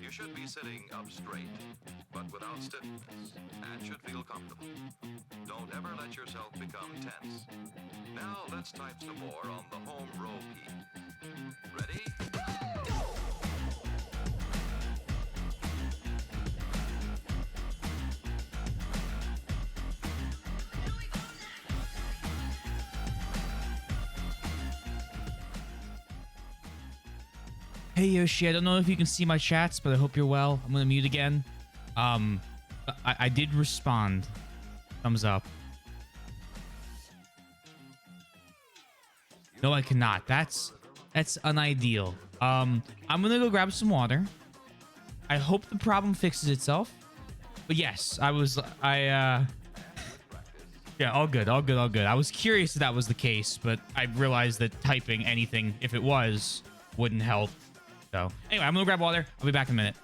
You should be sitting up straight, but without stiffness, and should feel comfortable. Don't ever let yourself become tense. Now let's type some more on the home row key. Ready? Hey Yoshi, I don't know if you can see my chats, but I hope you're well. I'm gonna mute again. I did respond. Thumbs up. No, I cannot. That's unideal. I'm gonna go grab some water. I hope the problem fixes itself. But yes, yeah, all good, all good, all good. I was curious if that was the case, but I realized that typing anything, if it was, wouldn't help. So anyway, I'm gonna grab water. I'll be back in a minute.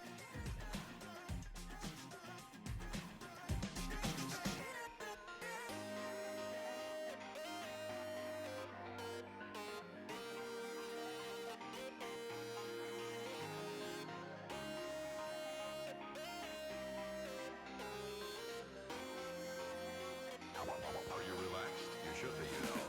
Are you relaxed? You should be, you know.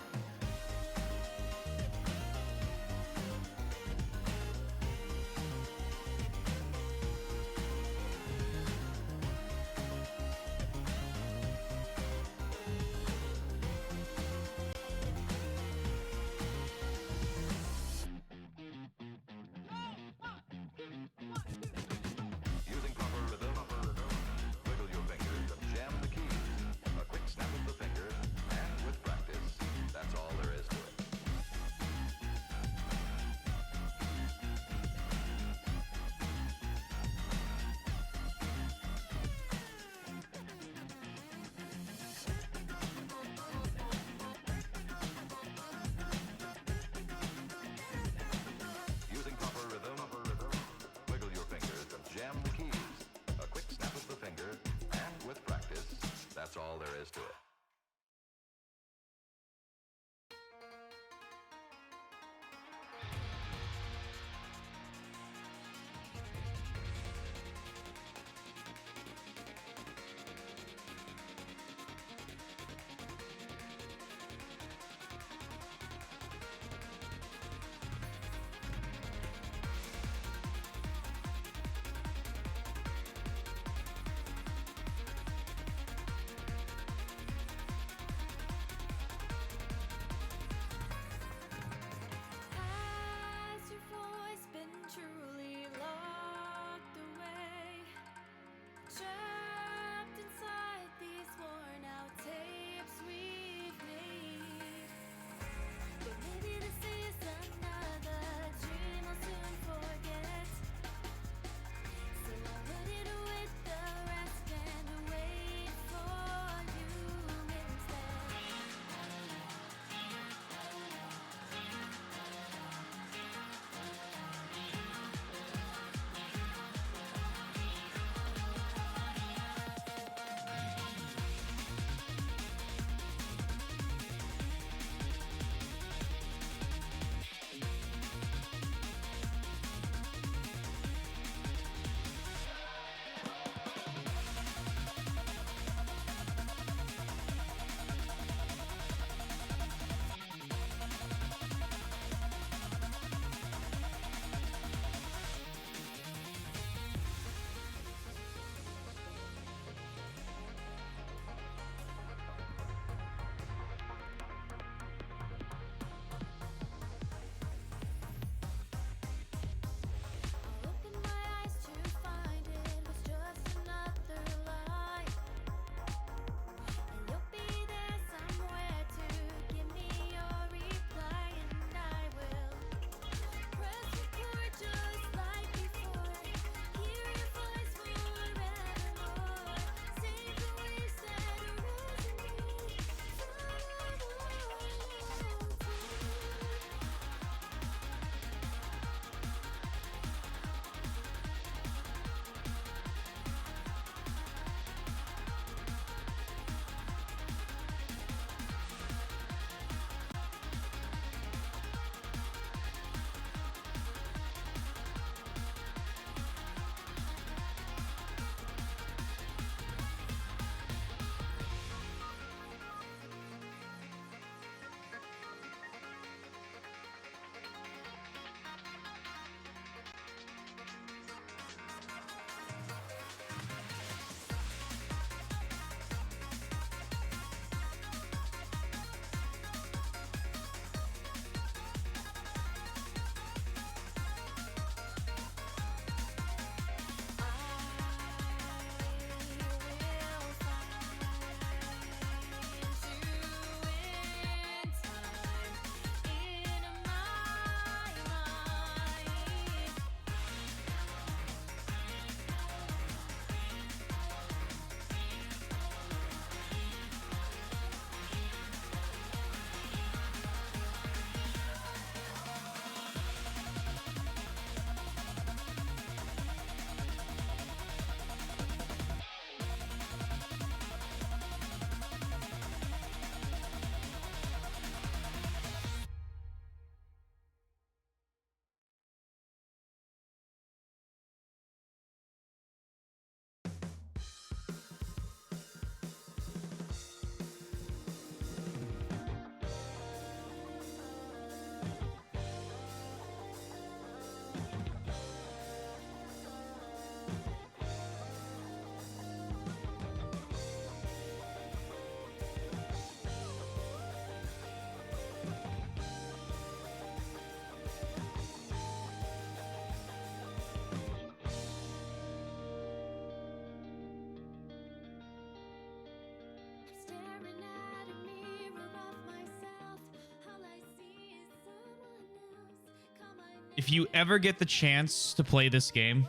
if you ever get the chance to play this game,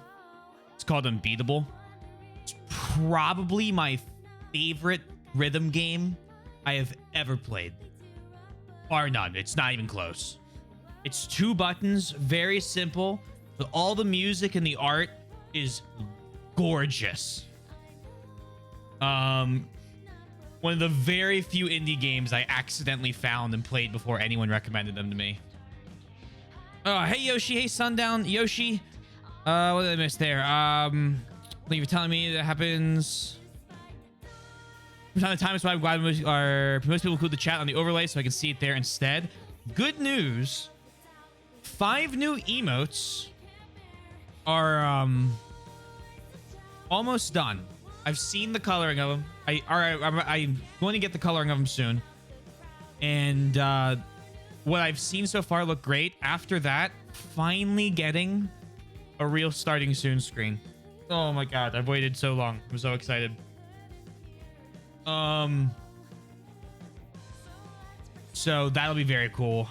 it's called Unbeatable. It's probably my favorite rhythm game I have ever played. Bar none. It's not even close. It's 2 buttons, very simple, but all the music and the art is gorgeous. One of the very few indie games I accidentally found and played before anyone recommended them to me. Oh, hey Yoshi, hey Sundown, Yoshi. What did I miss there? Thank you for telling me that happens. From time to time, so I'm glad most people include the chat on the overlay so I can see it there instead. Good news. 5 new emotes are almost done. I've seen the coloring of them. I'm going to get the coloring of them soon. And what I've seen so far look great. After that, finally getting a real starting soon screen. Oh my god, I've waited so long. I'm so excited. So that'll be very cool.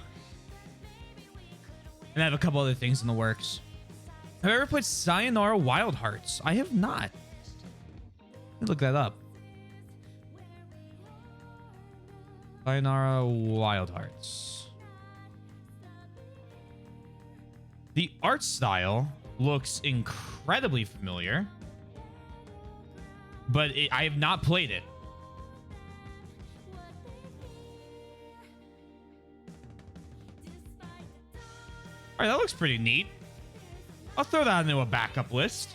And I have a couple other things in the works. Have I ever played Sayonara Wild Hearts? I have not. Let me look that up. Sayonara Wild Hearts. The art style looks incredibly familiar, but I have not played it. All right, that looks pretty neat. I'll throw that into a backup list.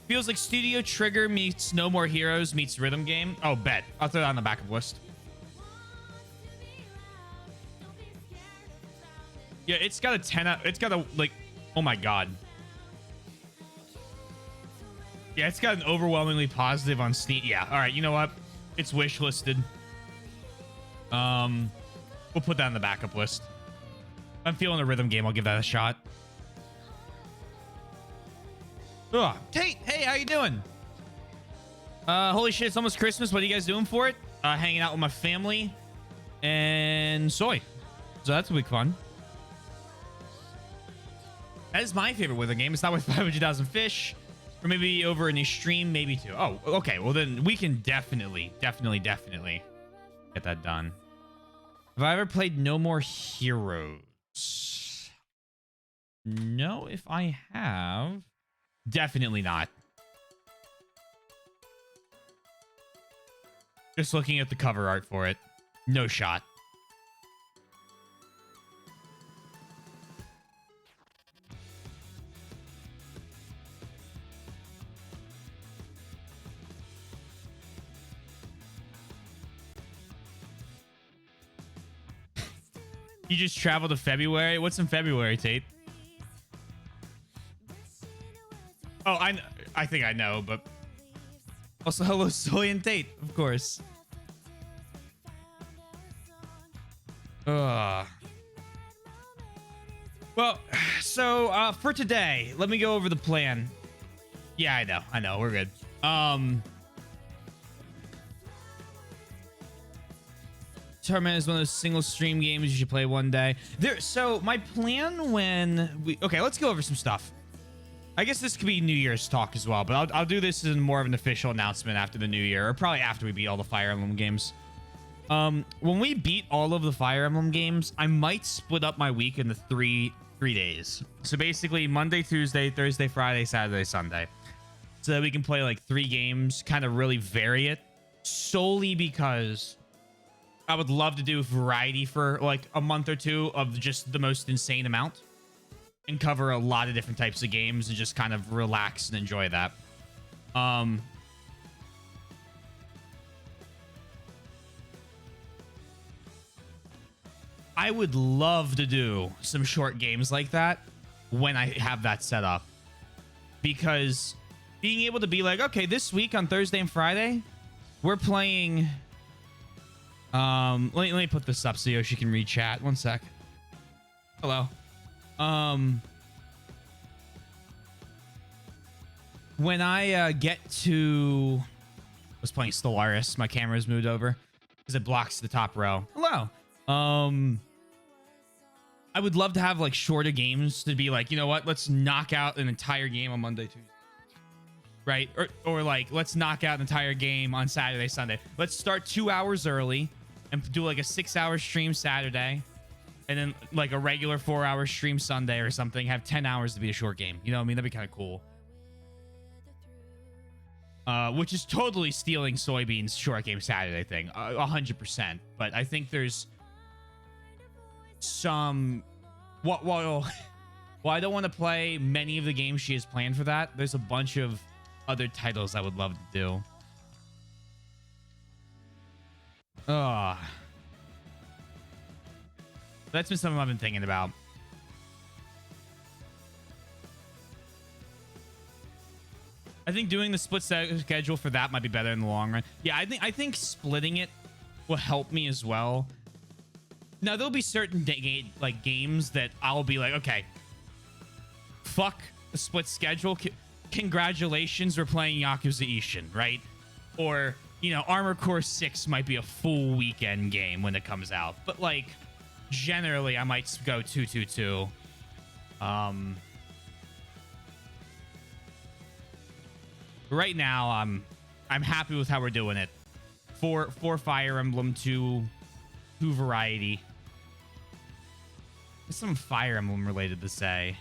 Feels like Studio Trigger meets No More Heroes meets Rhythm Game. Oh, bet. I'll throw that on the backup list. Yeah, it's got a 10 out. It's got a, like, oh my god. Yeah, it's got an overwhelmingly positive on Steam. Yeah, all right, you know what? It's wish listed. We'll put that on the backup list. If I'm feeling a rhythm game, I'll give that a shot. Ugh. Tate, hey, how you doing? Holy shit, it's almost Christmas. What are you guys doing for it? Hanging out with my family and Soy. So that's gonna be fun. That is my favorite weather game. It's not with 500,000 fish. Or maybe over in a stream, maybe 2. Oh, okay. Well, then we can definitely get that done. Have I ever played No More Heroes? No, if I have. Definitely not. Just looking at the cover art for it. No shot. You just traveled to February? What's in February, Tate? Oh, I think I know, but... Also, hello, Soy and Tate, of course. Well, so, for today, let me go over the plan. Yeah, I know, we're good. Tournament is one of those single stream games you should play one day. So my plan okay, let's go over some stuff. I guess this could be New Year's talk as well, but I'll do this as more of an official announcement after the New Year, or probably after we beat all the Fire Emblem games. When we beat all of the Fire Emblem games, I might split up my week into three days. So basically Monday, Tuesday, Thursday, Friday, Saturday, Sunday. So that we can play like 3 games, kind of really vary it, solely because I would love to do variety for like a month or 2 of just the most insane amount and cover a lot of different types of games and just kind of relax and enjoy that. I would love to do some short games like that when I have that set up, because being able to be like, okay, this week on Thursday and Friday, we're playing... let me put this up so Yoshi can read chat. One sec. Hello. When I get to... I was playing Stellaris. My camera's moved over because it blocks the top row. Hello. I would love to have like shorter games to be like, you know what? Let's knock out an entire game on Monday, Tuesday. Right? Or like, let's knock out an entire game on Saturday, Sunday. Let's start 2 hours early and do like a 6-hour stream Saturday. And then like a regular 4-hour stream Sunday or something. Have 10 hours to be a short game. You know what I mean? That'd be kind of cool. Which is totally stealing Soybean's short game Saturday thing. 100%. But I think there's some... Well, I don't want to play many of the games she has planned for that. There's a bunch of other titles I would love to do. That's been something I've been thinking about. I think doing the split schedule for that might be better in the long run. Yeah, I think splitting it will help me as well. Now, there'll be certain games that I'll be like, okay, fuck the split schedule. Congratulations, we're playing Yakuza Ishin, right? Or, you know, Armored Core 6 might be a full weekend game when it comes out. But, like, generally, I might go 2-2-2. Right now, I'm happy with how we're doing it. For Fire Emblem, two variety. There's some Fire Emblem related to say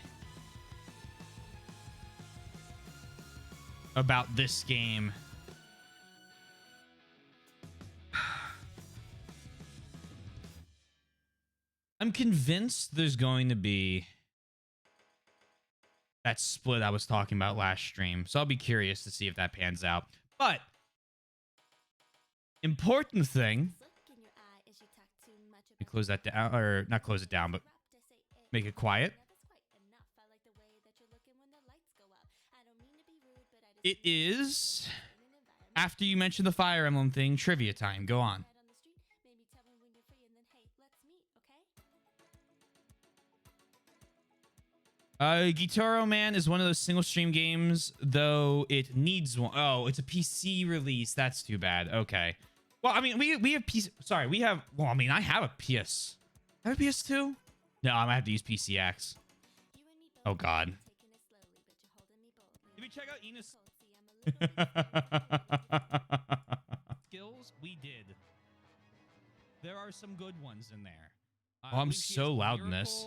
about this game. I'm convinced there's going to be that split I was talking about last stream. So I'll be curious to see if that pans out. But important thing, you close that down, or not close it down, but make it quiet. It is, after you mention the Fire Emblem thing, trivia time. Go on. Guitarro Man is one of those single stream games, though it needs one. Oh, it's a PC release. That's too bad. Okay. Well, I mean, we have PC. Sorry, we have. Well, I mean, I have a PS. I have a PS2. No, I might have to use PCX. Oh God. Did we check out Enos? Skills? We did. There are some good ones in there. Oh, I'm so loud in this.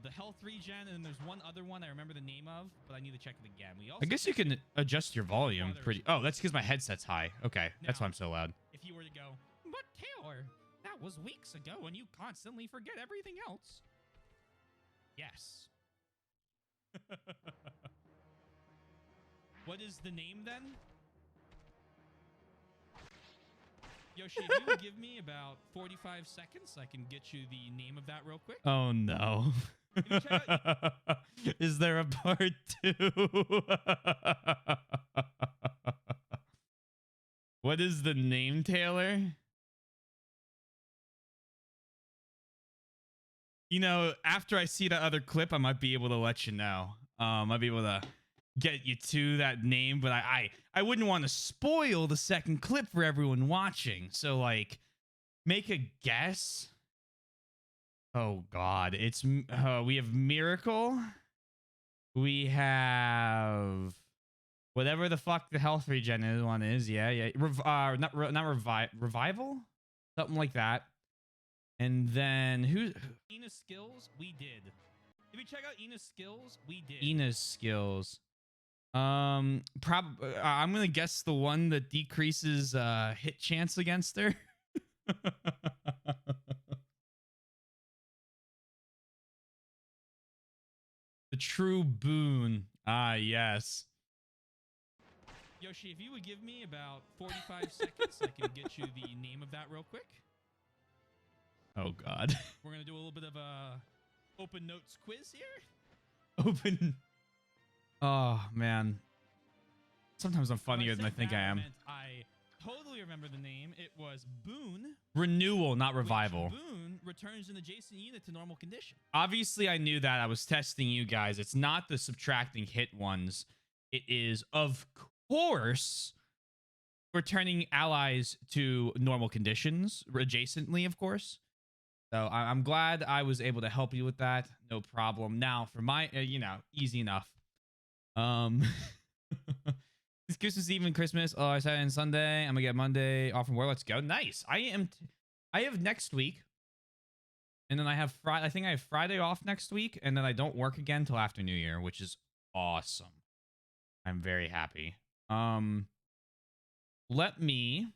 The health regen, and then there's one other one I remember the name of, but I need to check it again. I guess you can adjust your volume pretty... Oh, that's because my headset's high. Okay, that's why I'm so loud. If you were to go, but Taylor, that was weeks ago, and you constantly forget everything else. Yes. What is the name, then? Yoshi, if you would give me about 45 seconds, I can get you the name of that real quick. Oh, no. Is there a part 2? What is the name, Taylor? You know, after I see that other clip, I might be able to let you know. I might be able to get you to that name, but I wouldn't want to spoil the second clip for everyone watching. So, like, make a guess. Oh God, it's we have Miracle. We have whatever the fuck the health regen one is. Yeah. Revival, something like that. And then Ina's skills? We did. Did we check out Ina's skills? We did. Ina's skills. I'm gonna guess the one that decreases hit chance against her. The true boon. Ah, yes. Yoshi, if you would give me about 45 seconds, I can get you the name of that real quick. Oh God. We're gonna do a little bit of a open notes quiz here. Open. Oh man. Sometimes I'm funnier than I think I am. I totally remember the name. It was Boon. Renewal, not Revival. Boon returns an adjacent unit to normal condition. Obviously, I knew that. I was testing you guys. It's not the subtracting hit ones. It is, of course, returning allies to normal conditions, adjacently, of course. So I'm glad I was able to help you with that. No problem. Now for my, easy enough. Um, it's Christmas Eve and Christmas. Oh, I Saturday and Sunday. I'm gonna get Monday off from work. Let's go. Nice. I have next week, and then I have Friday. I think I have Friday off next week, and then I don't work again till after New Year, which is awesome. I'm very happy. Let me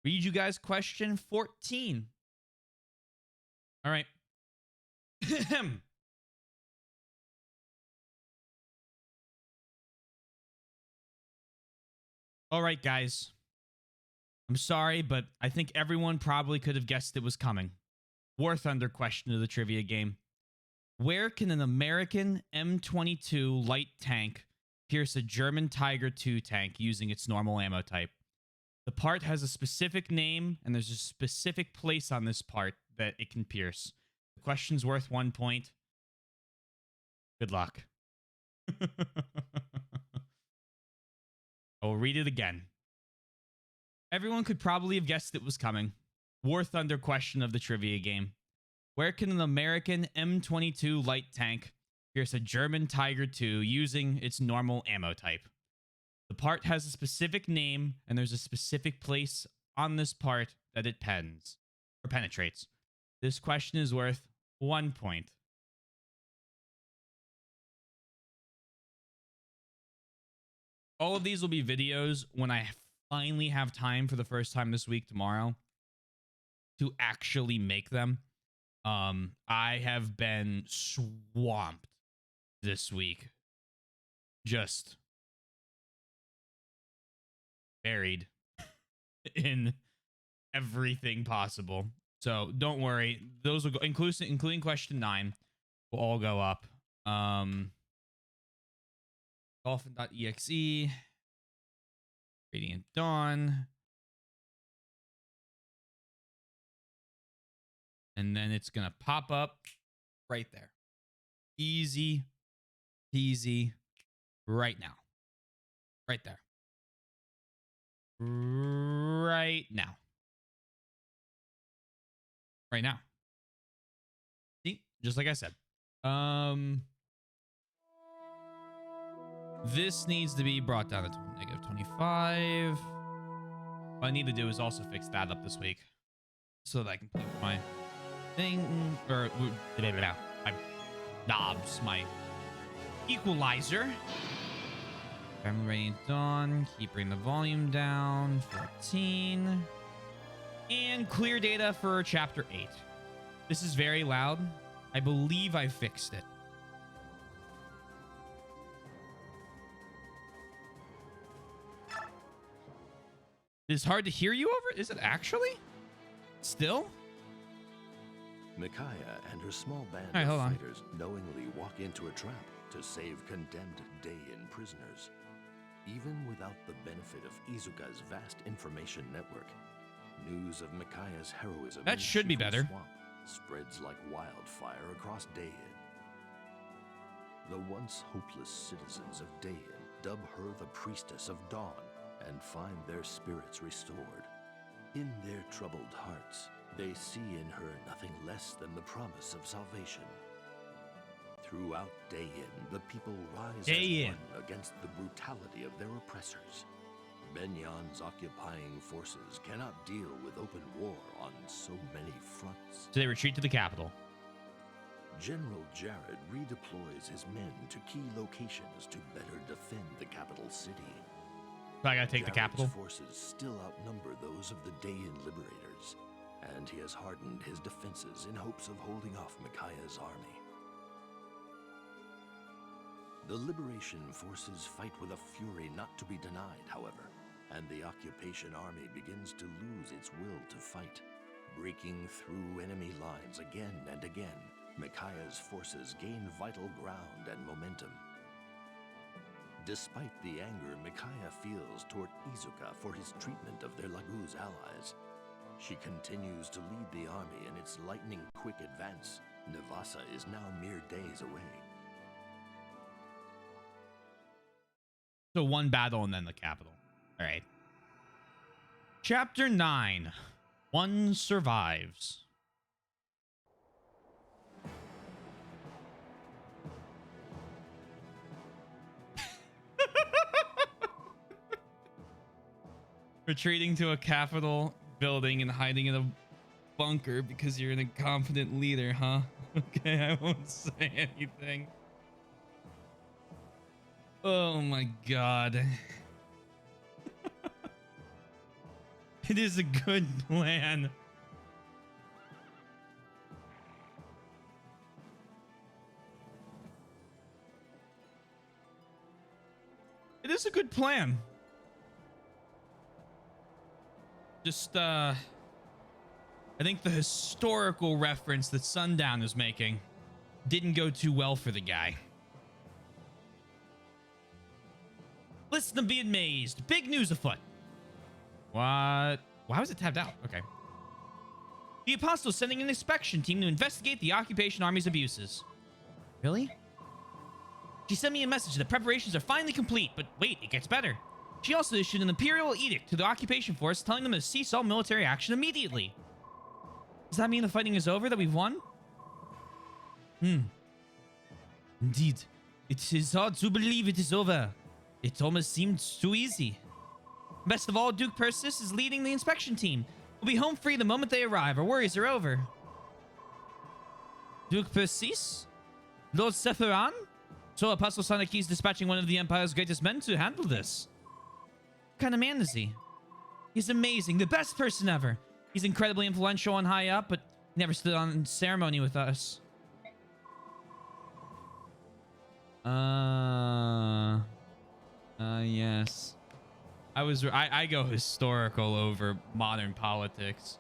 read you guys question 14. All right. All right, guys. I'm sorry, but I think everyone probably could have guessed it was coming. War Thunder question of the trivia game. Where can an American M22 light tank pierce a German Tiger II tank using its normal ammo type? The part has a specific name, and there's a specific place on this part that it can pierce. The question's worth 1 point. Good luck. I'll read it again. Everyone could probably have guessed it was coming. War Thunder question of the trivia game. Where can an American M22 light tank pierce a German Tiger II using its normal ammo type? The part has a specific name, and there's a specific place on this part that it penetrates. This question is worth 1 point. All of these will be videos when I finally have time for the first time this week tomorrow to actually make them. I have been swamped this week. Just buried in everything possible. So don't worry. Those will go, including question 9, will all go up. Dolphin.exe. Radiant Dawn. And then it's going to pop up right there. Easy peasy right now. Right there. Right now. Right now. See? Just like I said. This needs to be brought down to negative 25. What I need to do is also fix that up this week so that I can put my thing, or my knobs, my equalizer. I'm Radiant Dawn. Keep bringing the volume down. 14. And clear data for chapter 8. This is very loud. I believe I fixed it. It's hard to hear you over. Is it actually? Still? Micaiah and her small band right, of fighters knowingly walk into a trap to save condemned Daein prisoners. Even without the benefit of Izuka's vast information network, news of Micaiah's heroism that should be better. Swamp spreads like wildfire across Daein. The once hopeless citizens of Daein dub her the Priestess of Dawn and find their spirits restored. In their troubled hearts, they see in her nothing less than the promise of salvation. Throughout Daein, the people rise as one against the brutality of their oppressors. Benyan's occupying forces cannot deal with open war on so many fronts. So they retreat to the capital. General Jared redeploys his men to key locations to better defend the capital city. So I gotta take the capital. Forces still outnumber those of the Daein liberators, and he has hardened his defenses in hopes of holding off Micaiah's army. The liberation forces fight with a fury not to be denied, however, and the occupation army begins to lose its will to fight. Breaking through enemy lines again and again, Micaiah's forces gain vital ground and momentum. Despite the anger Micaiah feels toward Izuka for his treatment of their Laguz allies, she continues to lead the army in its lightning-quick advance. Navassa is now mere days away. So one battle and then the capital. All right. Chapter 9. One survives. Retreating to a Capitol building and hiding in a bunker because you're an incompetent leader, huh? Okay, I won't say anything. Oh my god. It is a good plan. It is a good plan. Just, I think the historical reference that Sundown is making didn't go too well for the guy. Listen and be amazed. Big news afoot. What? Why was it tabbed out? Okay. The Apostle is sending an inspection team to investigate the Occupation Army's abuses. Really? She sent me a message that preparations are finally complete, but wait, it gets better. She also issued an imperial edict to the occupation force telling them to cease all military action immediately. Does that mean the fighting is over, that we've won? Indeed. It is hard to believe it is over. It almost seemed too easy. Best of all, Duke Persis is leading the inspection team. We'll be home free the moment they arrive. Our worries are over. Duke Persis? Lord Sephiran? So Apostle Sanaki is dispatching one of the Empire's greatest men to handle this. What kind of man is he? He's amazing. The best person ever. He's incredibly influential and high up, but he never stood on ceremony with us. Yes. I go historical over modern politics.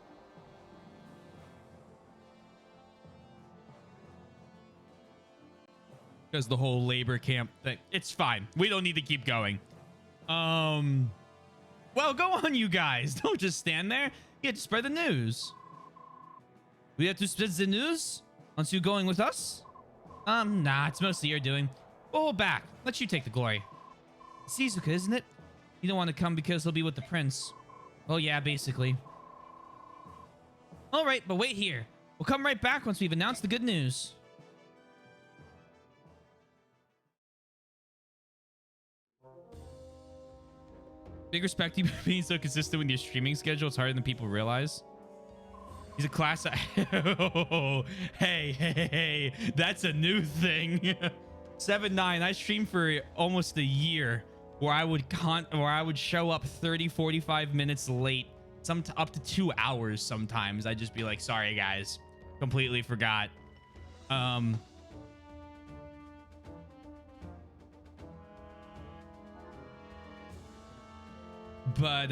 Because the whole labor camp thing. It's fine. We don't need to keep going. Well, go on, you guys. Don't just stand there. You have to spread the news. We have to spread the news? Aren't you going with us? Nah, it's mostly your doing. We'll hold back. Let you take the glory. It's Izuka, isn't it? You don't want to come because he'll be with the prince. Well, yeah, basically. All right, but wait here. We'll come right back once we've announced the good news. Big respect to you for being so consistent with your streaming schedule. It's harder than people realize. He's a class. Oh, hey. That's a new thing. 7-9. I streamed for almost a year where I would show up 30-45 minutes late, up to 2 hours sometimes. I'd just be like, sorry guys, completely forgot. But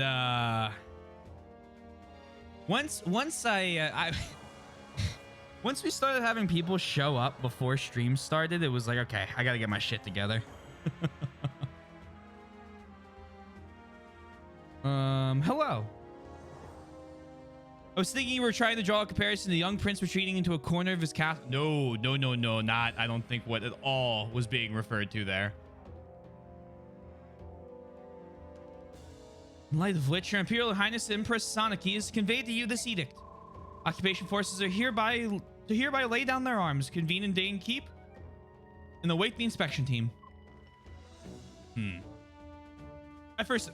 once I once we started having people show up before stream started, it was like, okay, I gotta get my shit together. Hello. I was thinking you were trying to draw a comparison to the young prince retreating into a corner of his castle. No, not. I don't think what at all was being referred to there. In light of which, Your Imperial Highness Empress Sanaki has conveyed to you this edict. Occupation forces are hereby lay down their arms, convene in Dane Keep, and await the inspection team. At first,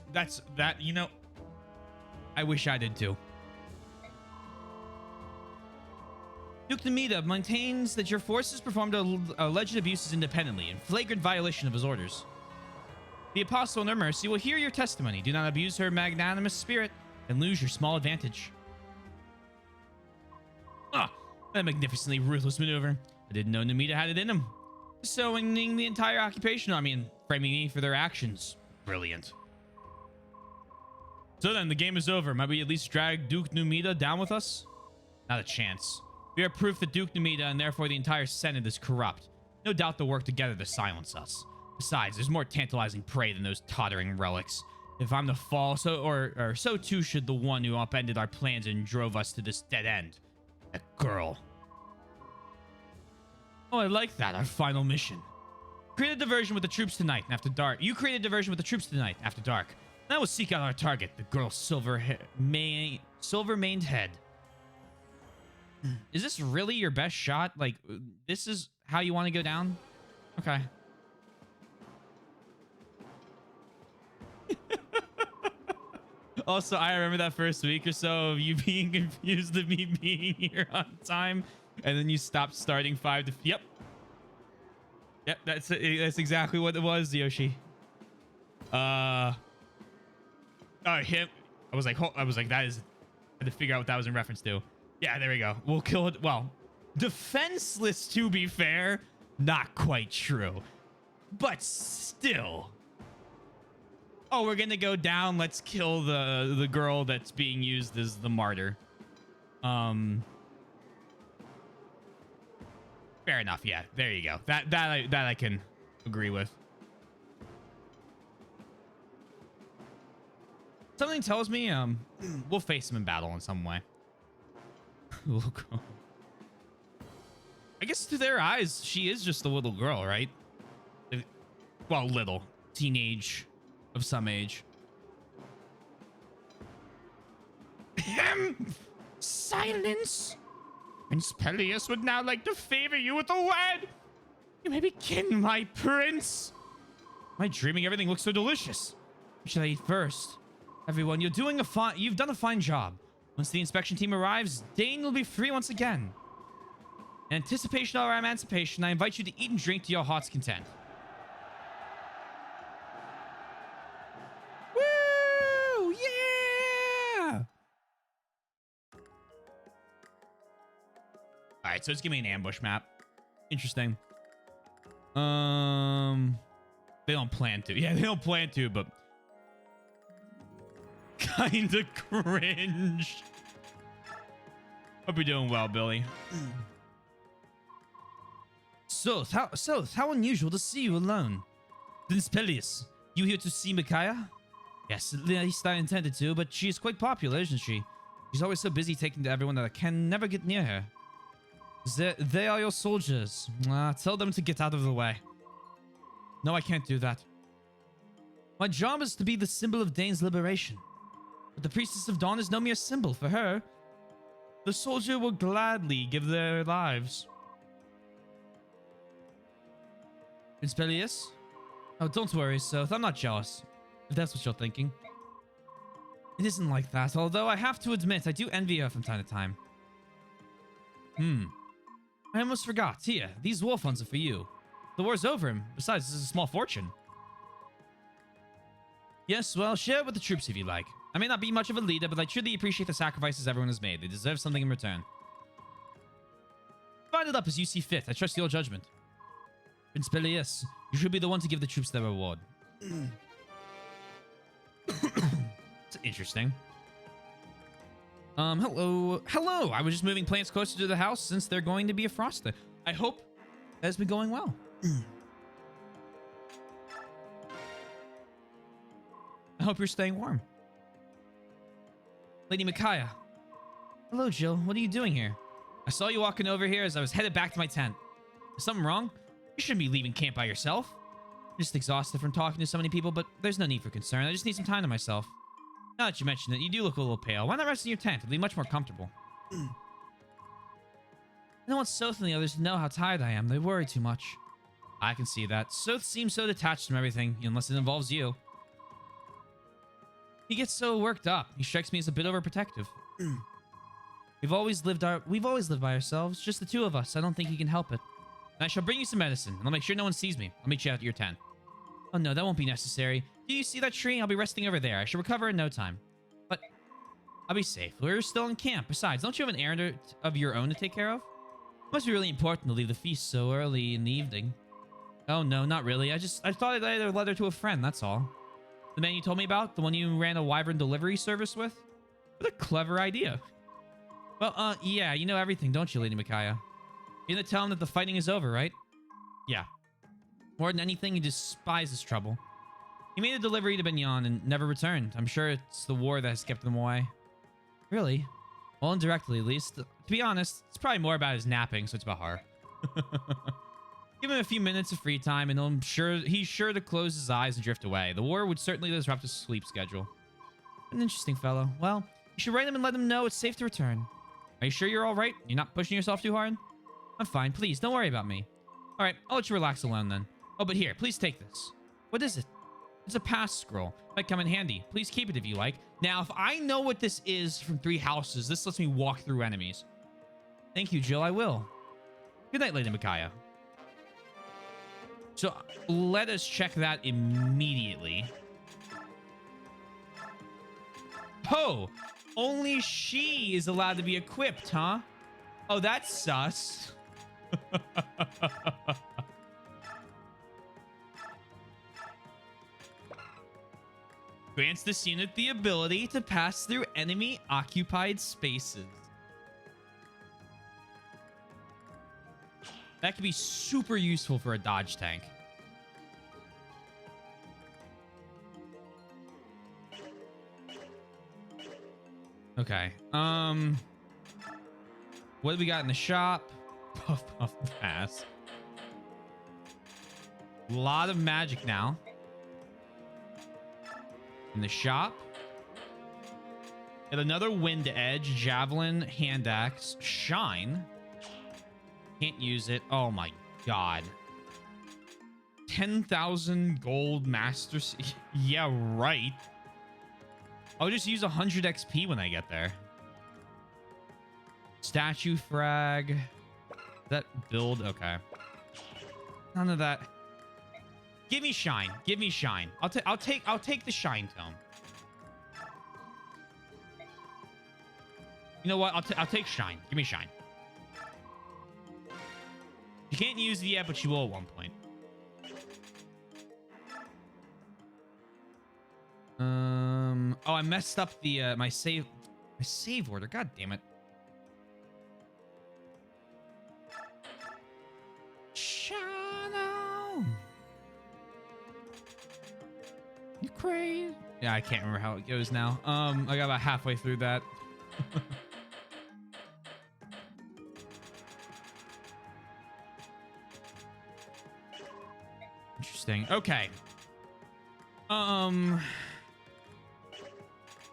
you know, I wish I did too. Duke Namida maintains that your forces performed alleged abuses independently, in flagrant violation of his orders. The Apostle in her mercy will hear your testimony. Do not abuse her magnanimous spirit and lose your small advantage. That magnificently ruthless maneuver. I didn't know Namida had it in him. Sowing the entire occupation army and framing me for their actions. Brilliant. So then, the game is over. Might we at least drag Duke Numida down with us? Not a chance. We are proof that Duke Numida and therefore the entire Senate is corrupt. No doubt they'll work together to silence us. Besides, there's more tantalizing prey than those tottering relics. If I'm to fall, so too should the one who upended our plans and drove us to this dead end. That girl. Oh, I like that. Our final mission. Create a diversion with the troops tonight after dark. You create a diversion with the troops tonight after dark. Now we'll seek out our target, the girl's silver-maned head. Is this really your best shot? Like, this is how you want to go down? Okay. Also, I remember that first week or so of you being confused of me being here on time, and then you stopped starting 5 to... Yep. Yep, that's exactly what it was, Yoshi. Oh, him. I was like, that is... I had to figure out what that was in reference to. Yeah, there we go. We'll kill it. Well, defenseless, to be fair. Not quite true. But still. Oh, we're gonna go down. Let's kill the girl that's being used as the martyr. Fair enough. Yeah, there you go. That I can agree with. Something tells me we'll face him in battle in some way. We'll go. I guess to their eyes, she is just a little girl, right? Well, little. Teenage of some age. Silence! Prince Peleus would now like to favor you with a word. You may begin, my prince. My dreaming, everything looks so delicious. What should I eat first? Everyone, you've done a fine job. Once the inspection team arrives, Dane will be free once again. In anticipation of our emancipation, I invite you to eat and drink to your heart's content. Woo! Yeah! Alright, so it's giving me an ambush map. Interesting. They don't plan to. Yeah, they don't plan to, but... Kinda cringe. Hope you're doing well, Billy. Soth, how unusual to see you alone. Prince Peleus, you here to see Micaiah? Yes, at least I intended to, but she is quite popular, isn't she? She's always so busy taking to everyone that I can never get near her. They are your soldiers. Tell them to get out of the way. No, I can't do that. My job is to be the symbol of Dane's liberation. But the Priestess of Dawn is no mere symbol. For her, the soldier will gladly give their lives. Prince Peleus? Oh, don't worry, Soth. I'm not jealous, if that's what you're thinking. It isn't like that, although I have to admit, I do envy her from time to time. I almost forgot. Here, these war funds are for you. The war's over, and besides, this is a small fortune. Yes, well, share it with the troops if you like. I may not be much of a leader, but I truly appreciate the sacrifices everyone has made. They deserve something in return. Divide it up as you see fit. I trust your judgment. Prince Peleus, you should be the one to give the troops their reward. It's interesting. Hello. Hello! I was just moving plants closer to the house since they're going to be a froster. I hope that has been going well. I hope you're staying warm. Lady Micaiah. Hello, Jill. What are you doing here? I saw you walking over here as I was headed back to my tent. Is something wrong? You shouldn't be leaving camp by yourself. I'm just exhausted from talking to so many people, but there's no need for concern. I just need some time to myself. Now that you mention it, you do look a little pale. Why not rest in your tent? It'll be much more comfortable. I don't want Soth and the others to know how tired I am. They worry too much. I can see that. Soth seems so detached from everything, unless it involves you. He gets so worked up. He strikes me as a bit overprotective. We've always lived by ourselves, just the two of us. I don't think he can help it. And I shall bring you some medicine, and I'll make sure no one sees me. I'll meet you out at your tent. Oh no, that won't be necessary. Do you see that tree? I'll be resting over there. I shall recover in no time. But I'll be safe. We're still in camp. Besides, don't you have an errand of your own to take care of? It must be really important to leave the feast so early in the evening. Oh no, not really. I thought I'd either let her to a friend, that's all. The man you told me about? The one you ran a wyvern delivery service with? What a clever idea. Well, yeah, you know everything, don't you, Lady Micaiah? You're gonna tell him that the fighting is over, right? Yeah. More than anything, he despises trouble. He made a delivery to Benyon and never returned. I'm sure it's the war that has kept him away. Really? Well, indirectly, at least. To be honest, it's probably more about his napping, so it's about her. Give him a few minutes of free time, and he's sure to close his eyes and drift away. The war would certainly disrupt his sleep schedule. An interesting fellow. Well, you should write him and let him know it's safe to return. Are you sure you're all right? You're not pushing yourself too hard? I'm fine. Please, don't worry about me. All right, I'll let you relax alone then. Oh, but here, please take this. What is it? It's a pass scroll. Might come in handy. Please keep it if you like. Now, if I know what this is from 3 houses, this lets me walk through enemies. Thank you, Jill. I will. Good night, Lady Micaiah. So let us check that immediately. Oh, only she is allowed to be equipped, huh? Oh, that's sus. Grants this unit the ability to pass through enemy occupied spaces. That could be super useful for a dodge tank. Okay. What do we got in the shop? Puff puff pass. A lot of magic now. In the shop. Get another wind edge, javelin, hand axe, shine. Can't use it. Oh my god. 10,000 gold master. Yeah, right. I'll just use 100 XP when I get there. Statue frag. That build. Okay. None of that. Give me shine. Give me shine. I'll take the shine tome. You know what? I'll take shine. Give me shine. You can't use it yet, but you will at one point. Oh, I messed up the my save order. God damn it. Shadow. You crazy? Yeah, I can't remember how it goes now. I got about halfway through that. Interesting. Okay.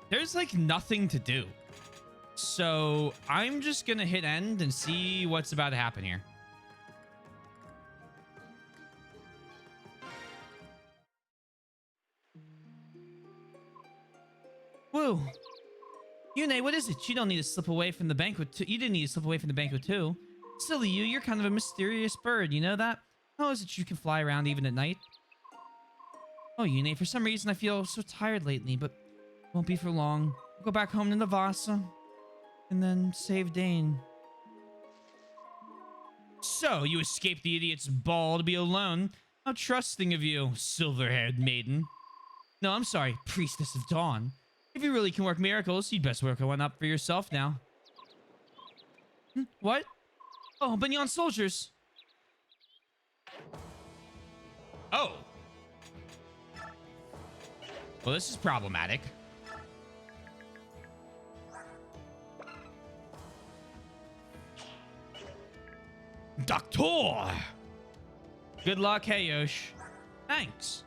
There's like nothing to do. So I'm just gonna hit end and see what's about to happen here. Woo. Yune, what is it? You don't need to slip away from the banquet too. You didn't need to slip away from the banquet too. Silly you, you're kind of a mysterious bird, you know that? How is it you can fly around even at night? Oh, Yune, for some reason I feel so tired lately, but it won't be for long. I'll go back home to Navasa and then save Dane. So, you escaped the idiot's ball to be alone. How trusting of you, silver-haired maiden. No, I'm sorry, priestess of dawn. If you really can work miracles, you'd best work one up for yourself now. What? Oh, Banyan soldiers. Oh. Well, this is problematic. Doctor! Good luck, hey Yosh. Thanks.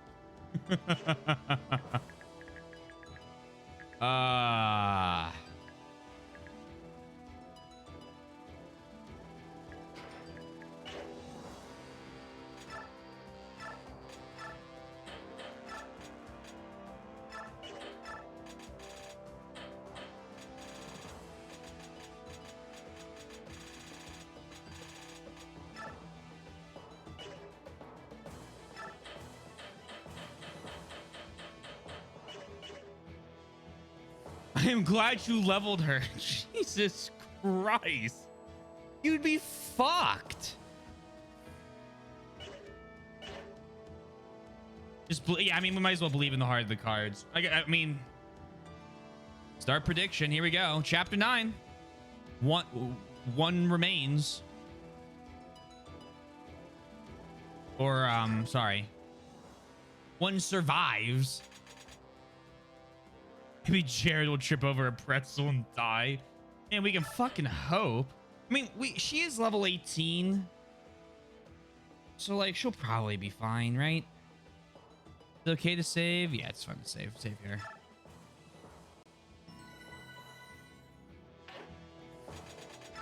I am glad you leveled her. Jesus Christ. You'd be fucked. Just, yeah, I mean, we might as well believe in the heart of the cards. I mean, start prediction. Here we go. Chapter 9. One remains. Or, sorry. One survives. Maybe Jared will trip over a pretzel and die. And we can fucking hope. I mean, she is level 18. So, like, she'll probably be fine, right? Is it okay to save? Yeah, it's fine to save. Save here.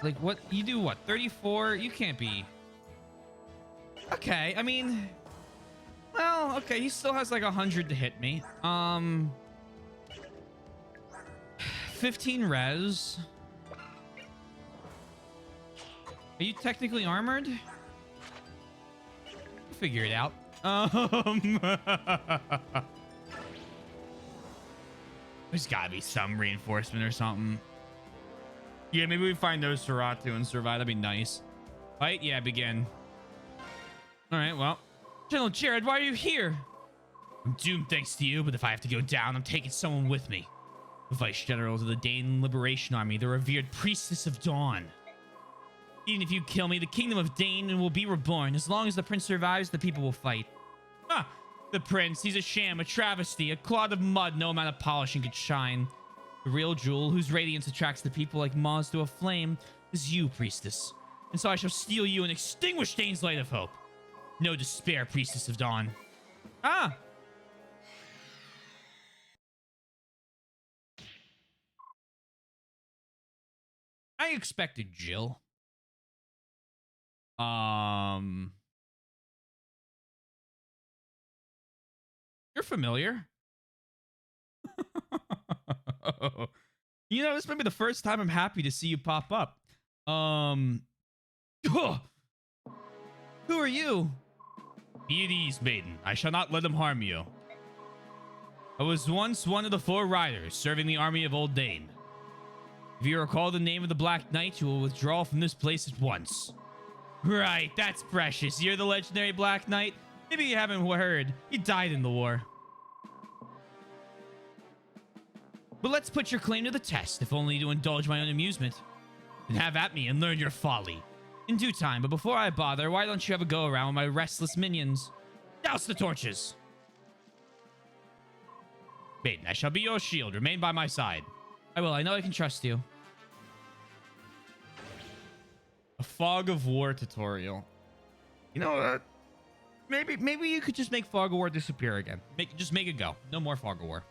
Like, what? You do what? 34? You can't be... Okay, I mean... Well, Well, okay, he still has like 100 to hit me. 15 res. Are you technically armored? We'll figure it out. There's gotta be some reinforcement or something. Yeah, maybe we find those Seratu and survive. That'd be nice. Fight? Yeah, begin. All right, well. General Jared, why are you here? I'm doomed thanks to you, but if I have to go down, I'm taking someone with me. The Vice General of the Dane Liberation Army, the revered Priestess of Dawn. Even if you kill me, the Kingdom of Dane will be reborn. As long as the Prince survives, the people will fight. Ah, the Prince, he's a sham, a travesty, a clod of mud no amount of polishing could shine. The real jewel, whose radiance attracts the people like moths to a flame, is you, Priestess. And so I shall steal you and extinguish Dane's light of hope. No despair, Priestess of Dawn. Ah! I expected Jill. You're familiar. You know, this might be the first time I'm happy to see you pop up. Who are you? Be at ease, maiden. I shall not let them harm you. I was once one of the 4 riders serving the army of Old Dane. If you recall the name of the Black Knight, you will withdraw from this place at once. Right, that's precious. You're the legendary Black Knight? Maybe you haven't heard. He died in the war. But let's put your claim to the test, if only to indulge my own amusement. Then have at me and learn your folly. In due time, but before I bother, why don't you have a go around with my restless minions? Douse the torches! Maiden, I shall be your shield. Remain by my side. I will. I know I can trust you. A Fog of War tutorial. You know what? Maybe you could just make Fog of War disappear again. Just make it go. No more Fog of War.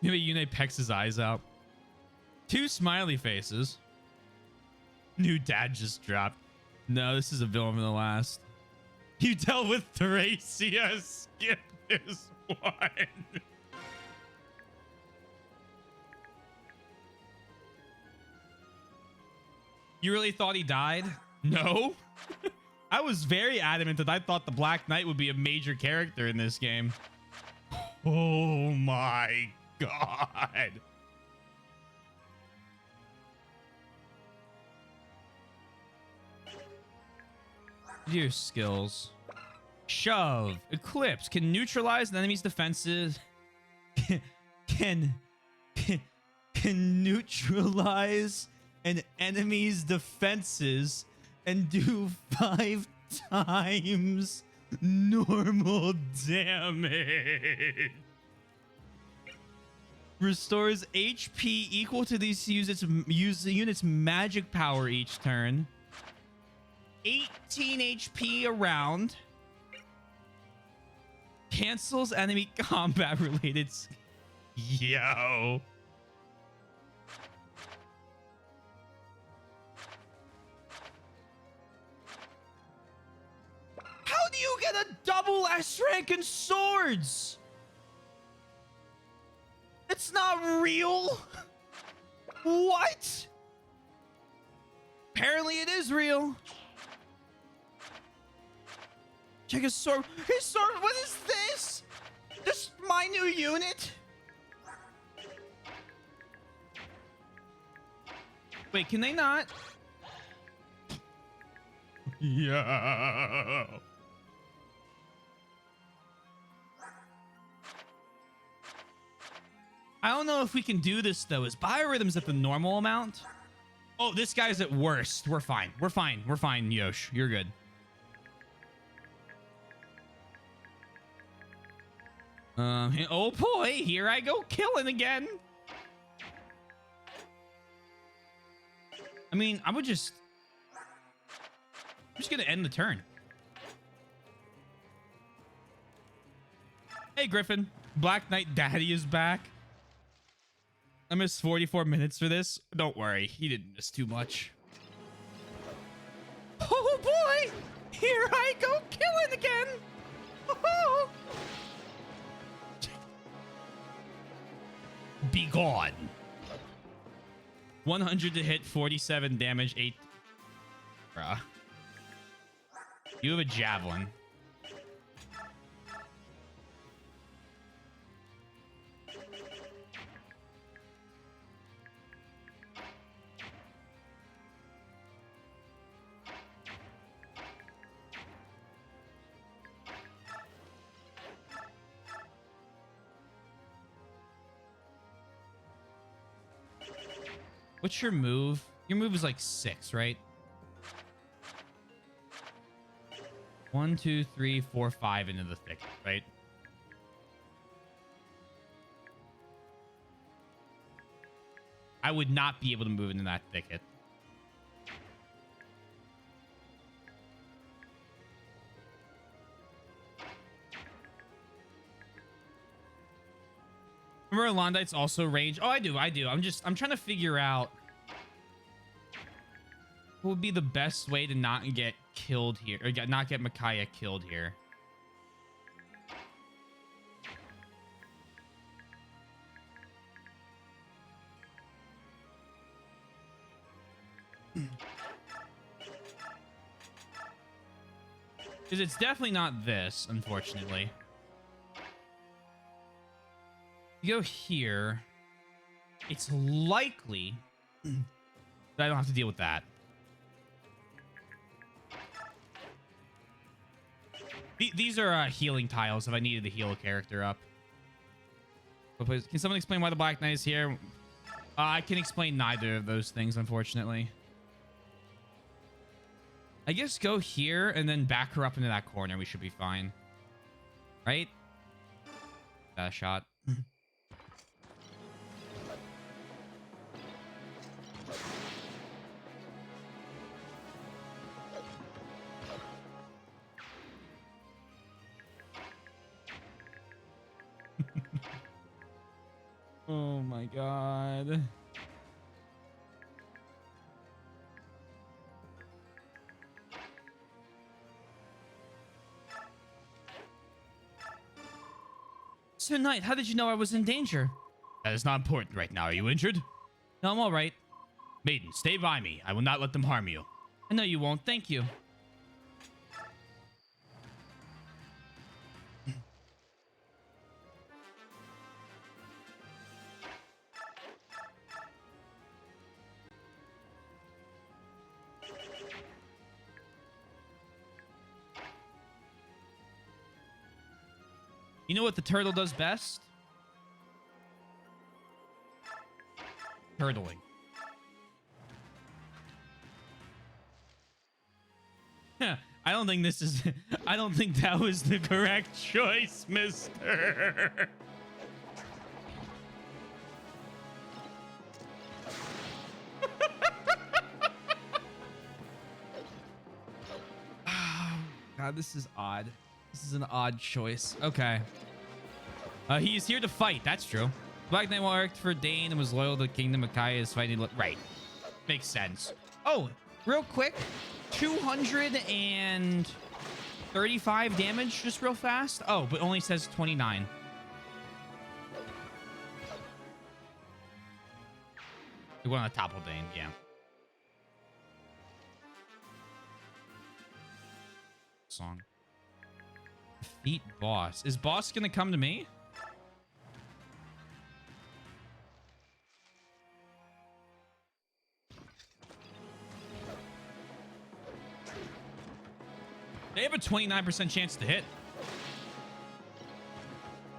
Maybe Yune pecks his eyes out. 2 smiley faces. New dad just dropped. No, this is a villain from the last. You dealt with Thracia. Skip this one. You really thought he died? No. I was very adamant that I thought the Black Knight would be a major character in this game. Oh my God. Your skills. Shove. Eclipse. Can neutralize an enemy's defenses. Can neutralize an enemy's defenses and do 5 times normal damage. Restores HP equal to these unit's magic power each turn. 18 HP a round. Cancels enemy combat related. Yo. How do you get a double S rank in swords? It's not real. What? Apparently it is real. Check his sword. His sword. What is this? Just my new unit? Wait, can they not? Yeah. I don't know if we can do this though. Is biorhythms at the normal amount? Oh, this guy's at worst. We're fine. We're fine. We're fine, Yosh. You're good. Oh boy, here I go killing again. I mean, I'm just gonna end the turn. Hey, Griffin. Black Knight Daddy is back. I missed 44 minutes for this. Don't worry, he didn't miss too much. Here I go killing again. Be gone. 100 to hit, 47 damage, 8. Bruh. You have a javelin. What's your move? Your move is like 6, right? 1, 2, 3, 4, 5 into the thicket, right? I would not be able to move into that thicket. Remember Alondite's also range? Oh, I do. I'm trying to figure out what would be the best way to not get killed here, or not get Micaiah killed here. Because it's definitely not this, unfortunately. You go here. It's likely that I don't have to deal with that. These are healing tiles if I needed to heal a character up. Can someone explain why the Black Knight is here? I can explain neither of those things, unfortunately. I guess go here and then back her up into that corner. We should be fine. Right? Got a shot. Oh my god. Sir Knight, how did you know I was in danger? That is not important right now. Are you injured? No, I'm all right. Maiden, stay by me. I will not let them harm you. I know you won't. Thank you. You know what the turtle does best? Turtling. I don't think this is... I don't think that was the correct choice, mister. God, this is odd. This is an odd choice. Okay. He is here to fight. That's true. Black Knight worked for Dane and was loyal to Kingdom. Micaiah is fighting... Right. Makes sense. Oh, real quick. 235 damage just real fast. Oh, but only says 29. We're going on the top of Dane. Yeah. Song. Defeat boss. Is boss gonna come to me? They have a 29% chance to hit.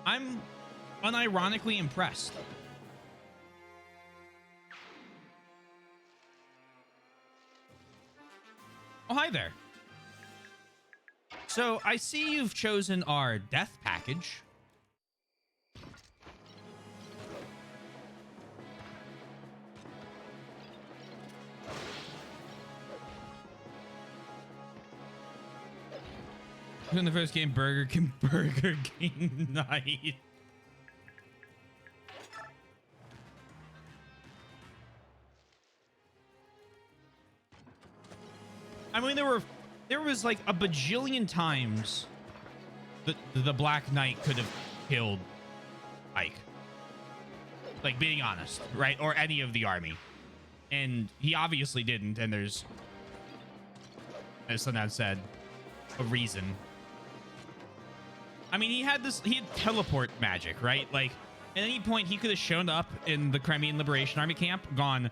I'm unironically impressed. Oh, hi there. So I see you've chosen our death package. In the first game, Burger King night. I mean, there were there was like a bajillion times that the Black Knight could have killed Ike. Like, being honest, right? Or any of the army. And he obviously didn't, and there's, as Sunad said, a reason. I mean, he had teleport magic, right? Like, at any point, he could have shown up in the Crimean Liberation Army camp, gone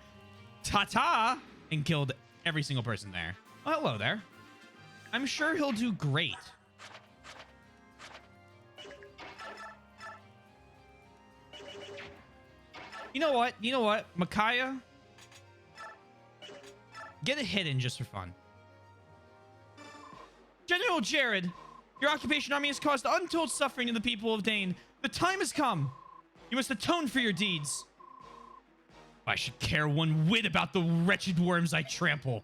ta-ta, and killed every single person there. Oh, hello there. I'm sure he'll do great. You know what? You know what? Micaiah, get a hit in just for fun. General Jared, your occupation army has caused untold suffering to the people of Dane. The time has come. You must atone for your deeds. I should care one whit about the wretched worms I trample.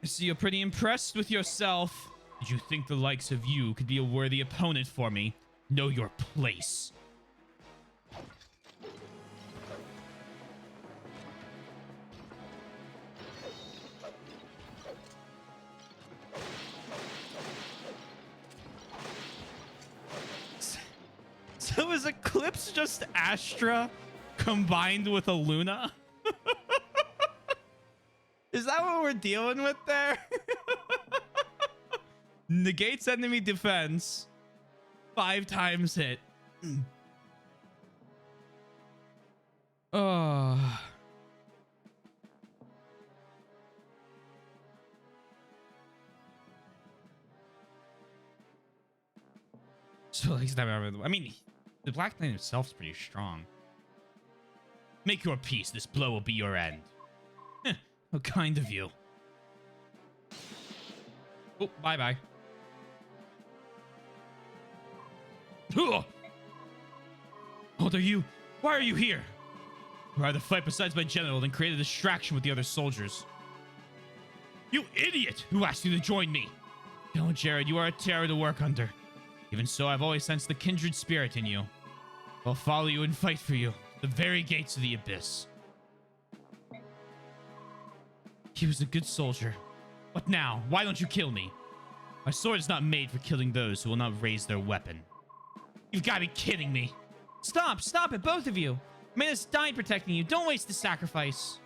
I see you're pretty impressed with yourself. Did you think the likes of you could be a worthy opponent for me? Know your place. So is Eclipse just Astra combined with a Luna? Is that what we're dealing with there? Negates enemy defense. 5 times hit. Oh. So like, I mean, the Black Knight himself is pretty strong. Make your peace. This blow will be your end. How kind of you. Oh, bye-bye. What are you? Why are you here? I'd rather fight besides my general than create a distraction with the other soldiers. You idiot! Who asked you to join me? No, Jared, you are a terror to work under. Even so, I've always sensed the kindred spirit in you. I'll follow you and fight for you. The very gates of the abyss. He was a good soldier. What now? Why don't you kill me? My sword is not made for killing those who will not raise their weapon. You've got to be kidding me. Stop! Stop it, both of you! Manus died protecting you. Don't waste the sacrifice.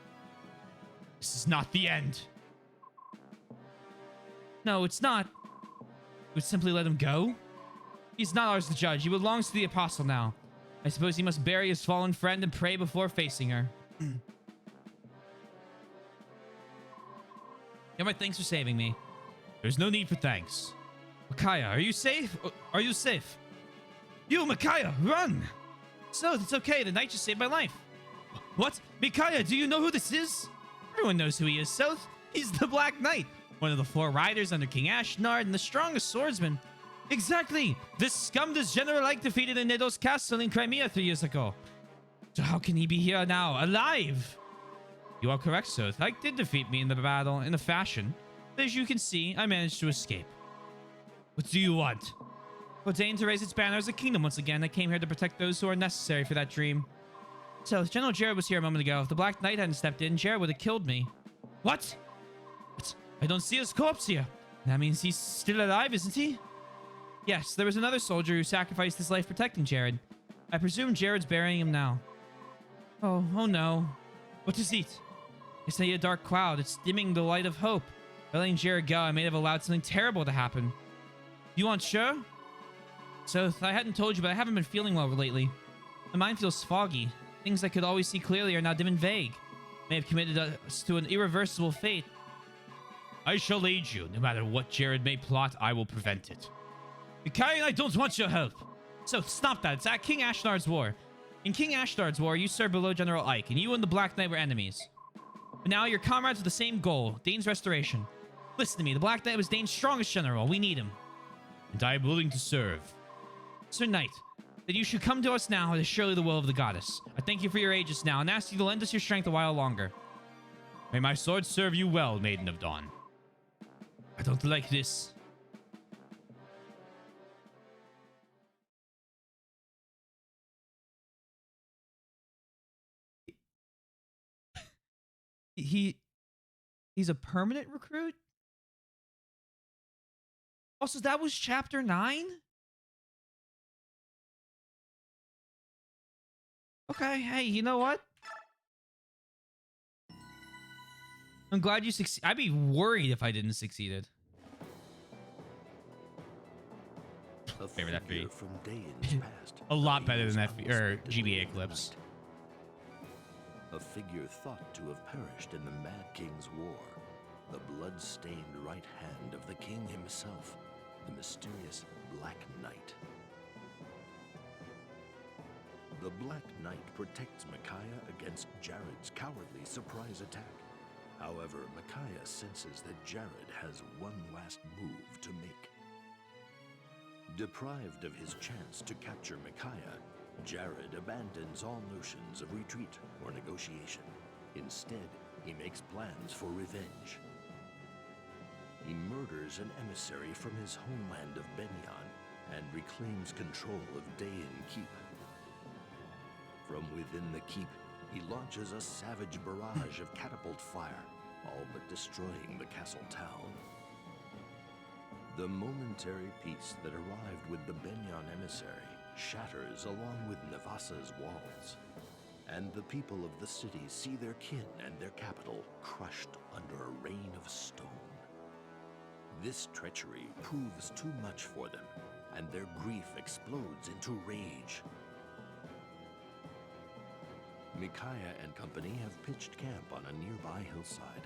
This is not the end. No, it's not. Would simply let him go? He's not ours to judge. He belongs to the apostle now. I suppose he must bury his fallen friend and pray before facing her. Yeah, my thanks for saving me. There's no need for thanks. Micaiah, are you safe? Are you safe? You, Micaiah, run! So, it's okay. The knight just saved my life. What? Micaiah, do you know who this is? Everyone knows who he is, South. He's the Black Knight. One of the 4 riders under King Ashnard and the strongest swordsman. Exactly! This scum does General Ike defeated in Nedo's castle in Crimea 3 years ago. So how can he be here now, alive? You are correct, sir. Ike did defeat me in the battle in a fashion. But as you can see, I managed to escape. What do you want? For Dane to raise its banner as a kingdom once again. I came here to protect those who are necessary for that dream. So, General Jared was here a moment ago. If the Black Knight hadn't stepped in, Jared would have killed me. What? I don't see his corpse here. That means he's still alive, isn't he? Yes, there was another soldier who sacrificed his life protecting Jared. I presume Jared's burying him now. Oh no. What is it? I see a dark cloud. It's dimming the light of hope. By letting Jared go, I may have allowed something terrible to happen. You aren't sure? So, I hadn't told you, but I haven't been feeling well lately. My mind feels foggy. Things I could always see clearly are now dim and vague. May have committed us to an irreversible fate. I shall aid you. No matter what Jared may plot, I will prevent it. Micaiah and I don't want your help. So, stop that. It's at King Ashnard's war. In King Ashnard's war, you served below General Ike, and you and the Black Knight were enemies. But now you're comrades with the same goal, Dane's restoration. Listen to me. The Black Knight was Dane's strongest general. We need him. And I am willing to serve. Sir Knight, that you should come to us now is surely the will of the goddess. I thank you for your aegis now and ask you to lend us your strength a while longer. May my sword serve you well, Maiden of Dawn. I don't like this. He's a permanent recruit? Also, that was chapter 9? Okay, hey, you know what? I'm glad you succeeded. I'd be worried if I didn't succeeded. A Favorite figure FB. from Daein's past. A lot better appears than FB or unexpectedly GBA one clips. night. A figure thought to have perished in the Mad King's war. The blood-stained right hand of the king himself, the mysterious Black Knight. The Black Knight protects Micaiah against Jared's cowardly surprise attack. However, Micaiah senses that Jared has one last move to make. Deprived of his chance to capture Micaiah, Jared abandons all notions of retreat or negotiation. Instead, he makes plans for revenge. He murders an emissary from his homeland of Benyon and reclaims control of Daein Keep. From within the keep, he launches a savage barrage of catapult fire, all but destroying the castle town. The momentary peace that arrived with the Benyon emissary shatters along with Navasa's walls, and the people of the city see their kin and their capital crushed under a rain of stone. This treachery proves too much for them, and their grief explodes into rage. Micaiah and company have pitched camp on a nearby hillside.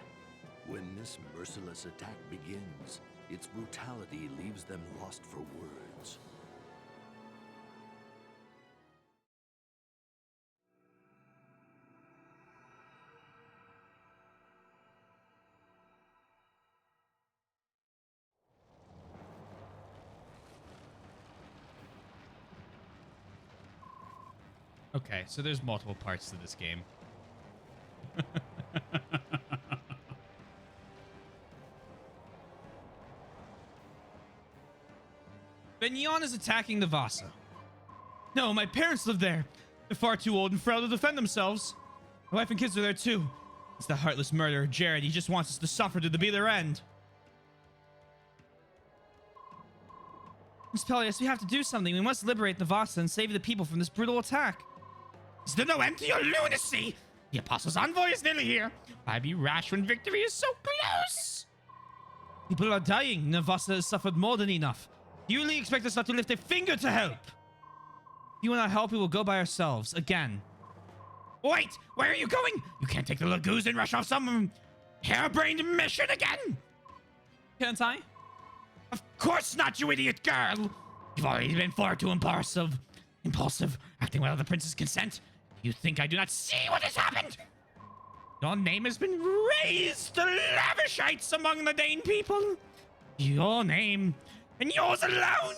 When this merciless attack begins, its brutality leaves them lost for words. Okay, so there's multiple parts to this game. Benyon is attacking the Vasa. No, my parents live there. They're far too old and frail to defend themselves. My wife and kids are there too. It's the heartless murderer, Jared. He just wants us to suffer to the bitter end. Miss Peleus, we have to do something. We must liberate the Vasa and save the people from this brutal attack. Is there no end to your lunacy? The Apostle's envoy is nearly here. Why be rash when victory is so close? People are dying. Navasa has suffered more than enough. You really expect us not to lift a finger to help? If you will not help, we will go by ourselves. Again. Wait! Where are you going? You can't take the Lagoons and rush off some harebrained mission again! Can't I? Of course not, you idiot girl! You've already been far too impulsive, acting without the prince's consent. You think I do not see what has happened? Your name has been raised to lavishites among the Dane people. Your name, and yours alone.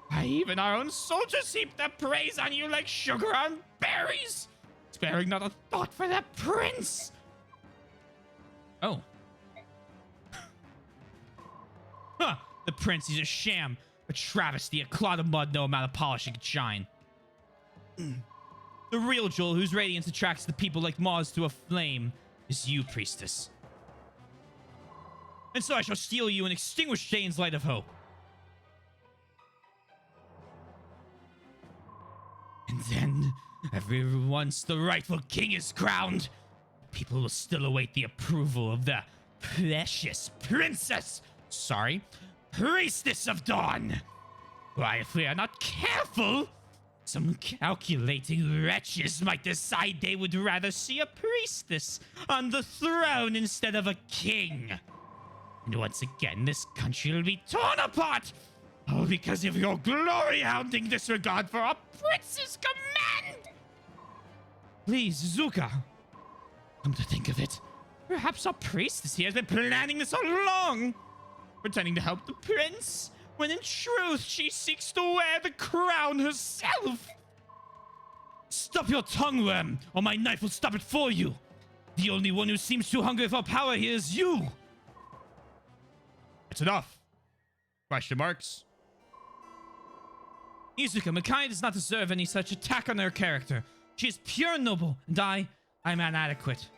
Why, even our own soldiers heap their praise on you like sugar on berries, sparing not a thought for the prince. Oh. Huh, the prince, he's a sham, a travesty, a clod of mud no amount of polishing can shine. The real Joel, whose radiance attracts the people like moths to a flame, is you, priestess. And so I shall steal you and extinguish Jane's light of hope. And then, once the rightful king is crowned, people will still await the approval of the precious princess. Sorry, priestess of dawn. Why, if we are not careful, some calculating wretches might decide they would rather see a priestess on the throne instead of a king. And once again, this country will be torn apart, all because of your glory-hounding disregard for our prince's command. Please, Zuka. Come to think of it, perhaps our priestess here has been planning this all along, pretending to help the prince, when in truth she seeks to wear the crown herself. Stop your tongue, worm, or my knife will stop it for you. The only one who seems to hunger for power here is you. It's enough. Question marks. Izuka, Micaiah does not deserve any such attack on her character. She is pure and noble, and I'm inadequate.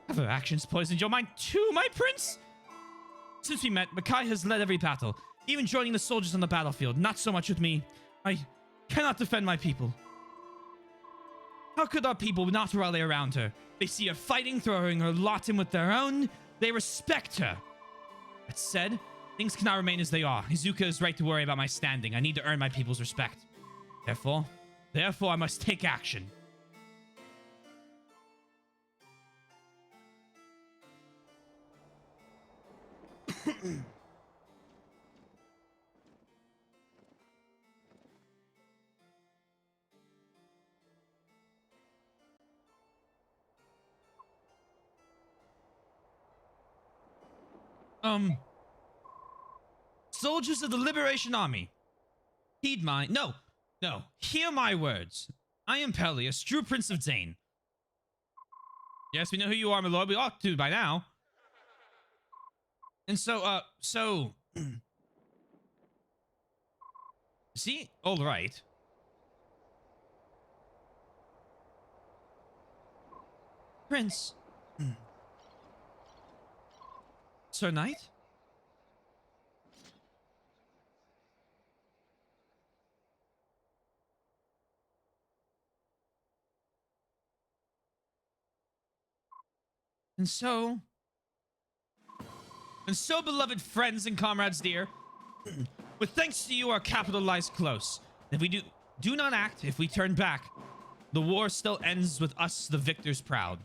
Have her actions poisoned your mind too, my prince? Since we met, Makai has led every battle, even joining the soldiers on the battlefield. Not so much with me. I cannot defend my people. How could our people not rally around her? They see her fighting, throwing her lot in with their own. They respect her. That said, things cannot remain as they are. Izuka is right to worry about my standing. I need to earn my people's respect. Therefore, I must take action. Soldiers of the Liberation Army. Heed my... No. Hear my words. I am Peleus, true Prince of Zane. Yes, we know who you are, my lord. We ought to by now. And so... See? All right. Prince. Sir Knight? And so, beloved friends and comrades dear, with thanks to you, our capital lies close. If we do not act, if we turn back, the war still ends with us, the victors, proud.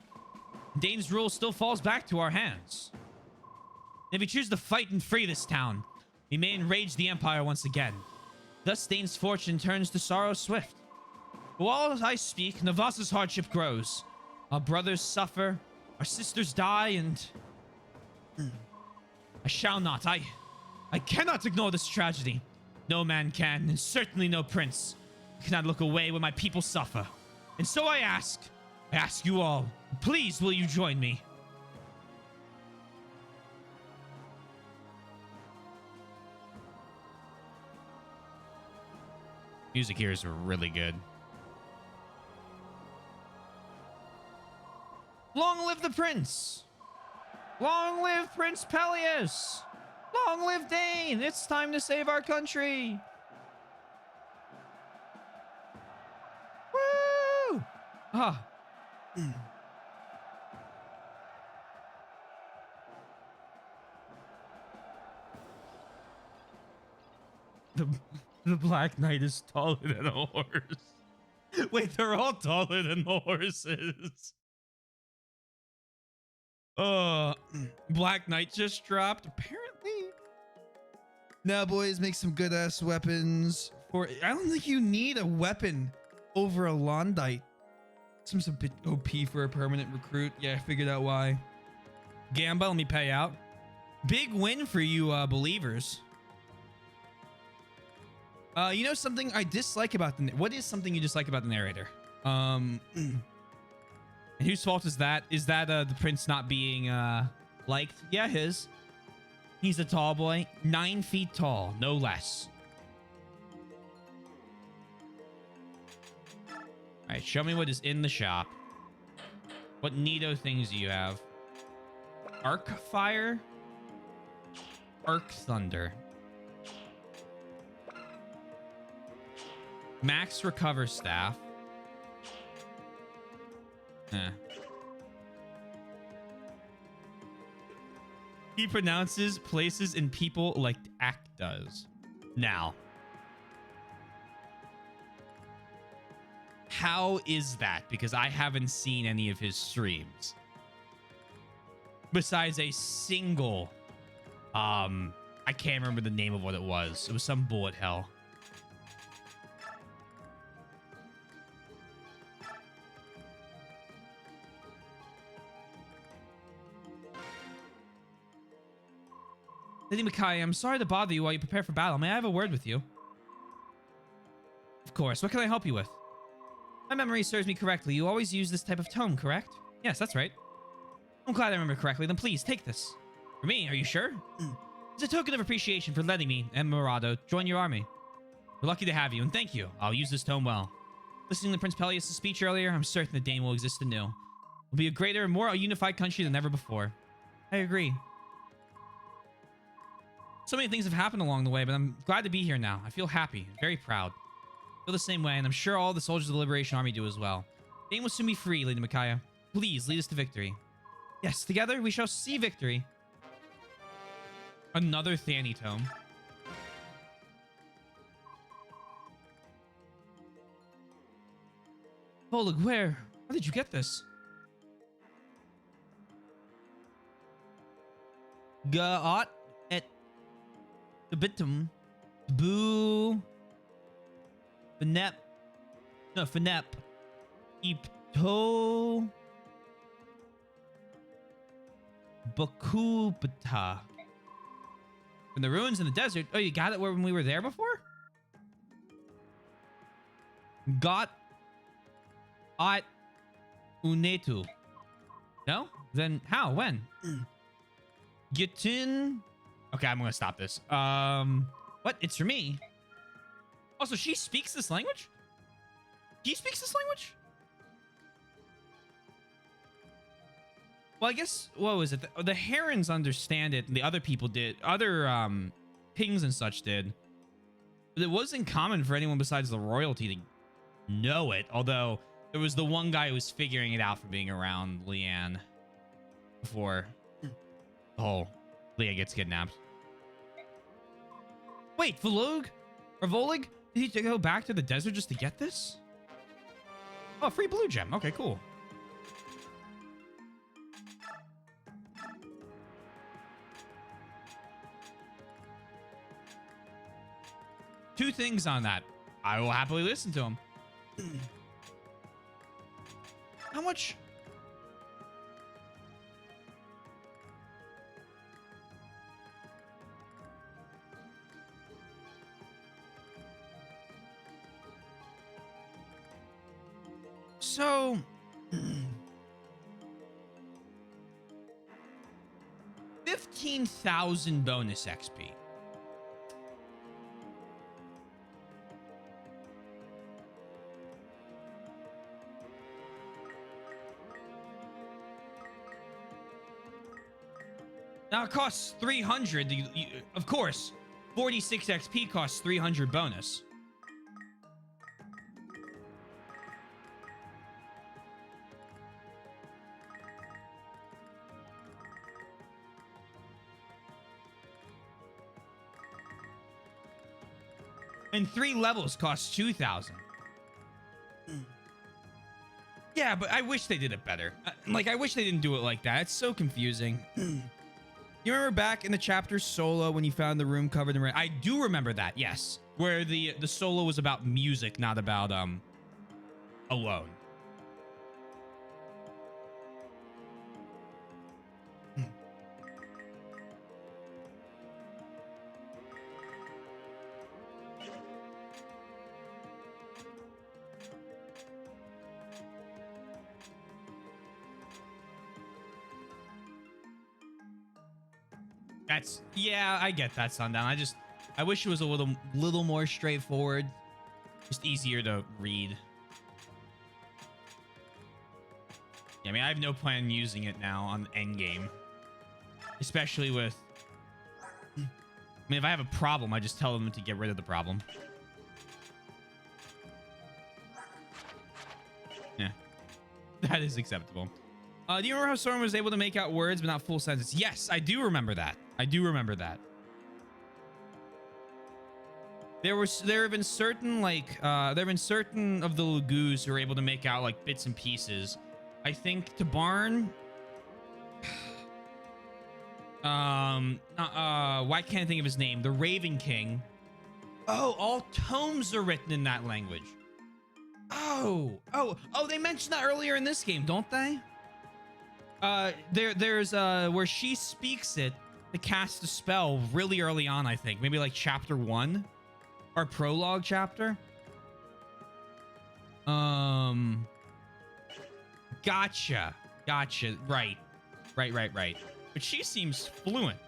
Dane's rule still falls back to our hands. If we choose to fight and free this town, we may enrage the Empire once again. Thus, Dane's fortune turns to sorrow swift. While I speak, Navasa's hardship grows. Our brothers suffer, our sisters die, and... I shall not. I cannot ignore this tragedy. No man can, and certainly no prince. I cannot look away when my people suffer. And so I ask you all, please will you join me? Music here is really good. Long live the prince! Long live Prince Peleus! Long live Dane! It's time to save our country! Woo! Ah. The Black Knight is taller than a horse. Wait, they're all taller than the horses. Black Knight just dropped, apparently. Now, boys, make some good ass weapons. I don't think you need a weapon over a Londite. Seems a bit OP for a permanent recruit. Yeah, I figured out why. Gamba, let me pay out. Big win for you, believers. You know something I dislike about what is something you dislike about the narrator? And whose fault is that? Is that the prince not being liked? Yeah, his. He's a tall boy, 9 feet tall, no less. All right, show me what is in the shop. What neato things do you have? Arc fire, arc thunder. Max recover staff. He pronounces places and people like Act does. Now, how is that? Because I haven't seen any of his streams. Besides a single, I can't remember the name of what it was. It was some bullet hell. Lady Makai, I'm sorry to bother you while you prepare for battle. May I have a word with you? Of course. What can I help you with? My memory serves me correctly. You always use this type of tome, correct? Yes, that's right. I'm glad I remember correctly. Then please, take this. For me, are you sure? It's a token of appreciation for letting me and Murado join your army. We're lucky to have you, and thank you. I'll use this tome well. Listening to Prince Peleus' speech earlier, I'm certain the Dane will exist anew. We'll be a greater and more unified country than ever before. I agree. So many things have happened along the way, but I'm glad to be here now. I feel happy, very proud. I feel the same way, and I'm sure all the soldiers of the Liberation Army do as well. Dane will soon be free, Lady Micaiah. Please, lead us to victory. Yes, together we shall see victory. Another Thani tome. Volig, where? How did you get this? Gaot et Debitum Boo Fenep No Fenep Ipto Bakubata. From the ruins in the desert. Oh, you got it when we were there before? Got At Unetu. No? Then how? When? Gitin. Okay, I'm gonna stop this. What? It's for me. Also, she speaks this language? He speaks this language? Well, I guess, what was it? The Herons understand it, and the other people did. Other, kings and such did. But it wasn't common for anyone besides the royalty to know it, although there was the one guy who was figuring it out from being around Leanne before the whole Leah gets kidnapped. Wait, Volog? Or Volig? Did he go back to the desert just to get this? Oh, free blue gem. Okay, cool. Two things on that. I will happily listen to him. How much? So 15,000 bonus XP. Now it costs 300. Of course, 46 XP costs 300 bonus. And 3 levels cost 2,000. Yeah, but I wish they did it better. Like, I wish they didn't do it like that. It's so confusing. You remember back in the chapter solo when you found the room covered in red? I do remember that, yes. Where the solo was about music, not about alone. Yeah, I get that, Sundown. I wish it was a little more straightforward, just easier to read. Yeah, I mean, I have no plan on using it now on endgame, especially with. I mean, if I have a problem, I just tell them to get rid of the problem. Yeah, that is acceptable. Do you remember how Soren was able to make out words but not full sentences? Yes, I do remember that. I do remember that. There have been certain of the Lagoos who are able to make out like bits and pieces. I think to Barn. Why can't I think of his name? The Raven King. Oh, all tomes are written in that language. Oh, they mentioned that earlier in this game, don't they? There's where she speaks it to cast a spell really early on, I think. Maybe like chapter 1 or prologue chapter. Gotcha. Right. But she seems fluent.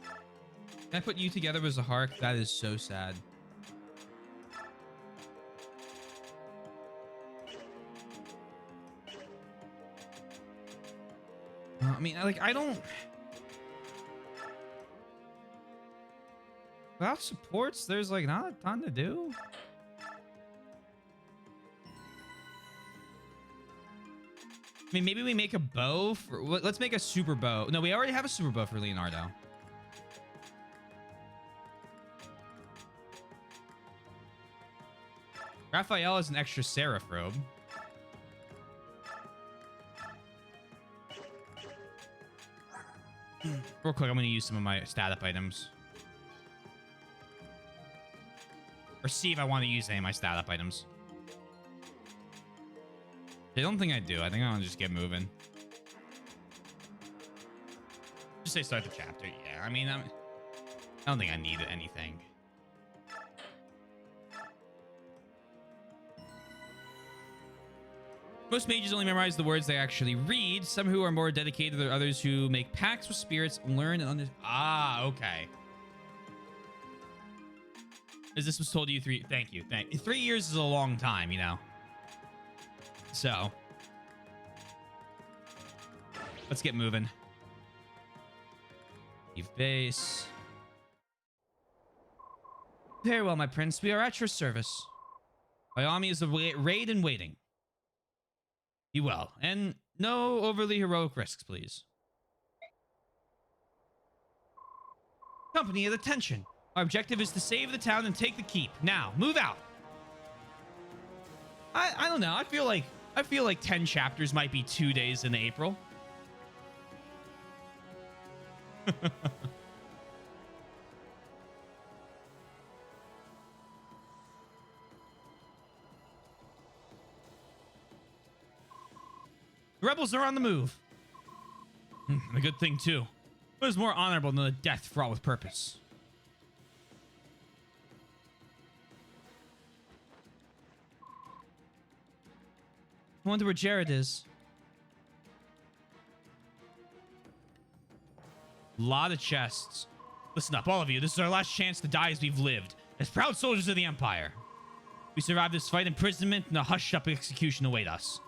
Can I put you together as a Hark? That is so sad. I mean, like, I don't... Without supports, there's, like, not a ton to do. I mean, maybe we make a bow for... Let's make a super bow. No, we already have a super bow for Leonardo. Raphael has an extra Seraph robe. Real quick, I'm going to use some of my stat up items. Or see if I want to use any of my stat up items. I don't think I do. I think I want to just get moving. Just say start the chapter. Yeah, I mean, I don't think I need anything. Most mages only memorize the words they actually read. Some who are more dedicated are others who make pacts with spirits, learn and understand. Ah, okay. As this was told to you 3... Thank you. 3 years is a long time, you know. So. Let's get moving. Leave base. Very well, my prince. We are at your service. My army is a raid in waiting. Be well, and no overly heroic risks, please. Company at attention. Our objective is to save the town and take the keep. Now, move out. I don't know. I feel like 10 chapters might be 2 days in April. The rebels are on the move. A good thing, too. What is more honorable than a death fraught with purpose? I wonder where Jared is. Lot of chests. Listen up, all of you. This is our last chance to die as we've lived, as proud soldiers of the Empire. We survive this fight, imprisonment, and a hushed-up execution await us.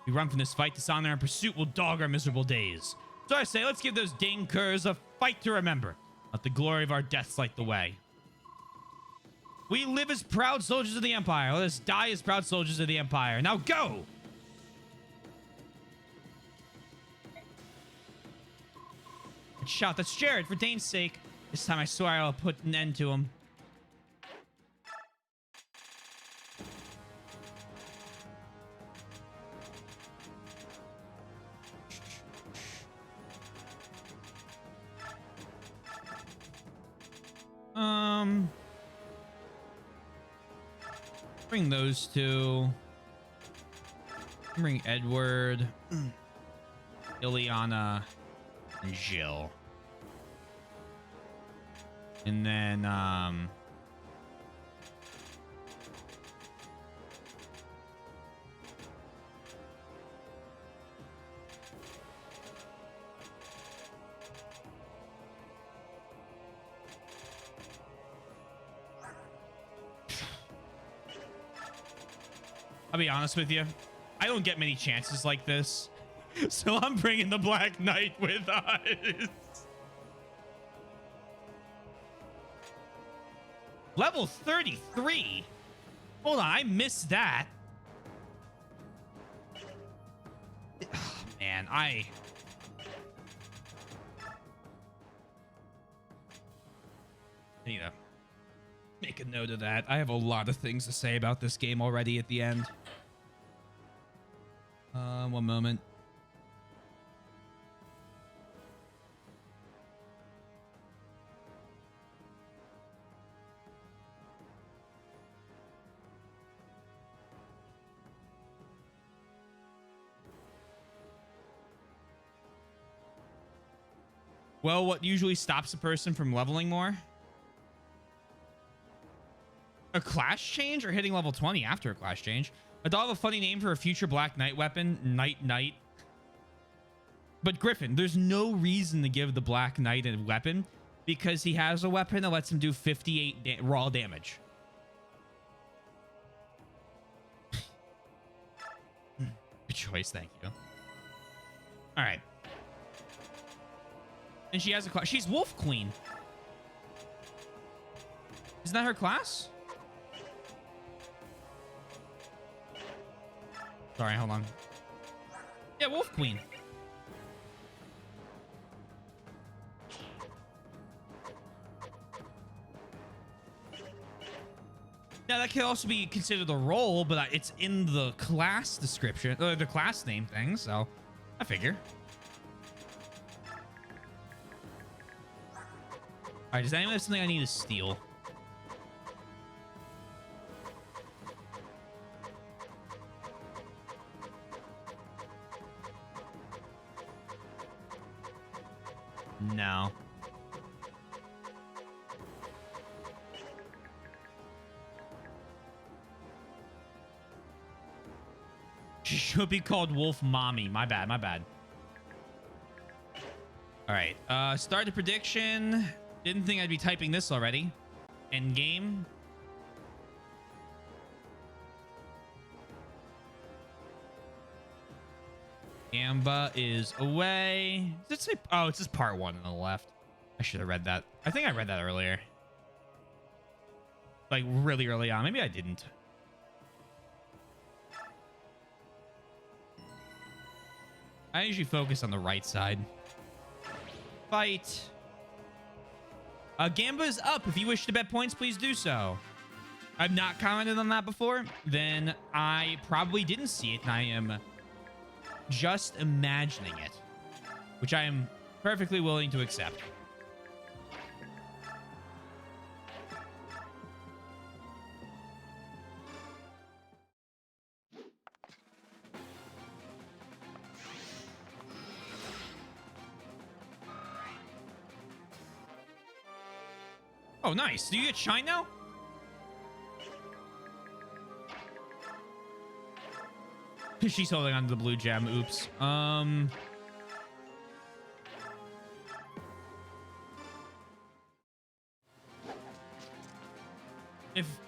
We run from this fight, dishonor and pursuit will dog our miserable days. So I say, let's give those dang curs a fight to remember. Let the glory of our deaths light the way. We live as proud soldiers of the Empire. Let us die as proud soldiers of the Empire. Now go! Shout, that's Jared, for Dane's sake. This time I swear I'll put an end to him. Bring those two. Bring Edward, Ileana, and Jill. And then, I'll be honest with you. I don't get many chances like this. So I'm bringing the Black Knight with us. Level 33? Hold on, I missed that. Oh, man, I need to make a note of that. I have a lot of things to say about this game already at the end. One moment. Well, what usually stops a person from leveling more? A class change or hitting level 20 after a class change? I thought of a funny name for a future Black Knight weapon, Knight. But Griffin, there's no reason to give the Black Knight a weapon because he has a weapon that lets him do 58 raw damage. Good choice, thank you. All right. And she has a class. She's Wolf Queen. Isn't that her class? Sorry, hold on. Yeah, Wolf Queen. Now, that could also be considered a role, but it's in the class description, the class name thing, so I figure. All right, does anyone have something I need to steal? No. She should be called Wolf Mommy. My bad, my bad. All right, start the prediction. Didn't think I'd be typing this already. End game. Amba is away. Does it say? Oh, it's just part 1 on the left. I should have read that. I think I read that earlier. Like really early on. Maybe I didn't. I usually focus on the right side. Fight. Gamba is up. If you wish to bet points, please do so. I've not commented on that before. Then I probably didn't see it, and I am just imagining it, which I am perfectly willing to accept. Oh, nice. Do you get shine now? She's holding on to the blue gem. Oops.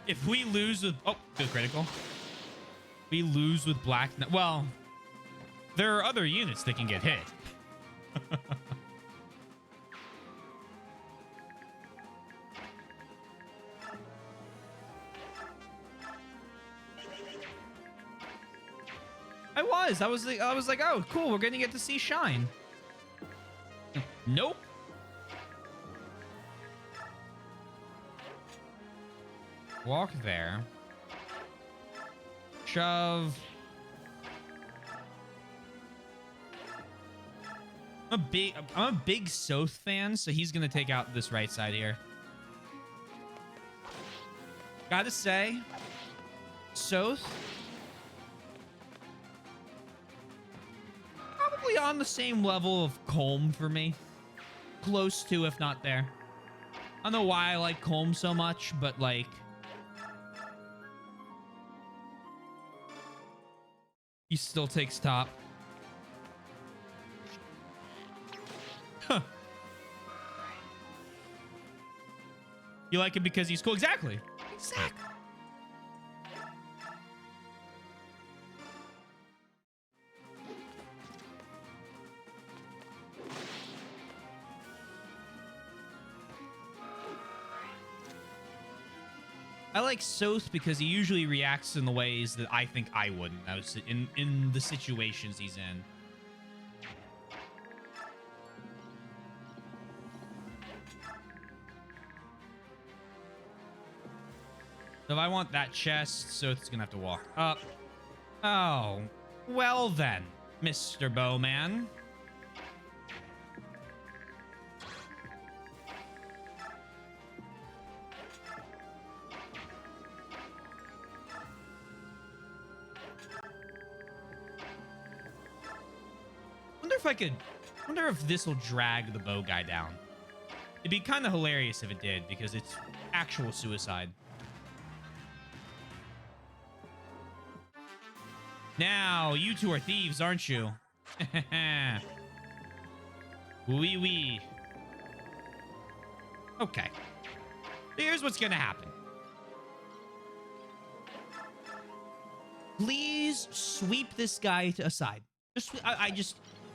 If we lose with good critical. We lose with black. Well, there are other units that can get hit. I was like, oh, cool, we're gonna get to see shine. Nope. Walk there. Shove. I'm a big Soth fan, so he's gonna take out this right side here. Gotta say, Soth probably on the same level of Colm for me. Close to, if not there. I don't know why I like Colm so much, but like, he still takes top. Huh. You like him because he's cool? Exactly. Exactly. I like Soth because he usually reacts in the ways that I think I wouldn't. I was in the situations he's in. So if I want that chest, Soth's gonna have to walk up. Oh, well then, Mr. Bowman. Wonder if this will drag the bow guy down. It'd be kind of hilarious if it did, because it's actual suicide. Now, you two are thieves, aren't you? Wee wee. Okay. Here's what's gonna happen. Please sweep this guy aside.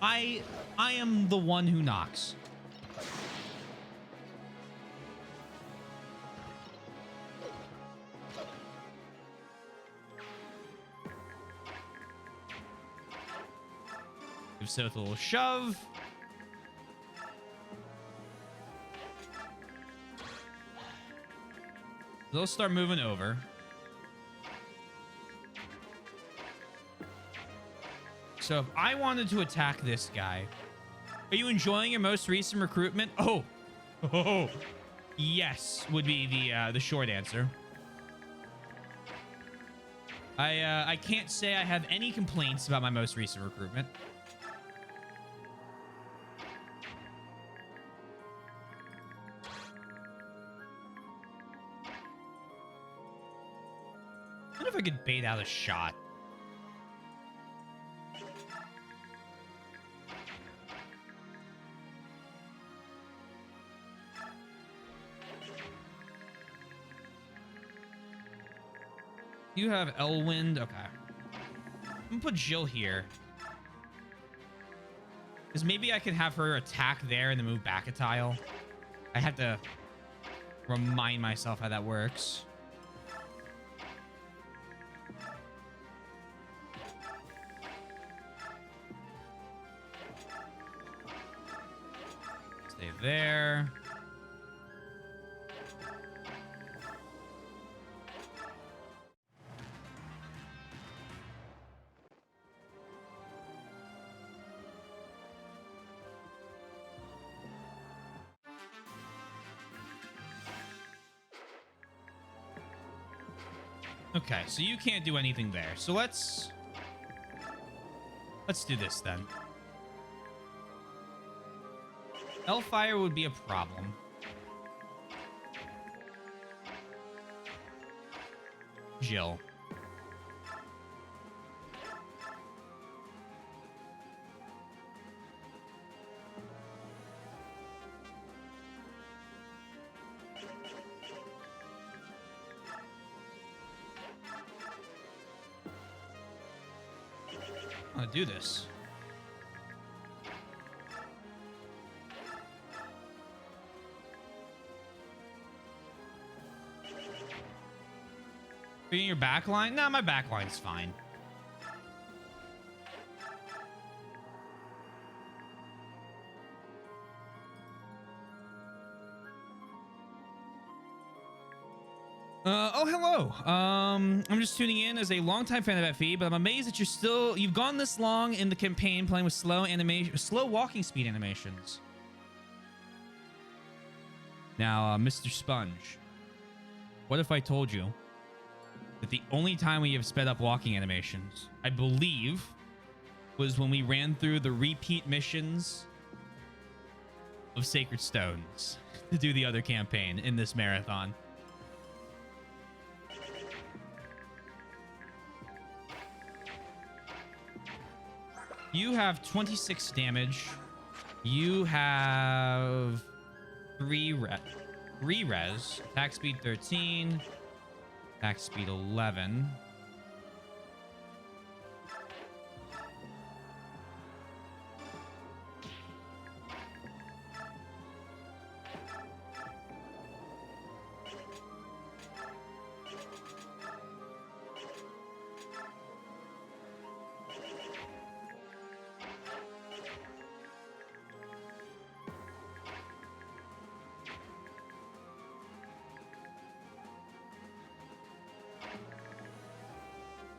I am the one who knocks. Give Sith a little shove. They'll start moving over. So if I wanted to attack this guy, are you enjoying your most recent recruitment? Oh, yes, would be the short answer. I can't say I have any complaints about my most recent recruitment. I wonder if I could bait out a shot. You have Elwind. Okay. I'm gonna put Jill here. Because maybe I can have her attack there and then move back a tile. I have to remind myself how that works. Stay there. Okay, so you can't do anything there. So let's do this then. Hellfire would be a problem. Jill. I'm gonna do this. Being your backline? Nah, my backline's fine. Oh, hello. I'm just tuning in as a longtime fan of FE, but I'm amazed that you've gone this long in the campaign playing with slow walking speed animations. Now, Mr. Sponge, what if I told you that the only time we have sped up walking animations, I believe, was when we ran through the repeat missions of Sacred Stones to do the other campaign in this marathon. You have 26 damage. You have 3 res. Attack speed 13. Attack speed 11.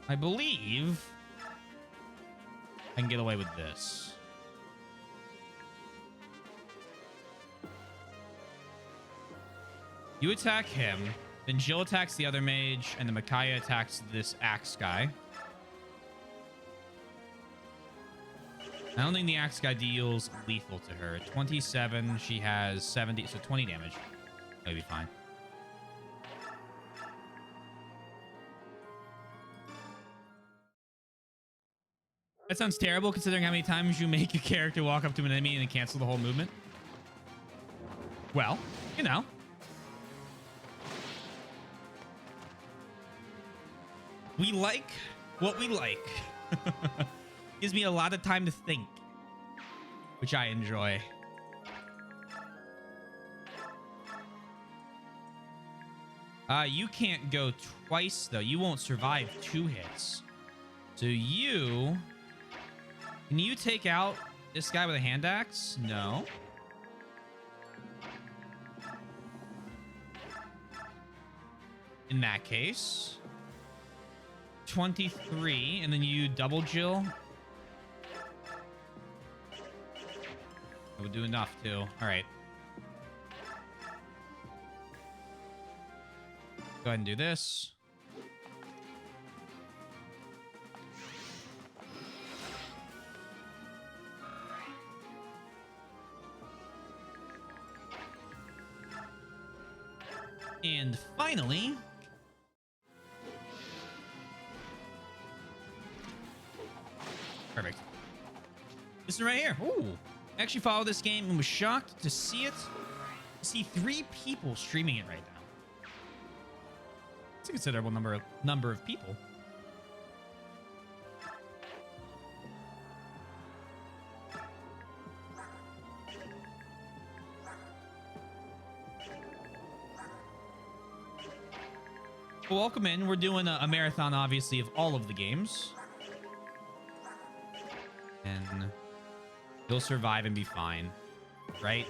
I believe I can get away with this. You attack him, then Jill attacks the other mage, and then Micaiah attacks this axe guy. I don't think the axe guy deals lethal to her. 27, she has 70, so 20 damage. That'll be fine. That sounds terrible considering how many times you make your character walk up to an enemy and then cancel the whole movement. Well, you know. We like what we like. Gives me a lot of time to think, which I enjoy. You can't go twice, though. You won't survive 2 hits. So you Can you take out this guy with a hand axe? No. In that case, 23, and then you double Jill. That would do enough too. All right. Go ahead and do this. And finally, perfect. This one right here. Ooh. I actually followed this game and was shocked to see it. To see 3 people streaming it right now. It's a considerable number of people. Well, welcome in. We're doing a marathon, obviously, of all of the games. And you'll survive and be fine, right?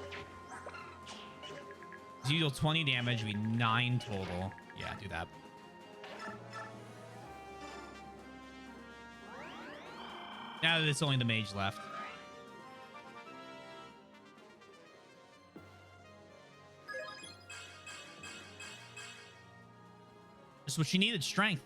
You deal 20 damage, be 9 total. Yeah, do that. Now that it's only the mage left. Just what she needed, strength.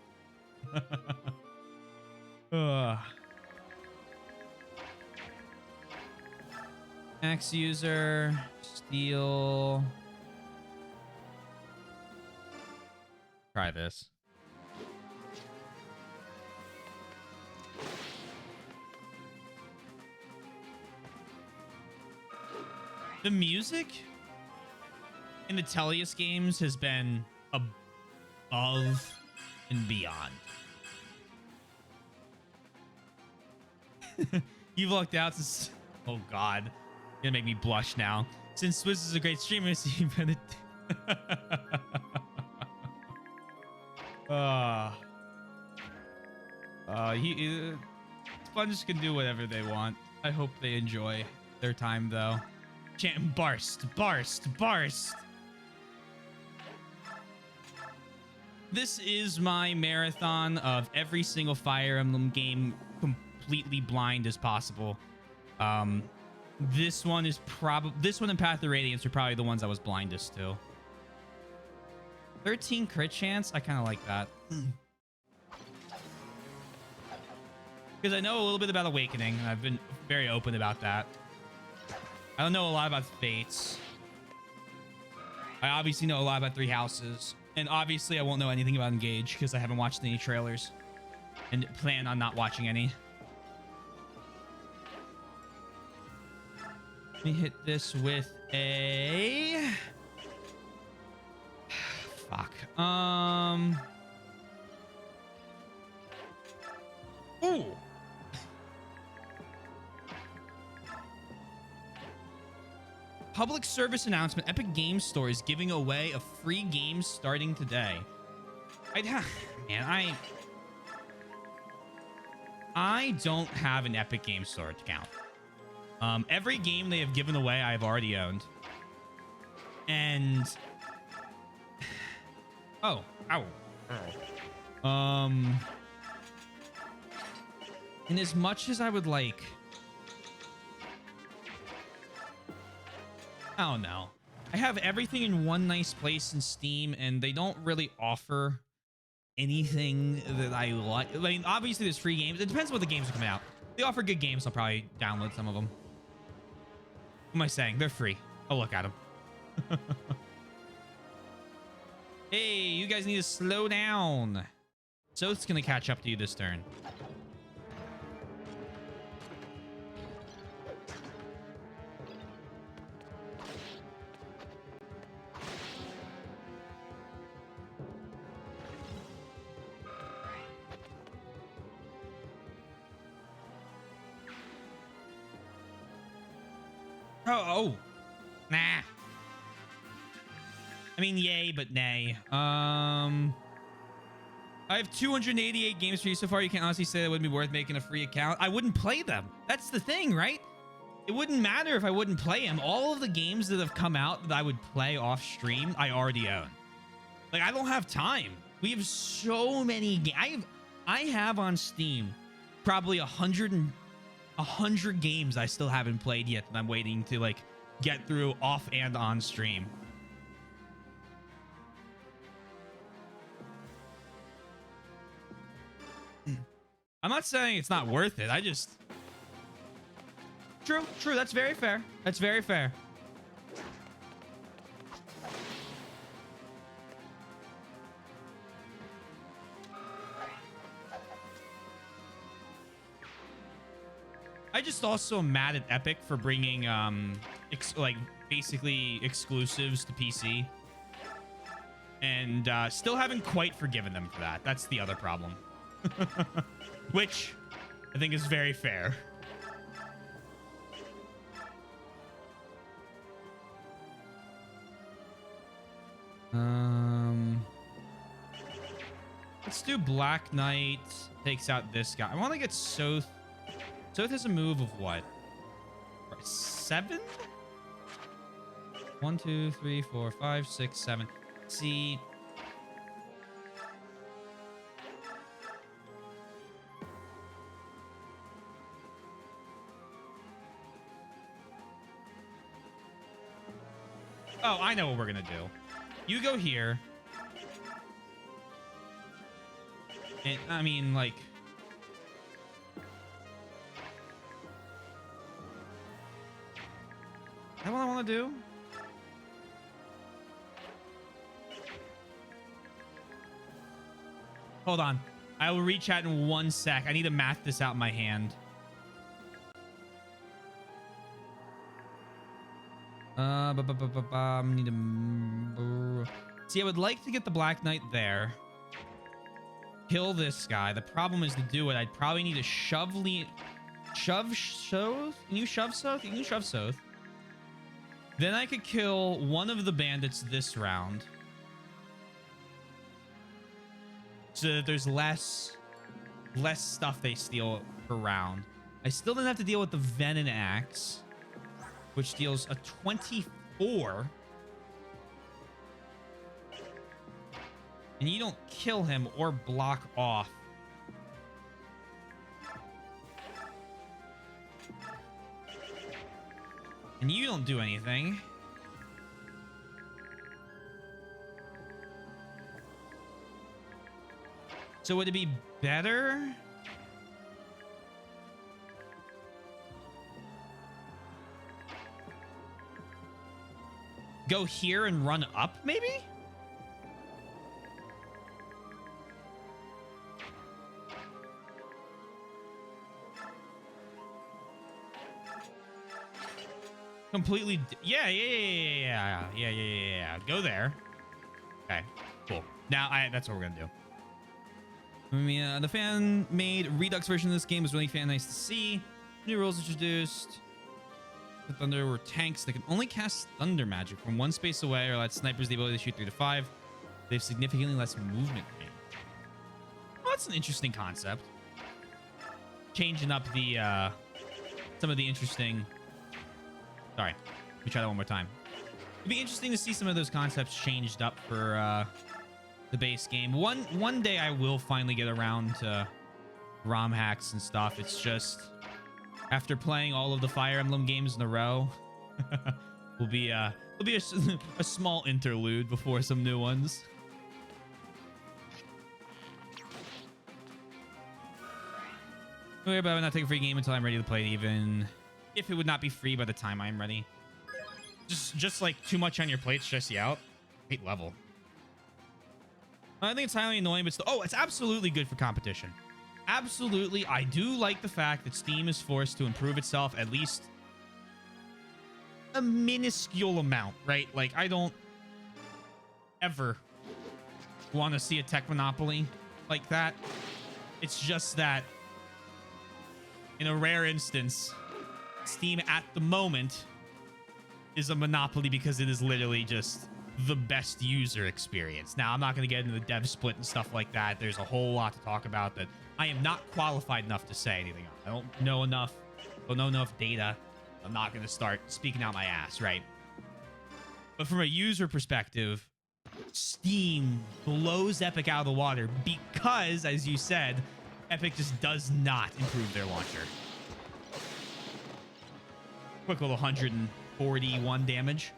Axe user, steel. Try this. The music in the Tellius games has been above and beyond. You've lucked out since... Oh, God. You're gonna make me blush now. Since Swiss is a great streamer, so you better... Sponges can do whatever they want. I hope they enjoy their time, though. Chant Barst, Barst, Barst. This is my marathon of every single Fire Emblem game completely blind as possible. This one and Path of Radiance are probably the ones I was blindest to. 13 crit chance? I kind of like that. Because I know a little bit about Awakening, and I've been very open about that. I don't know a lot about Fates. I obviously know a lot about Three Houses. And obviously I won't know anything about Engage because I haven't watched any trailers. And plan on not watching any. Let me hit this with a... Fuck. Ooh. Public service announcement. Epic Games Store is giving away a free game starting today. Man, I don't have an Epic Games Store account. Every game they have given away, I've already owned. And... Oh. Ow. And as much as I would like... I don't know. I have everything in one nice place in Steam, and they don't really offer anything that I like. I mean, obviously, there's free games. It depends what the games are coming out. They offer good games. I'll probably download some of them. What am I saying? They're free. I'll look at them. Hey, you guys need to slow down. So it's going to catch up to you this turn. Oh. Nah. I mean, yay, but nay. I have 288 games for you so far. You can honestly say that wouldn't be worth making a free account. I wouldn't play them. That's the thing, right? It wouldn't matter if I wouldn't play them. All of the games that have come out that I would play off stream, I already own. Like, I don't have time. We have so many games. I have on Steam probably 100 games I still haven't played yet that I'm waiting to like get through off and on stream. I'm not saying it's not worth it. I just... True. That's very fair. That's very fair. I just also am mad at Epic for bringing, like, basically exclusives to PC. And still haven't quite forgiven them for that. That's the other problem. Which I think is very fair. Let's do Black Knight. Takes out this guy. I want to get Soth. Soth has a move of what? 7? 1, 2, 3, 4, 5, 6, 7. See. Oh, I know what we're gonna do. You go here. And, I mean, like... Is that what I want to do? Hold on. I will rechat in 1 sec. I need to math this out in my hand. Need to... See, I would like to get the Black Knight there. Kill this guy. The problem is to do it, I'd probably need to shove Soth? Can you shove Soth? You can shove Soth. Then I could kill one of the bandits this round. So that there's less stuff they steal per round. I still didn't have to deal with the Venom Axe, which deals a 24. And you don't kill him or block off. And you don't do anything. So would it be better? Go here and run up, maybe? Completely. Yeah. Go there. Okay, cool. Now that's what we're gonna do. I mean, the fan-made Redux version of this game was really nice to see. New rules introduced. The Thunder were tanks that can only cast Thunder magic from 1 space away, or let snipers the ability to shoot 3 to 5. They have significantly less movement range. Well, that's an interesting concept. Changing up the some of the interesting. Sorry, let me try that one more time. It'd be interesting to see some of those concepts changed up for the base game. One day I will finally get around to ROM hacks and stuff. It's just after playing all of the Fire Emblem games in a row, will be a small interlude before some new ones. Okay, but I would not take a free game until I'm ready to play it, even if it would not be free by the time I'm ready. Just like too much on your plate stress you out. Hate level. I think it's highly annoying, but still, it's absolutely good for competition. Absolutely. I do like the fact that Steam is forced to improve itself at least a minuscule amount, right? Like, I don't ever want to see a tech monopoly like that. It's just that in a rare instance, Steam at the moment is a monopoly because it is literally just the best user experience. Now, I'm not going to get into the dev split and stuff like that. There's a whole lot to talk about that I am not qualified enough to say anything on. I don't know enough. Don't know enough data. I'm not going to start speaking out my ass, right? But from a user perspective, Steam blows Epic out of the water because, as you said, Epic just does not improve their launcher. Quick little 141 damage.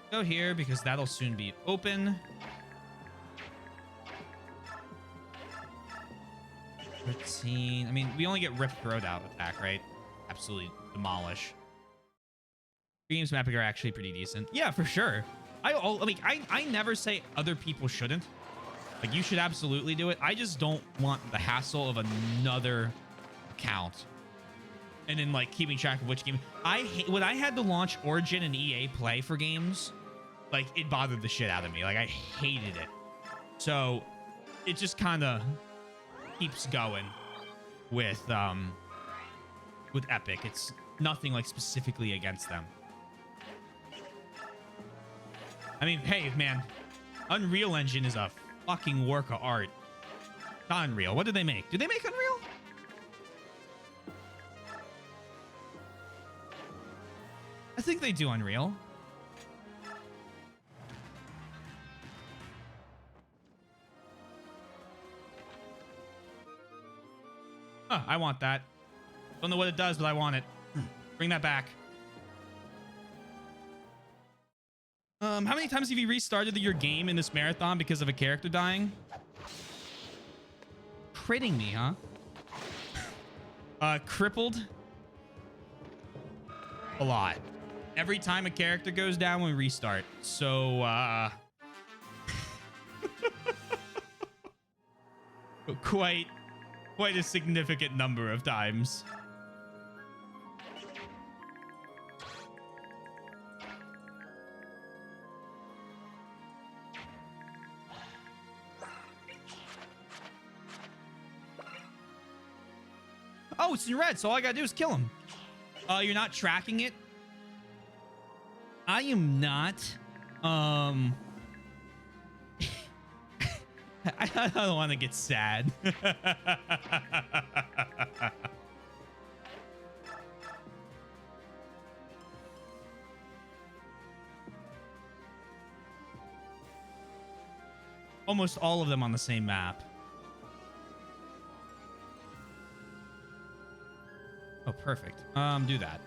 Go here because that'll soon be open. 13. I mean, we only get Ripped Throat out attack, right? Absolutely demolish. Games from Epic are actually pretty decent. Yeah, for sure. I never say other people shouldn't. Like, you should absolutely do it. I just don't want the hassle of another account. And then, like, keeping track of which game. When I had to launch Origin and EA Play for games, like, it bothered the shit out of me. Like, I hated it. So, it just kind of keeps going with Epic. It's nothing, like, specifically against them. I mean, hey, man, Unreal Engine is a fucking work of art. Not Unreal. What did they make? Did they make Unreal? I think they do Unreal. Huh, I want that. Don't know what it does, but I want it. Bring that back. How many times have you restarted your game in this marathon because of a character dying? Critting me, huh? Crippled? A lot. Every time a character goes down, we restart. So, quite a significant number of times. Oh, it's in red, so all I gotta do is kill him. You're not tracking it? I am not. I don't want to get sad. Almost all of them on the same map. Oh, perfect. Do that.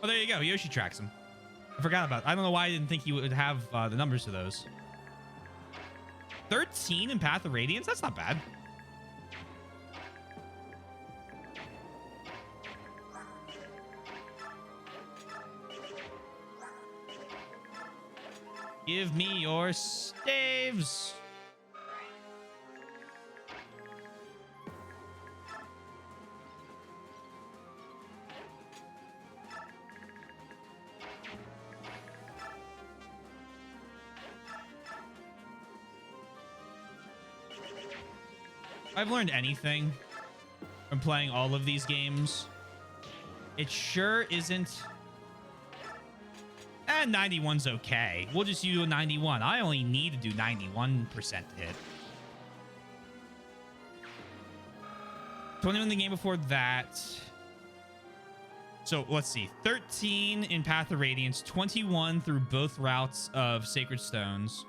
Oh, there you go. Yoshi tracks him. I forgot about it. I don't know why I didn't think he would have the numbers to those. 13 in Path of Radiance? That's not bad. Give me your staves. If I've learned anything from playing all of these games, it sure isn't. 91's okay. We'll just do a 91. I only need to do 91% to hit. 21 in the game before that. So let's see. 13 in Path of Radiance, 21 through both routes of Sacred Stones.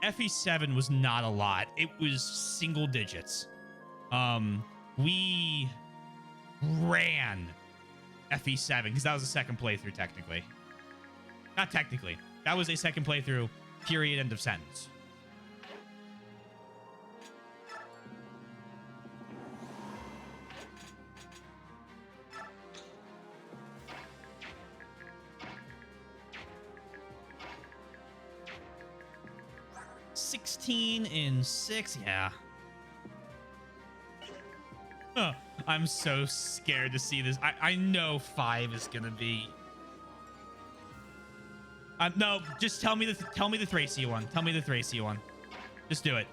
FE7 was not a lot. It was single digits. We ran FE7 because that was a second playthrough technically. Not technically. That was a second playthrough, period, end of sentence. In 6, yeah. I'm so scared to see this. I know 5 is gonna be. No, just tell me the Thracia one. Tell me the Thracia one. Just do it.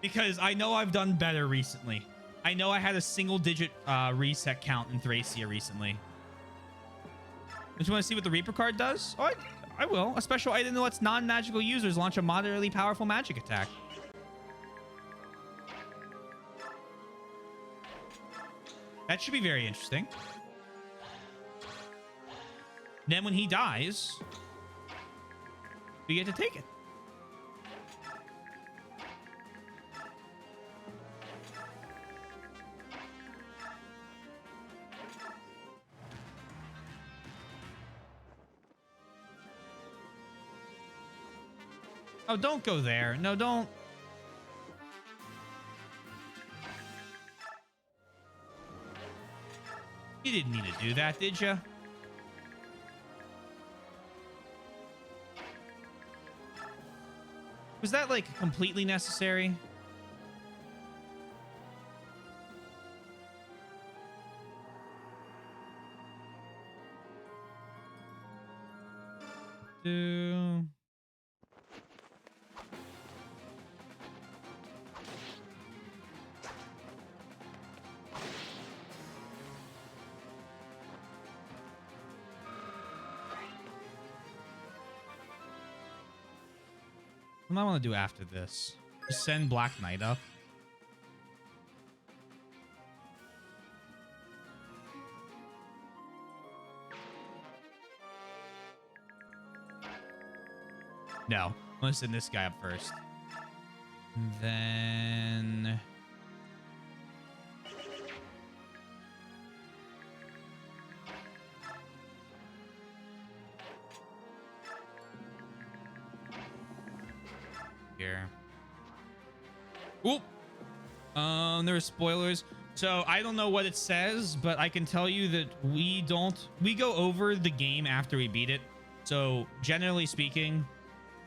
Because I know I've done better recently. I know I had a single-digit reset count in Thracia recently. Don't you want to see what the Reaper card does? Oh, I will. A special item that lets non-magical users launch a moderately powerful magic attack. That should be very interesting. Then when he dies, we get to take it. Oh, don't go there. No, don't. You didn't need to do that, did you? Was that, like, completely necessary? Do... What do I want to do after this? Just send Black Knight up. No. I'm going to send this guy up first. Then... here. Oop. There are spoilers. So I don't know what it says, but I can tell you that we go over the game after we beat it. So generally speaking,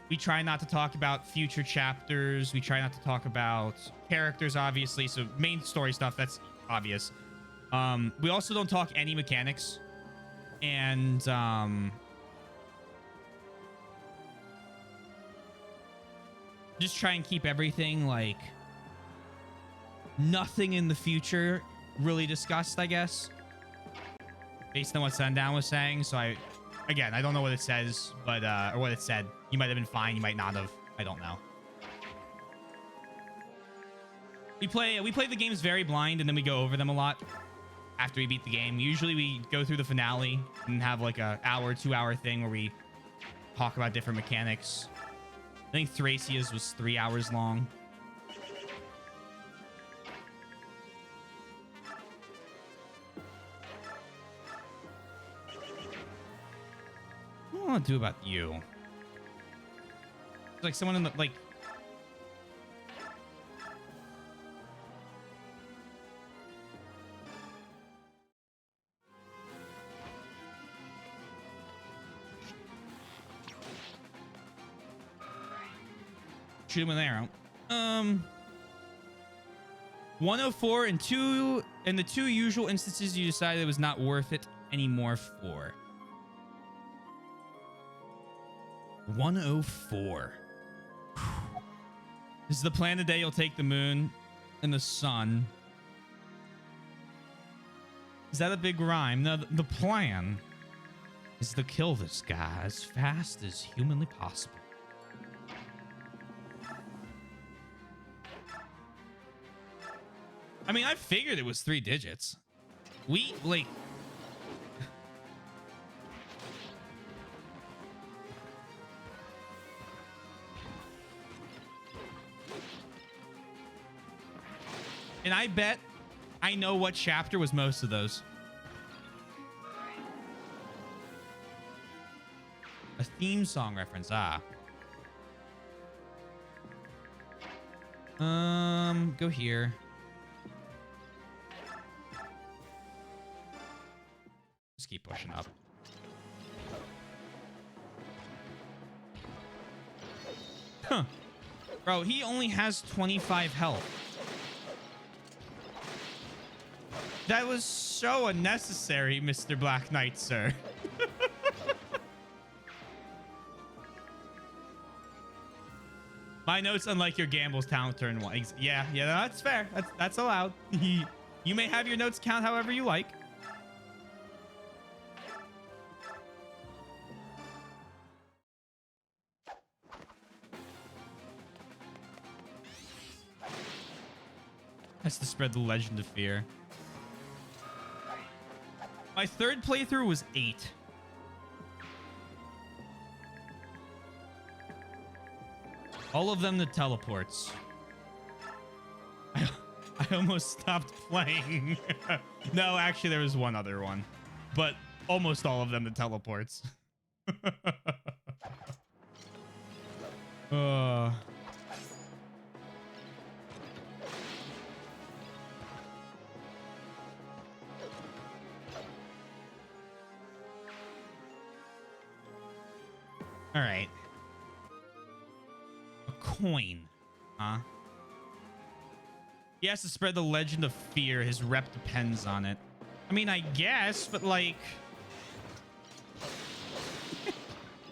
we try not to talk about future chapters. We try not to talk about characters, obviously. So main story stuff, that's obvious. We also don't talk any mechanics. And, just try and keep everything like nothing in the future really discussed, I guess, based on what Sundown was saying. So I don't know what it says, but or what it said. You might have been fine, you might not have. I don't know. We play the games very blind, and then we go over them a lot after we beat the game. Usually we go through the finale and have like a hour, 2-hour thing where we talk about different mechanics. I think Thracia's was 3 hours long. What do I want to do about you? It's like someone in the, like... Shoot him with an arrow. 104 and the two usual instances you decided it was not worth it anymore for. 104. This is the plan today. You'll take the moon and the sun. Is that a big rhyme? No, the plan is to kill this guy as fast as humanly possible. I mean, I figured it was 3 digits. We, like... And I bet I know what chapter was most of those. A theme song reference, ah. Go here. Just keep pushing up. Huh. Bro, he only has 25 health. That was so unnecessary, Mr. Black Knight, sir. My notes, unlike your gambles, count turn one. Yeah, yeah, that's fair. That's allowed. You may have your notes count however you like. That's to spread the legend of fear. My third playthrough was 8. All of them the teleports. I almost stopped playing. No, actually, there was one other one. But almost all of them the teleports. uh... All right. A coin. Huh? He has to spread the legend of fear. His rep depends on it. I mean, I guess, but like...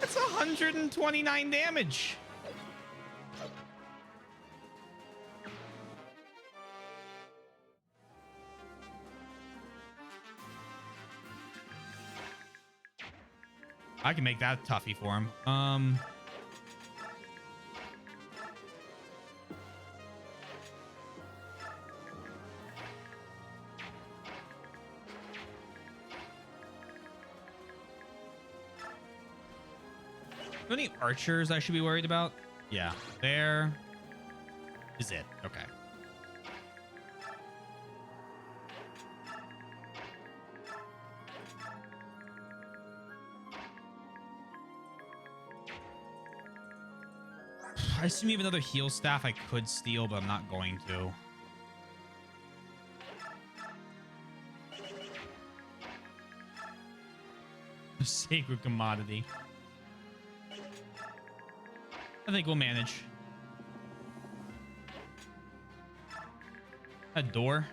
That's 129 damage. I can make that toughie for him. Any archers I should be worried about? Yeah, there is it. Okay. I assume you have another heal staff I could steal, but I'm not going to. Sacred commodity. I think we'll manage. A door.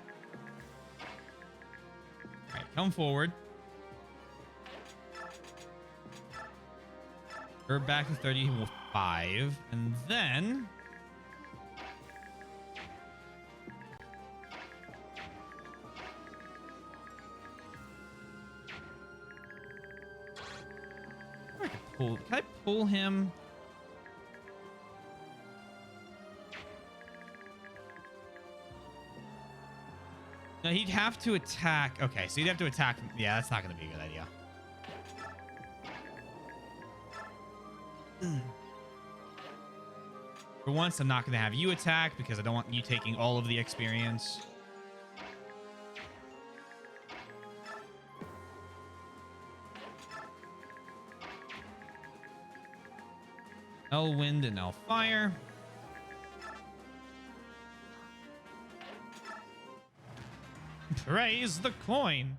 All right, come forward. We're back to 35, and then can I pull him? No, he'd have to attack. Okay, so he'd have to attack. Yeah, that's not going to be a good idea. For once, I'm not going to have you attack because I don't want you taking all of the experience. L wind and L fire. Praise the coin.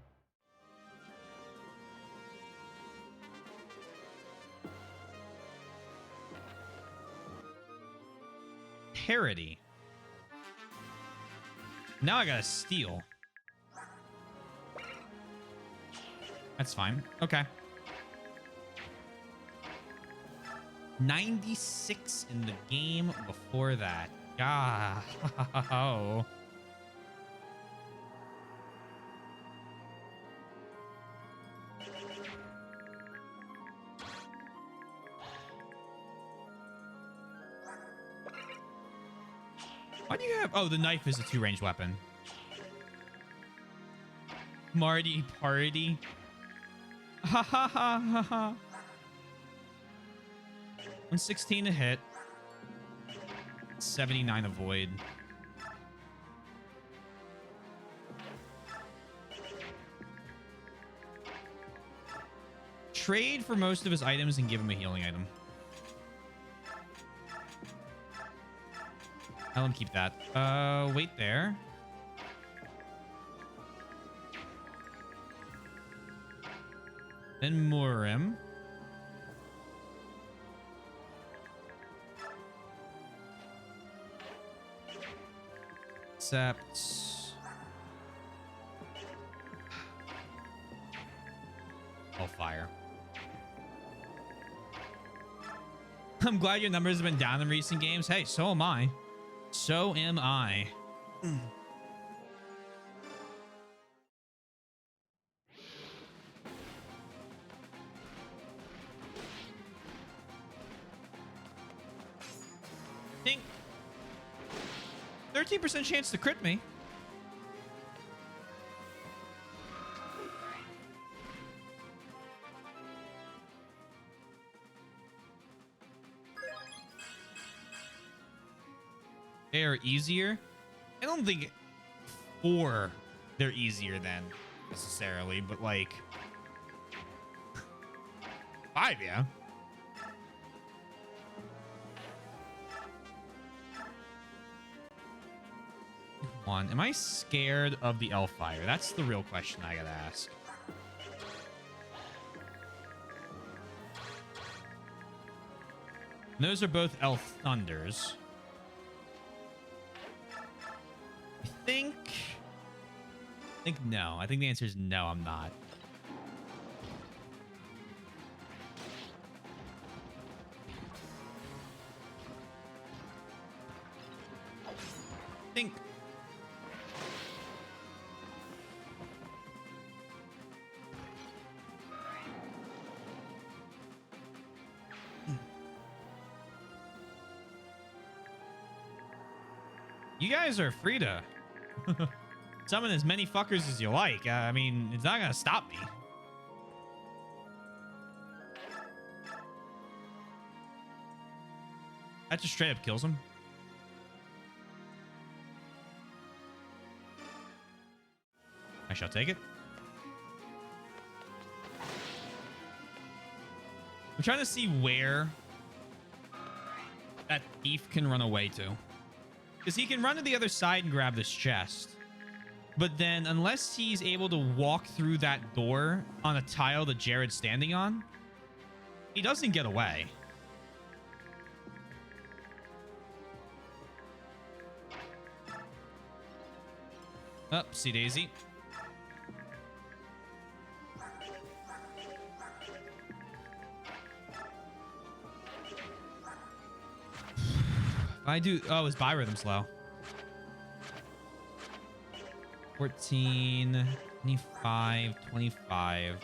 Parody. Now I gotta steal. That's fine. Okay. 96 in the game before that. God. Oh. Why do you have... Oh, the knife is a 2-range weapon. Marty party. Ha ha ha ha ha. 116 to hit. 79 avoid. Trade for most of his items and give him a healing item. I'll let him keep that. Wait there. Then Murim. Except... Oh, fire. I'm glad your numbers have been down in recent games. Hey, so am I. So am I. Think 13% chance to crit me. They are easier. I don't think 4 they're easier than necessarily, but like 5, yeah. One. Am I scared of the Elfire? That's the real question I gotta ask. And those are both Elf Thunders. I think no. I think the answer is no, I'm not. Think. You guys are free to summon as many fuckers as you like. I mean, it's not gonna stop me. That just straight up kills him. I shall take it. I'm trying to see where that thief can run away to. Because he can run to the other side and grab this chest. But then, unless he's able to walk through that door on a tile that Jared's standing on, he doesn't get away. Upsie daisy. I do. Oh, his buy rhythm's low. 14, 25, 25.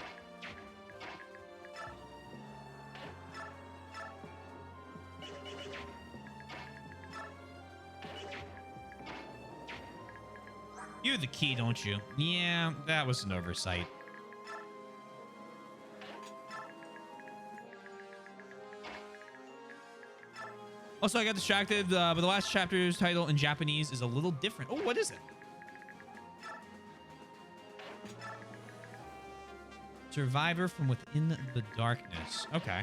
You have the key, don't you? Yeah, that was an oversight. Also, I got distracted, but the last chapter's title in Japanese is a little different. Oh, what is it? Survivor from Within the Darkness. Okay.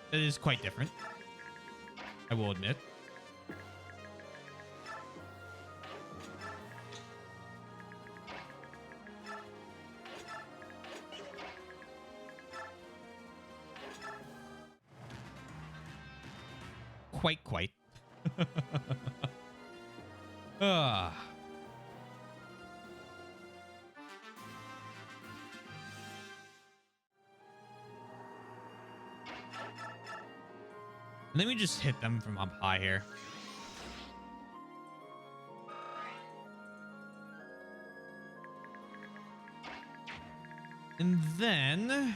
That is quite different, I will admit. Quite. Ah. Let me just hit them from up high here. And then...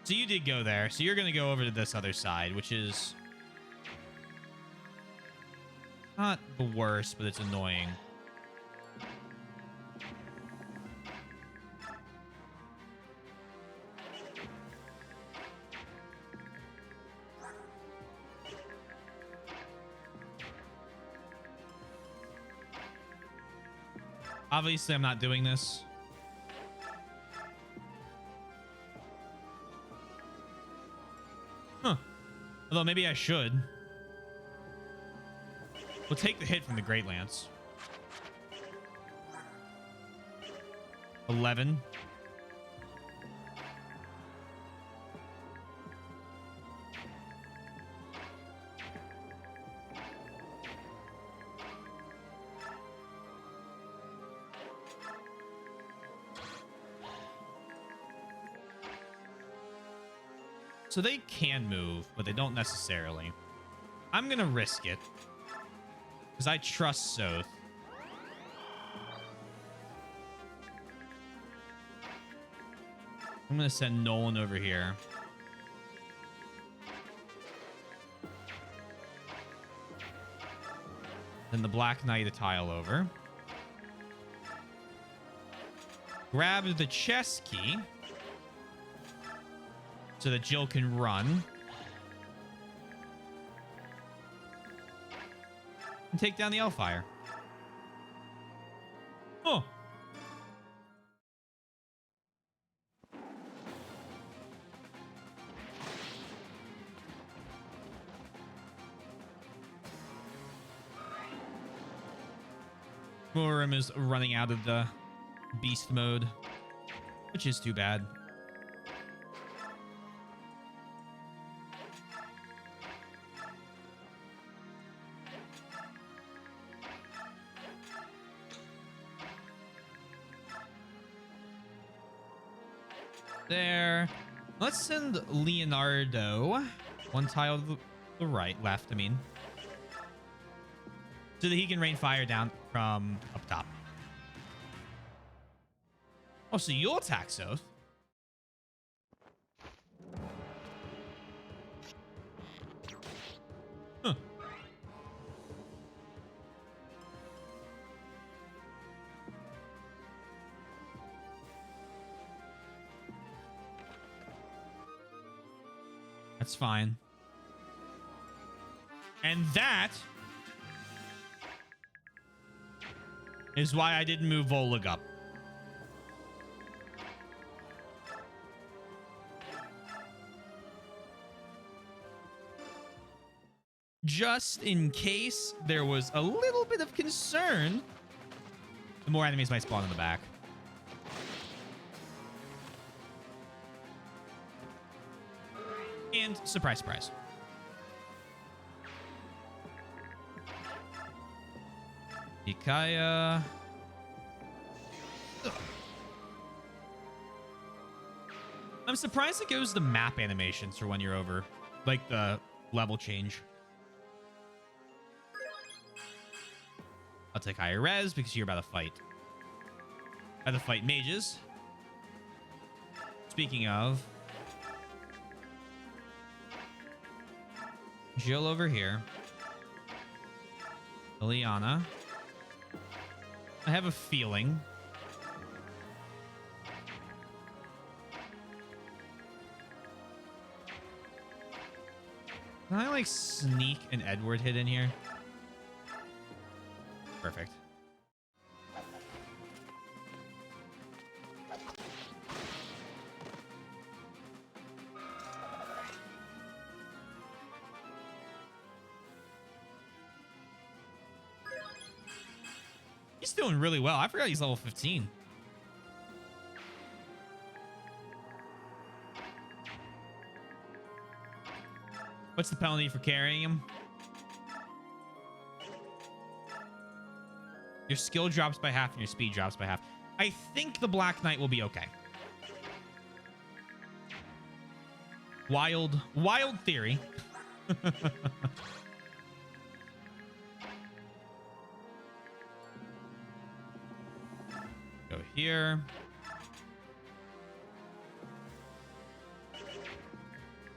So you did go there. So you're going to go over to this other side, which is... not the worst, but it's annoying. Obviously, I'm not doing this. Huh. Although maybe I should. We'll take the hit from the Great Lance. 11. So they can move, but they don't necessarily. I'm going to risk it. Because I trust Soth. I'm going to send Nolan over here. Then the Black Knight a tile over. Grab the chest key. So that Jill can run. And take down the Hellfire. Oh. Murim is running out of the beast mode, which is too bad. There. Let's send Leonardo one tile to the right, left, I mean. So that he can rain fire down from up top. Oh, so you'll attack Soth. Huh. That's fine. And that is why I didn't move Volag up. Just in case there was a little bit of concern, the more enemies might spawn in the back. And surprise, surprise. Ikaya. I'm surprised it goes to map animations for when you're over. Like the level change. I'll take higher res because you're about to fight. About to fight mages. Speaking of, Jill over here. Liliana. I have a feeling. Can I like sneak an Edward hit in here? Perfect. He's doing really well. I forgot he's level 15. What's the penalty for carrying him? Your skill drops by half and your speed drops by half. I think the Black Knight will be okay. Wild theory. Go here.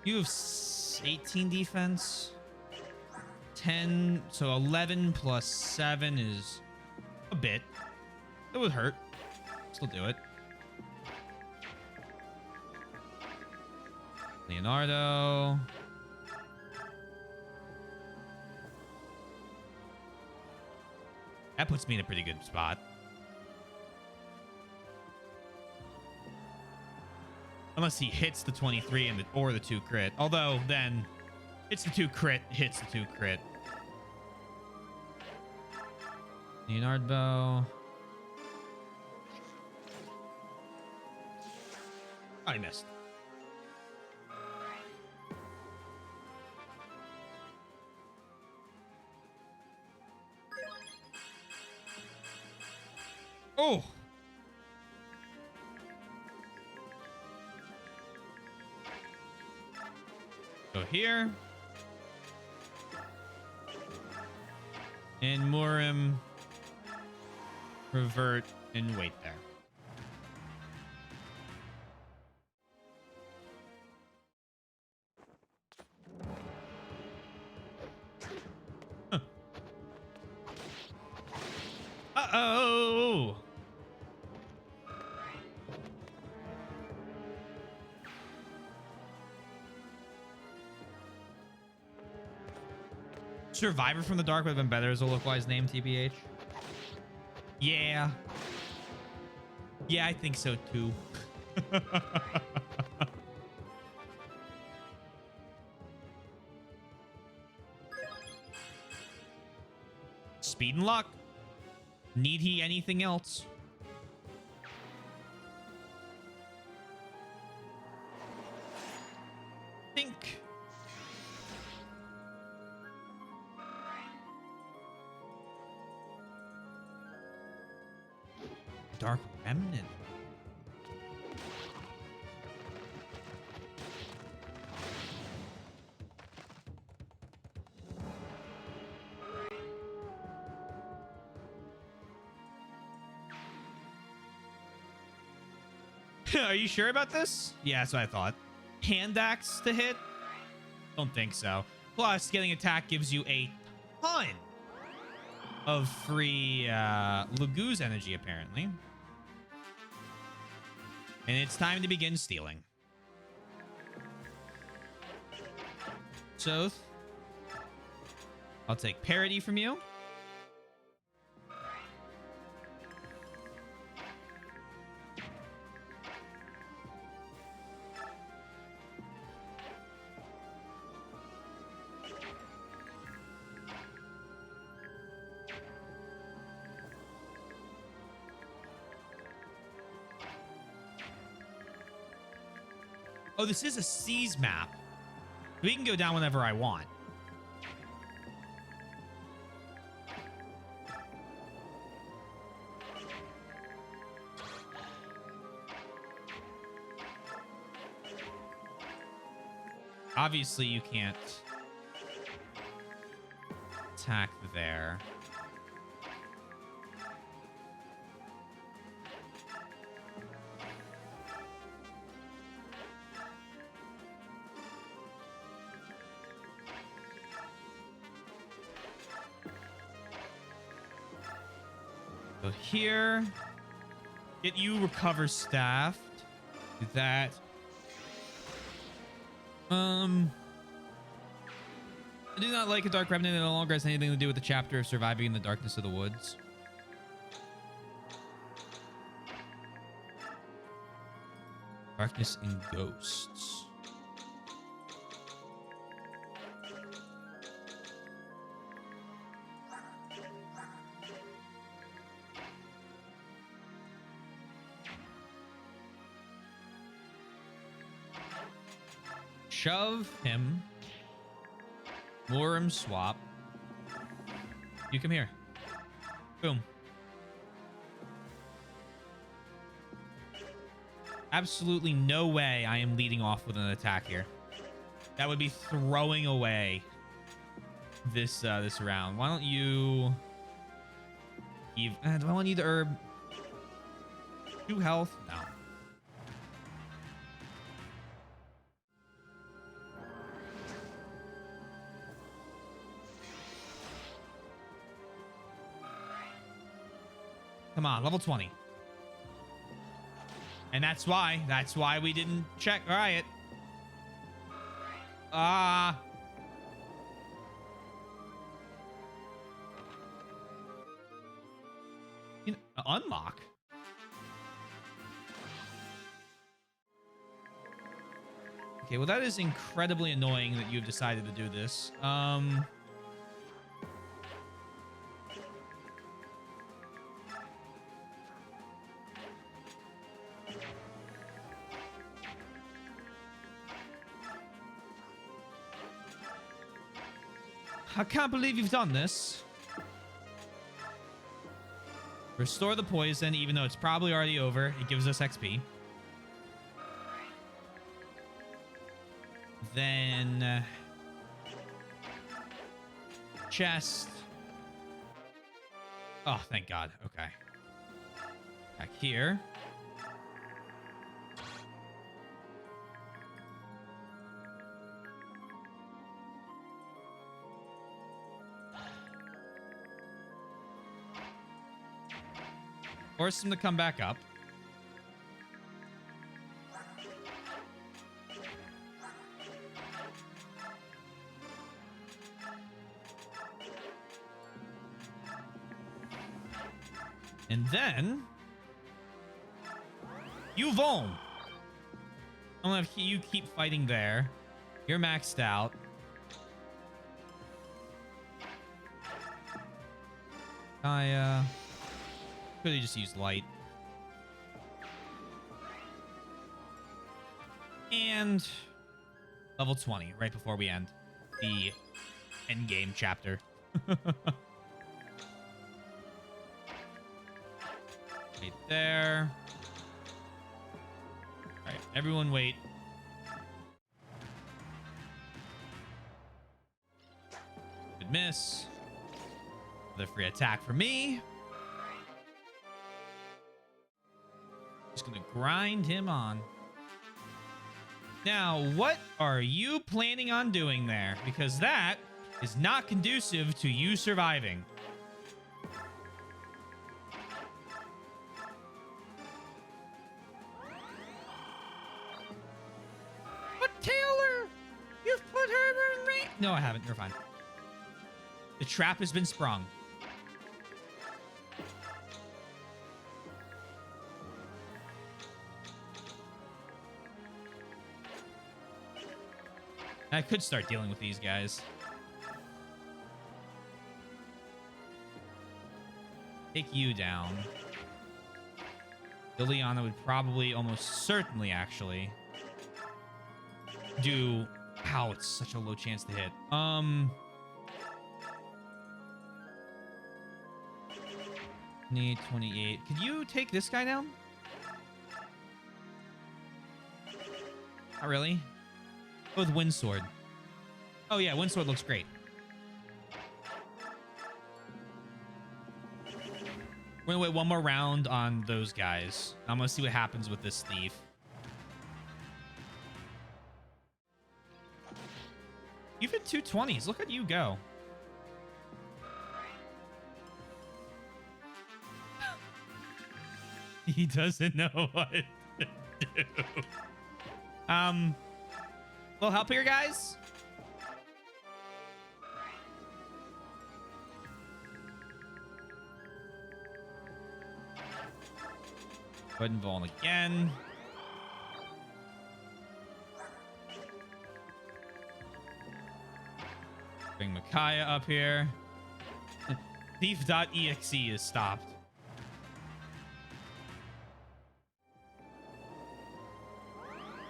You have 18 defense. 10, so 11 plus 7 is a bit. It would hurt. Still do it. Leonardo. That puts me in a pretty good spot. Unless he hits the 23 and or the 2 crit. Although then it's the 2 crit, hits the 2 crit. Leonardo. I missed. Oh. here. And Murim, revert, and wait there. Huh. Uh-oh! Survivor from the Dark would have been better as a localized name, TBH. Yeah. Yeah, I think so too. Speed and luck. Need he anything else? Think. Dark Remnant. Are you sure about this? Yeah, that's what I thought. Hand axe to hit? Don't think so. Plus, getting attack gives you a ton of free Laguz energy, apparently. And it's time to begin stealing. Soth, I'll take parity from you. Oh, this is a seas map. We can go down whenever I want. Obviously, you can't attack there. Go here. Get you recover staffed. Do that. I do not like a Dark Remnant. It no longer has anything to do with the chapter of surviving in the darkness of the woods. Darkness and ghosts. Shove him. Murim swap. You come here. Boom. Absolutely no way I am leading off with an attack here. That would be throwing away this this round. Why don't you... do I want you to herb? 2 health? No. Come on, level 20. And that's why we didn't check riot. You know, unlock. Okay, well that is incredibly annoying that you've decided to do this. I can't believe you've done this. Restore the poison, even though it's probably already over. It gives us XP. Then chest. Oh, thank God. Okay. Back here. Force him to come back up. And then you Vom. I'm gonna have you keep fighting there. You're maxed out. I could have just used light. And level 20 right before we end the end game chapter. Right there. All right, everyone wait. Good miss. Another free attack for me. Just gonna grind him on. Now, what are you planning on doing there? Because that is not conducive to you surviving. But Taylor, you've put her in range. No, I haven't. You're fine. The trap has been sprung. I could start dealing with these guys. Take you down. Liliana would probably, almost certainly, actually, do... Ow, it's such a low chance to hit. Need 28. Could you take this guy down? Not really. Go with Windsword. Oh yeah, Windsword looks great. We're gonna wait one more round on those guys. I'm gonna see what happens with this thief. You've hit 220s. Look at you go. He doesn't know what to do. Little help here, guys. Go ahead and Vaughn again. Bring Micaiah up here. Thief.exe is stopped.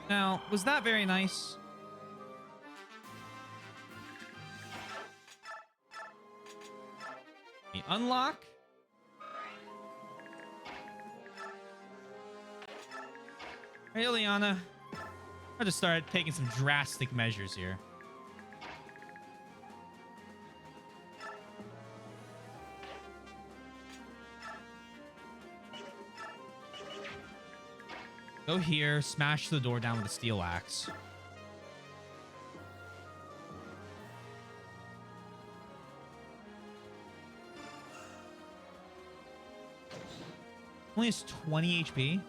Now, was that very nice? The unlock. Hey, Liana. I'll just start taking some drastic measures here. Go here, smash the door down with a steel axe. Only has 20 HP.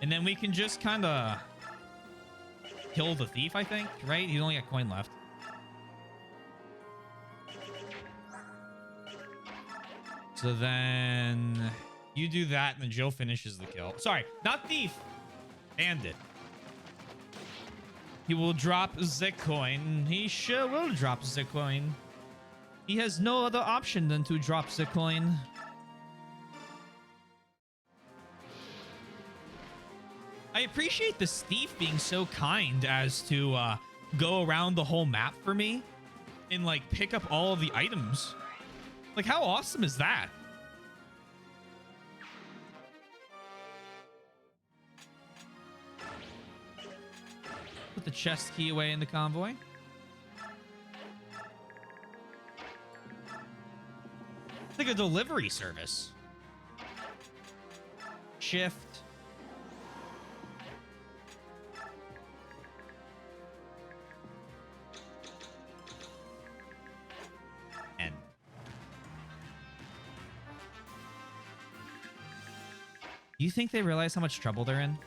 And then we can just kind of kill the thief, I think, right? He's only got coin left. So then you do that, and then Joe finishes the kill. Sorry, not thief. Bandit. He will drop the coin. He sure will drop the coin. He has no other option than to drop the coin. I appreciate this thief being so kind as to go around the whole map for me and like pick up all of the items. Like, how awesome is that? Put the chest key away in the convoy. It's like a delivery service. Shift. End. Do you think they realize how much trouble they're in?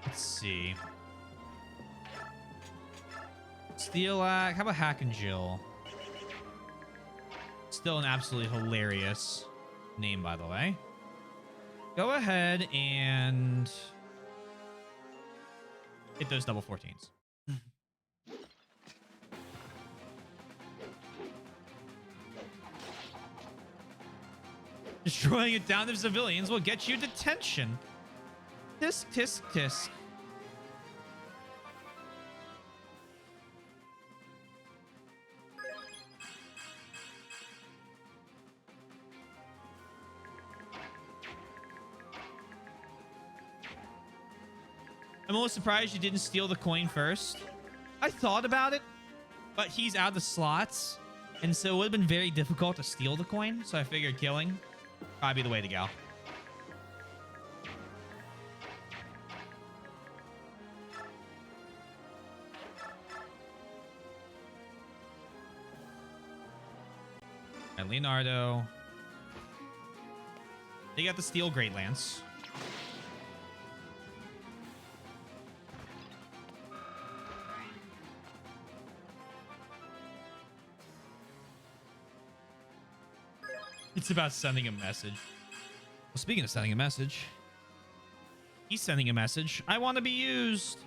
Let's see. Steel Axe. How about Hack and Jill? Still an absolutely hilarious name, by the way. Go ahead and hit those double 14s. Destroying it down to civilians will get you detention. Tisk, tisk, tisk. I'm almost surprised you didn't steal the coin first. I thought about it, but he's out of slots, and so it would have been very difficult to steal the coin, so I figured killing probably be the way to go. And Leonardo. They got the steel Great Lance. It's about sending a message. Well, speaking of sending a message, he's sending a message. I want to be used.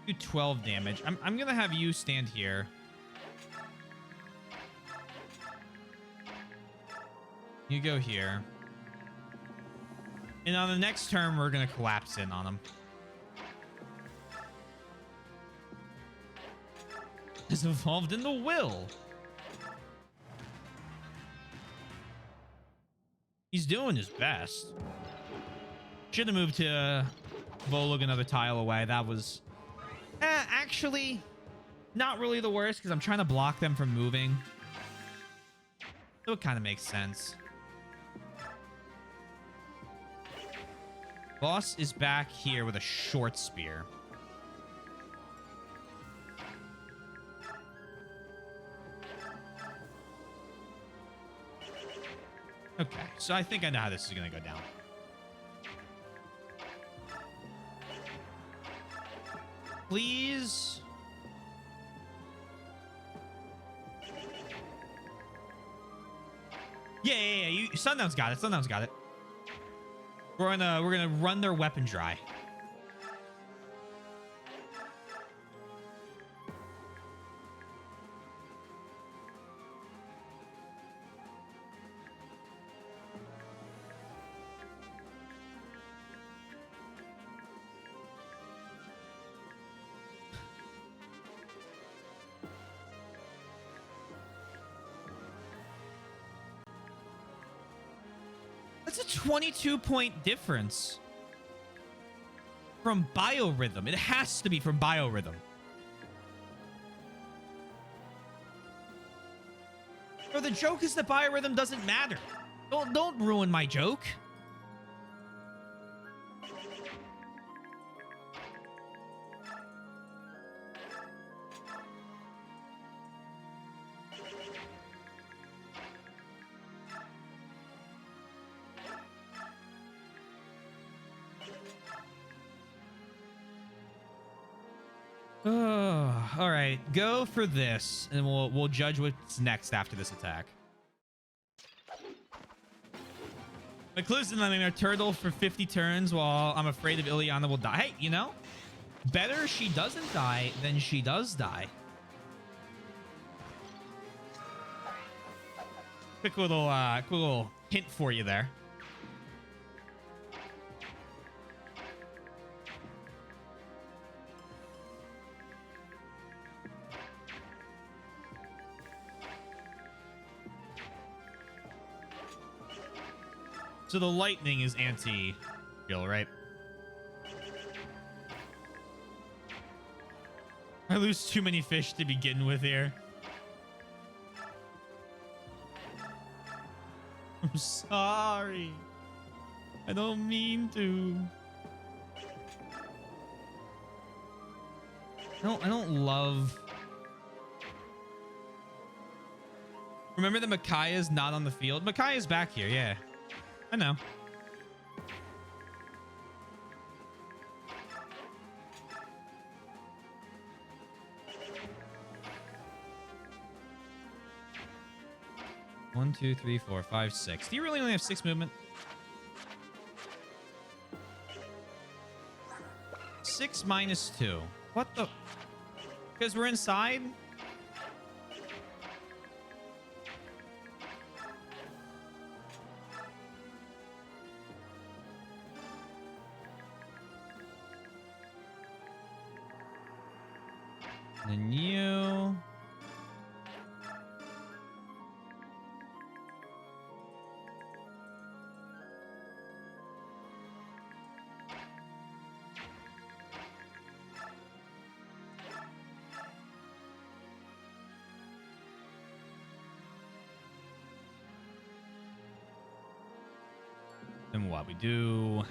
Do 12 damage. I'm gonna have you stand here. You go here. And on the next turn, we're gonna collapse in on him. Has evolved in the will. He's doing his best. Should have moved to Volug another tile away. That was actually not really the worst because I'm trying to block them from moving. So it kind of makes sense. Boss is back here with a short spear. Okay, so I think I know how this is going to go down. Please. Yeah. Sundown's got it. Sundown's got it. We're gonna run their weapon dry. That's a 22-point difference from biorhythm. It has to be from biorhythm. Or the joke is that biorhythm doesn't matter. Don't ruin my joke. All right, go for this, and we'll judge what's next after this attack. McClue's letting her turtle for 50 turns while I'm afraid of Ileana will die. Hey, you know, better she doesn't die than she does die. Quick little hint for you there. So the lightning is anti-heal, right? I lose too many fish to begin with here. I'm sorry. I don't mean to. I don't love. Remember that Micaiah's not on the field? Micaiah's back here, yeah. I know. One, two, three, four, five, six. Do you really only have 6 movement? 6 minus 2. What the? Because we're inside? And you. Then what? We do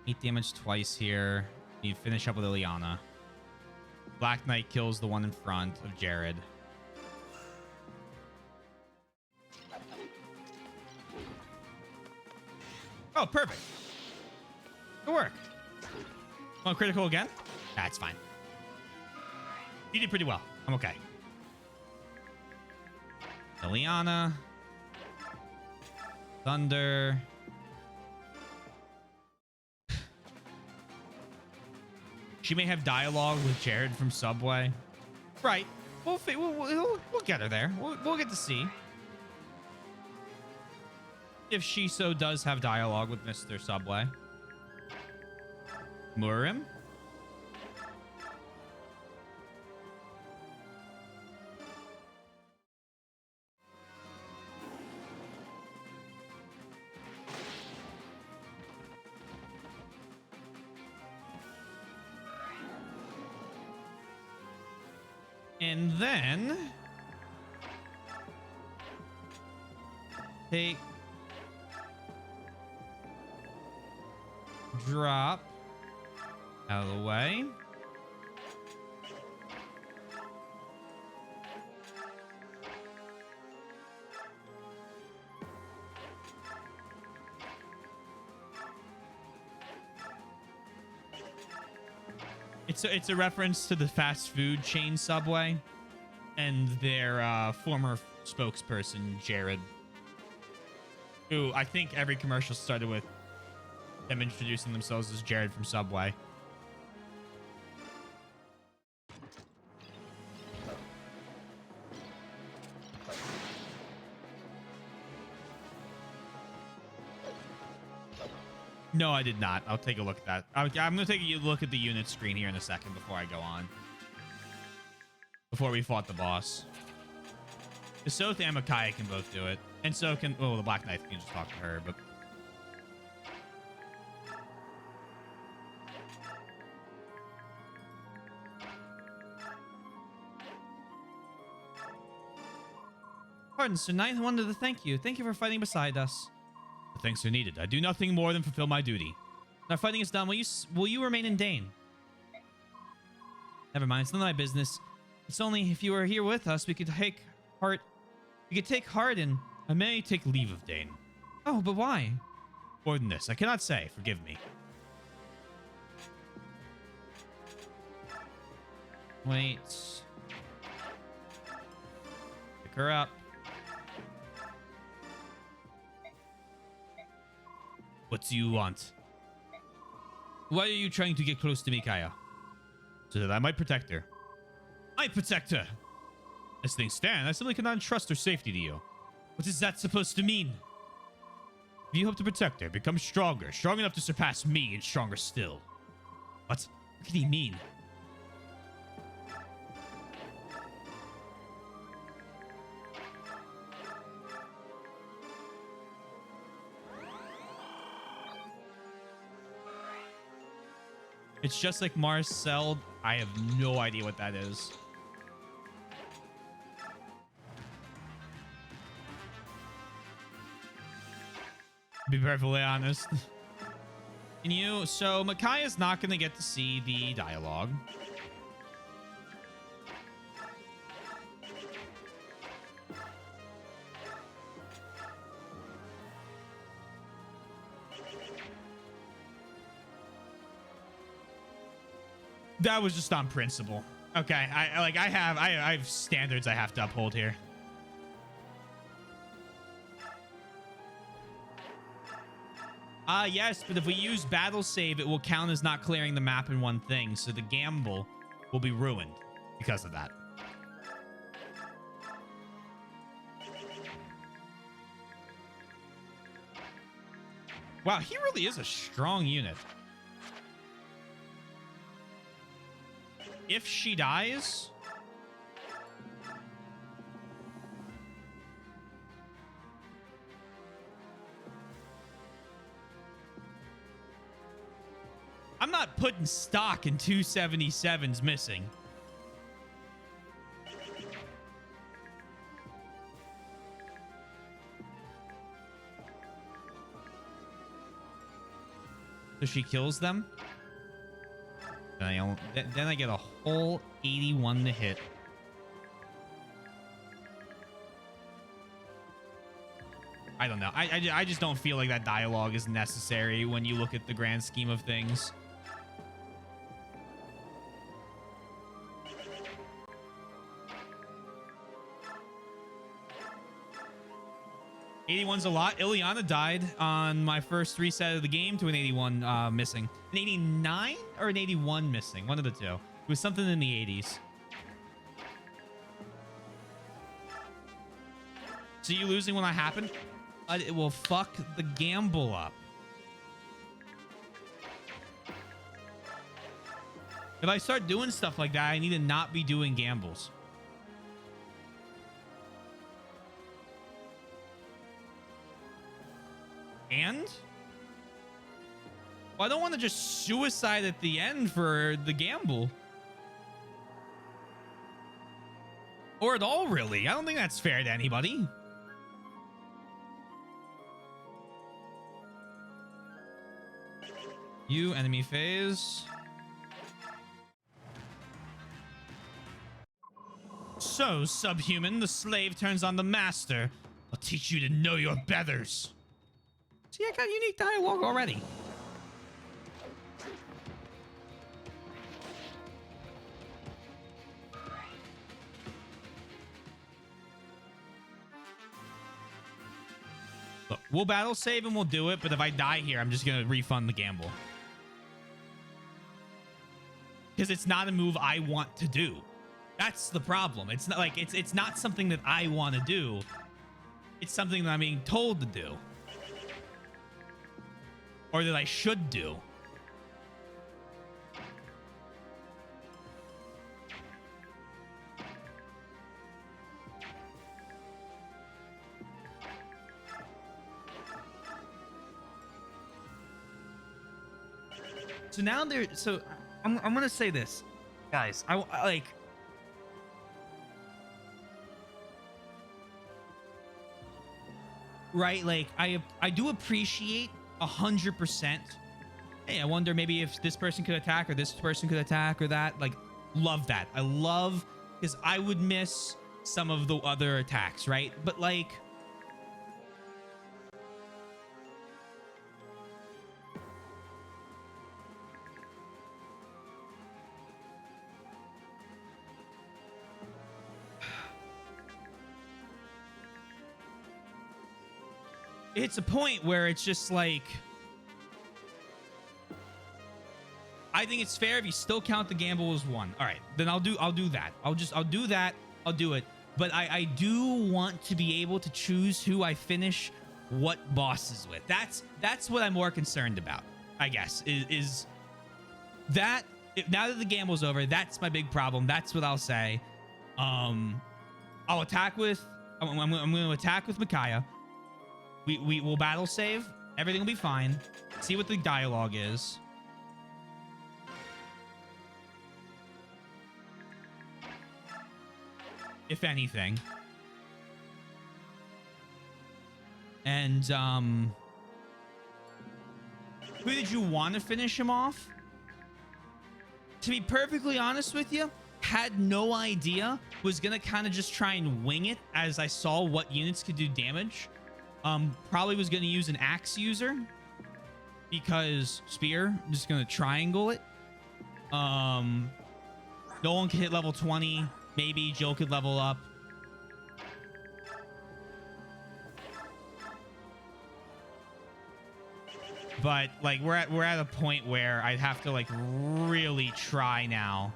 8 damage twice here. You finish up with Ileana. Black Knight kills the one in front of Jared. Oh, perfect. Good work. Want critical again? That's fine. You did pretty well. I'm okay. Ileana. Thunder. She may have dialogue with Jared from Subway. Right. We'll get her there. We'll get to see if she so does have dialogue with Mr. Subway. Murim. And then take, drop out of the way. It's a reference to the fast food chain Subway and their former spokesperson, Jared, who I think every commercial started with them introducing themselves as Jared from Subway. No, I did not. I'll take a look at that. I'm going to take a look at the unit screen here in a second before I go on. Before we fought the boss. Soth and Micaiah can both do it. And so can... Oh, the Black Knight can just talk to her, but... Pardon, Sir Knight. I wanted to thank you. Thank you for fighting beside us. The thanks are needed. I do nothing more than fulfill my duty. When our fighting is done, will you remain in Dane? Never mind. It's none of my business. It's only if you were here with us, we could take heart. We could take heart, and I may take leave of Dane. Oh, but why? More than this, I cannot say. Forgive me. Wait. Pick her up. What do you want? Why are you trying to get close to me, Kaya? So that I might protect her. I protect her! As things stand, I simply cannot entrust her safety to you. What is that supposed to mean? If you hope to protect her, become stronger. Strong enough to surpass me and stronger still. What? What could he mean? It's just like Marcel. I have no idea what that is. Be perfectly honest. So Micaiah's not going to get to see the dialogue. That was just on principle. Okay, I have standards I have to uphold here. Yes, but if we use battle save, it will count as not clearing the map in one thing, so the gamble will be ruined because of that. Wow, he really is a strong unit. If she dies... I'm not putting stock in 277s missing. So she kills them. Then I get a whole 81 to hit. I don't know. I just don't feel like that dialogue is necessary when you look at the grand scheme of things. 81's a lot. Ileana died on my first reset of the game to an 81 missing. An 89 or an 81 missing? One of the two. It was something in the 80s. So you losing when that happened? It will fuck the gamble up. If I start doing stuff like that, I need to not be doing gambles. And? Well, I don't want to just suicide at the end for the gamble. Or at all, really. I don't think that's fair to anybody. You, enemy phase. So, subhuman, the slave turns on the master. I'll teach you to know your betters. See, I got unique dialogue already. Look, we'll battle save and we'll do it, but if I die here, I'm just going to refund the gamble. Because it's not a move I want to do. That's the problem. It's not like it's not something that I want to do. It's something that I'm being told to do. Or that I should do. So now there. So I'm gonna say this, guys. I like. Right, like I do appreciate 100%. Hey, I wonder maybe if this person could attack or this person could attack or that. Like, love that. I love, because I would miss some of the other attacks, right? But like, it's a point where it's just like, I think it's fair if you still count the gamble as one. All right, then I'll do that. I'll do that. I'll do it. But I do want to be able to choose who I finish what bosses with. That's what I'm more concerned about, I guess, is that now that the gamble's over, that's my big problem. That's what I'll say. I'm going to attack with Micaiah. We will battle save. Everything will be fine. See what the dialogue is. If anything. And who did you want to finish him off? To be perfectly honest with you, had no idea. Was gonna kind of just try and wing it as I saw what units could do damage. Probably was gonna use an axe user because spear. I'm just gonna triangle it. No one can hit level 20. Maybe Jill could level up. But like we're at a point where I'd have to like really try now,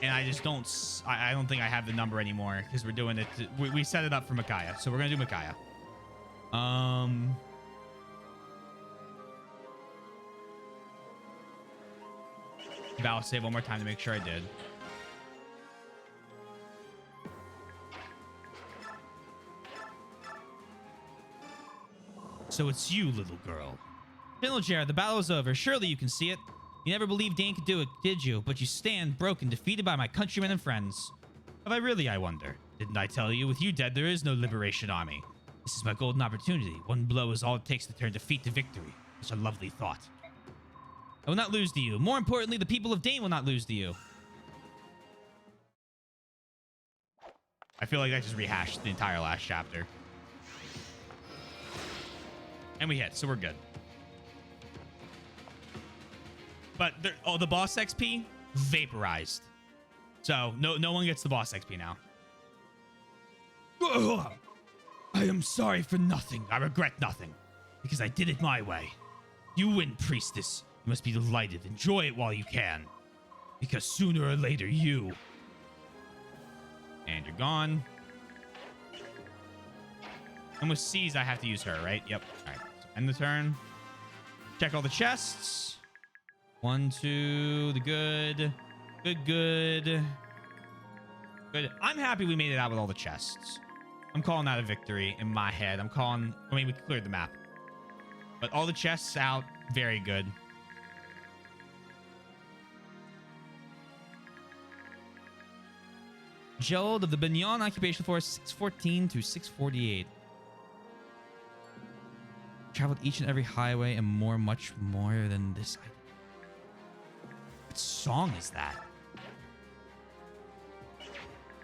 and I just don't. I don't think I have the number anymore because we're doing it. We set it up for Micaiah, so we're gonna do Micaiah. Battle save one more time to make sure I did. So it's you, little girl. General Jared, the battle is over. Surely you can see it. You never believed Dane could do it, did you? But you stand broken, defeated by my countrymen and friends. Have I really, I wonder? Didn't I tell you, with you dead, there is no liberation army. This is my golden opportunity. One blow is all it takes to turn defeat to victory. Such a lovely thought. I will not lose to you. More importantly, the people of Dane will not lose to you. I feel like I just rehashed the entire last chapter. And we hit, so we're good. But the boss XP vaporized. So no one gets the boss XP now. Ugh. I am sorry for nothing. I regret nothing. Because I did it my way. You win, priestess. You must be delighted. Enjoy it while you can. Because sooner or later you... And you're gone. And with C's, I have to use her, right? Yep. All right. So end the turn. Check all the chests. 1, 2, the good. Good. I'm happy we made it out with all the chests. I'm calling that a victory in my head. I mean, we cleared the map. But all the chests out, very good. Gerald of the Bignon Occupation Force, 614 to 648. Traveled each and every highway and more, much more than this. What song is that?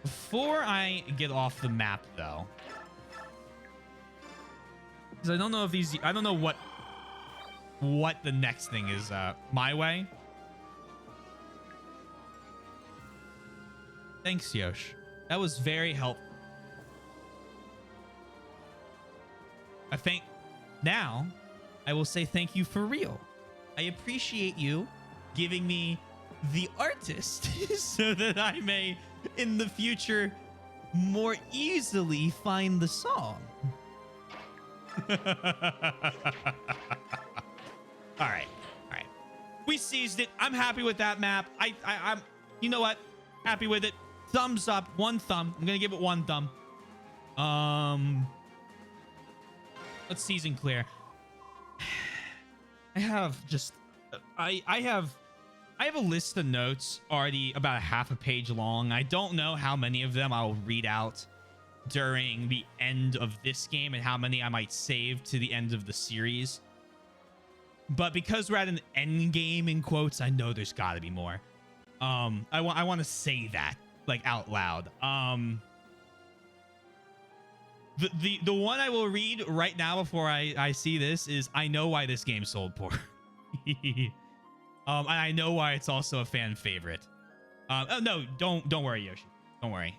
Before I get off the map, though, because I don't know if these, I don't know what the next thing is. My way. Thanks, Yosh. That was very helpful. I think now I will say thank you for real. I appreciate you giving me the artist so that I may, in the future, more easily find the song. All right. We seized it. I'm happy with that map. I'm, you know what? Happy with it. Thumbs up. 1 thumb. I'm gonna give it 1 thumb. Let's season clear. I have just, I have a list of notes already about a half a page long. I don't know how many of them I'll read out during the end of this game and how many I might save to the end of the series. But because we're at an end game in quotes, I know there's got to be more. I want to say that like out loud. The one I will read right now before I see this is I know why this game sold poor. And I know why it's also a fan favorite. Oh no, don't worry, Yoshi. Don't worry.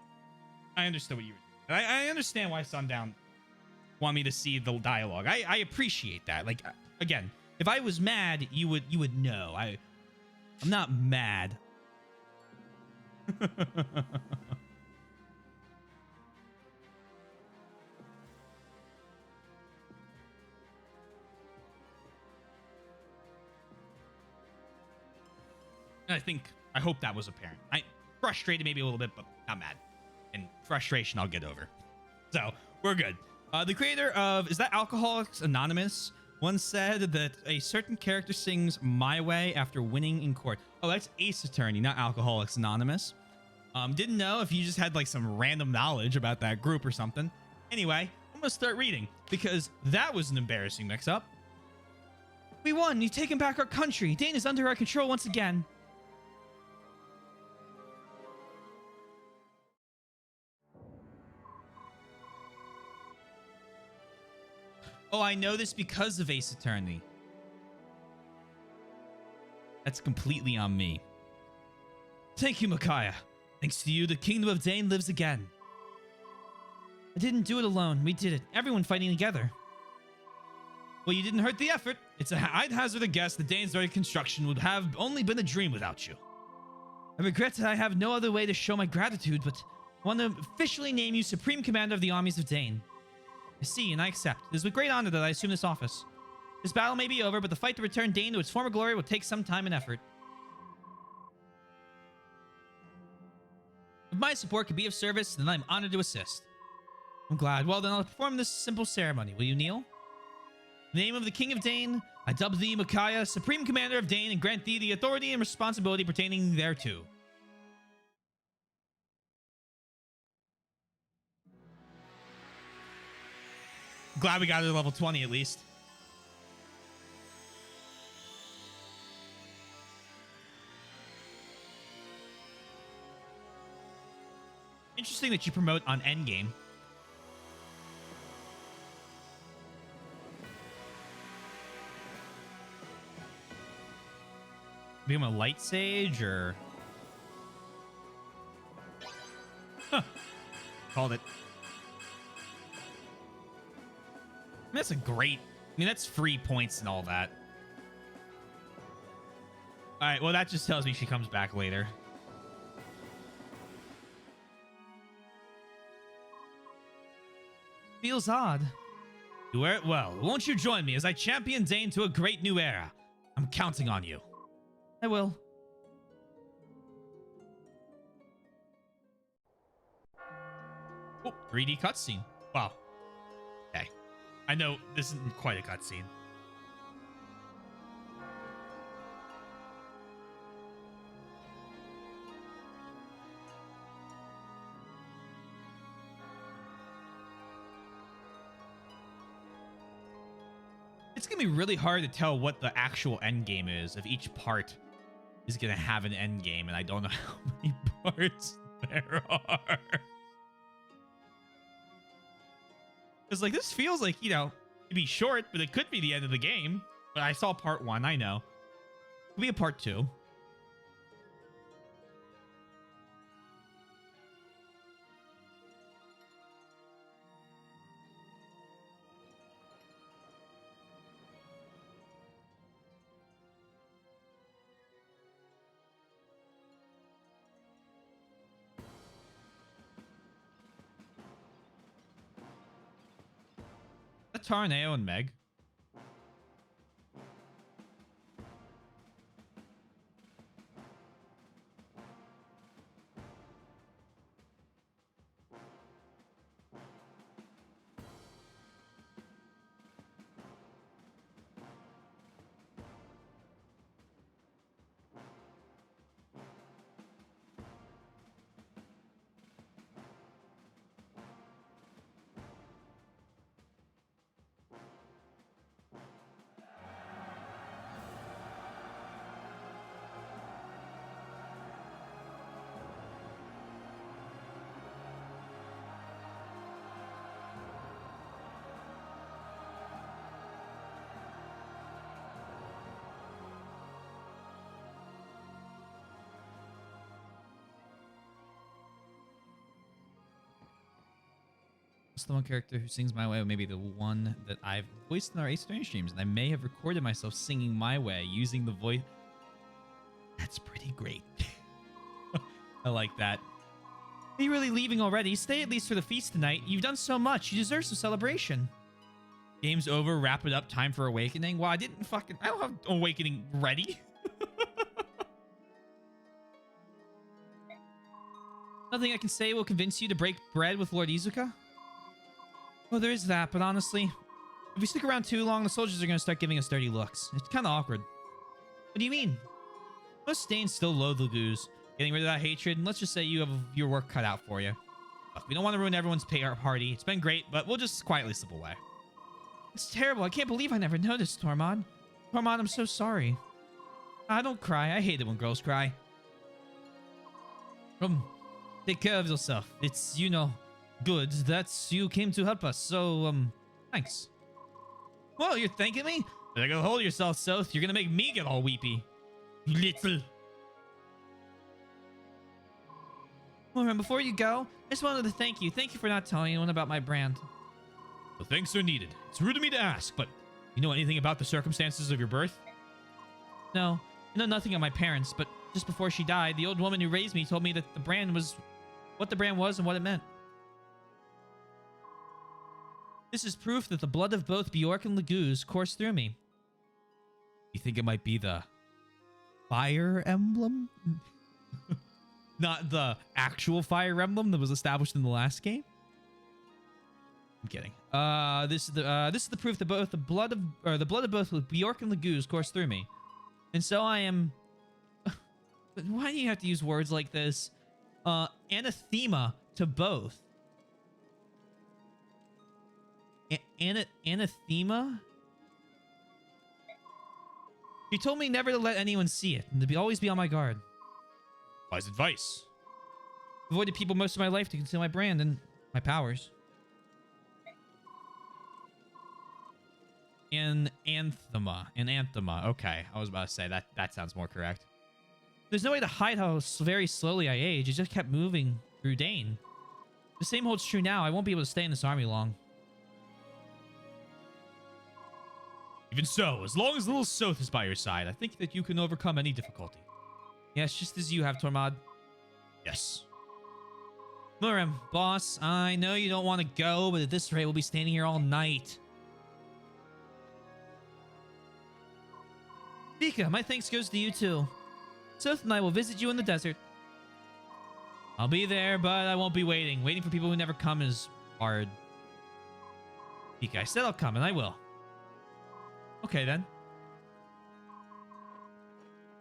I understood what you were doing. I understand why Sundown want me to see the dialogue. I appreciate that. Like, again, if I was mad, you would know. I'm not mad. I hope that was apparent. I frustrated maybe a little bit, but not mad. And frustration I'll get over. So we're good. The creator of, is that Alcoholics Anonymous, once said that a certain character sings My Way after winning in court. Oh, that's Ace Attorney, not Alcoholics Anonymous. Didn't know if you just had like some random knowledge about that group or something. Anyway, I'm gonna start reading because that was an embarrassing mix-up. We won. You've taken back our country. Dane is under our control once again. Oh, I know this because of Ace Attorney. That's completely on me. Thank you, Micaiah. Thanks to you, the kingdom of Dane lives again. I didn't do it alone. We did it. Everyone fighting together. Well, you didn't hurt the effort. I'd hazard a guess that Dane's very construction would have only been a dream without you. I regret that I have no other way to show my gratitude, but I want to officially name you Supreme Commander of the armies of Dane. I see, and I accept. It is with great honor that I assume this office. This battle may be over, but the fight to return Dane to its former glory will take some time and effort. If my support can be of service, then I'm honored to assist. I'm glad. Well, then I'll perform this simple ceremony. Will you kneel? In the name of the King of Dane, I dub thee, Micaiah, Supreme Commander of Dane, and grant thee the authority and responsibility pertaining thereto. Glad we got it to level 20 at least. Interesting that you promote on endgame. Become a light sage or... Huh. Called it. I mean, that's a great... I mean, that's free points and all that. Alright, well, that just tells me she comes back later. Feels odd. You wear it well. Won't you join me as I champion Dane to a great new era? I'm counting on you. I will. Oh, 3D cutscene. Wow. Okay. I know this isn't quite a cutscene. It's gonna be really hard to tell what the actual end game is if each part is gonna have an end game, and I don't know how many parts there are. It's like, this feels like, you know, it'd be short, but it could be the end of the game. But I saw part 1, I know. Could be a part 2. Tarneo and Meg. What's the one character who sings My Way? Or maybe the one that I've voiced in our Ace Attorney streams, and I may have recorded myself singing My Way using the voice. That's pretty great. I like that. Are you really leaving already? Stay at least for the feast tonight. You've done so much. You deserve some celebration. Game's over. Wrap it up. Time for awakening. Well, I don't have awakening ready. Nothing I can say will convince you to break bread with Lord Izuka? Well, there is that, but honestly, if we stick around too long, the soldiers are going to start giving us dirty looks. It's kind of awkward. What do you mean? Most Danes still loathe the Goose. Getting rid of that hatred, and let's just say you have your work cut out for you. Look, we don't want to ruin everyone's party. It's been great, but we'll just quietly slip away. It's terrible. I can't believe I never noticed, Tormod. Tormod, I'm so sorry. Don't cry. I hate it when girls cry. Take care of yourself. It's, good that you came to help us, so, thanks. Whoa, you're thanking me? Better go hold yourself, Soth. You're gonna make me get all weepy. Little. Lauren, before you go, I just wanted to thank you. Thank you for not telling anyone about my brand. Well, thanks are needed. It's rude of me to ask, but you know anything about the circumstances of your birth? No, I know nothing of my parents, but just before she died, the old woman who raised me told me that the brand was what the brand was and what it meant. This is proof that the blood of both Bjork and Leguz coursed through me. You think it might be the fire emblem? Not the actual fire emblem that was established in the last game? I'm kidding. This is the proof that both the blood of both Bjork and Leguz coursed through me. And so I am... Why do you have to use words like this? Anathema to both. Anathema? He told me never to let anyone see it, and to always be on my guard. Wise advice. Avoided people most of my life to conceal my brand and my powers. An anthema. Okay, I was about to say that sounds more correct. There's no way to hide how very slowly I age. It just kept moving through Dane. The same holds true now. I won't be able to stay in this army long. Even so, as long as little Soth is by your side, I think that you can overcome any difficulty. Yes, just as you have, Tormod. Yes. Murim, boss, I know you don't want to go, but at this rate, we'll be standing here all night. Vika, my thanks goes to you too. Soth and I will visit you in the desert. I'll be there, but I won't be waiting. Waiting for people who never come is hard. Vika, I said I'll come, and I will. Okay, then.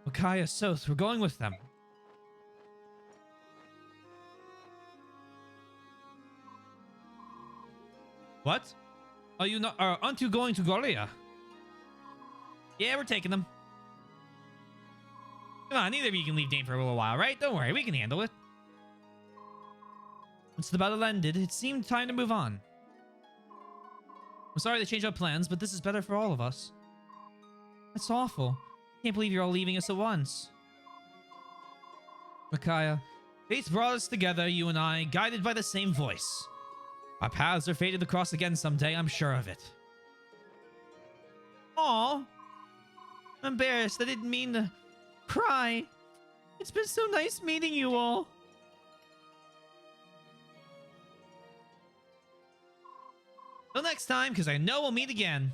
Micaiah, Soth, we're going with them. What? Are you not? Aren't you going to Golia? Yeah, we're taking them. Come on, neither of you can leave Dane for a little while, right? Don't worry, we can handle it. Once the battle ended, it seemed time to move on. I'm sorry to change our plans, but this is better for all of us. That's awful. Can't believe you're all leaving us at once. Micaiah, fate brought us together, you and I, guided by the same voice. Our paths are fated to cross again someday, I'm sure of it. Aw. I'm embarrassed. I didn't mean to cry. It's been so nice meeting you all. Till next time, because I know we'll meet again.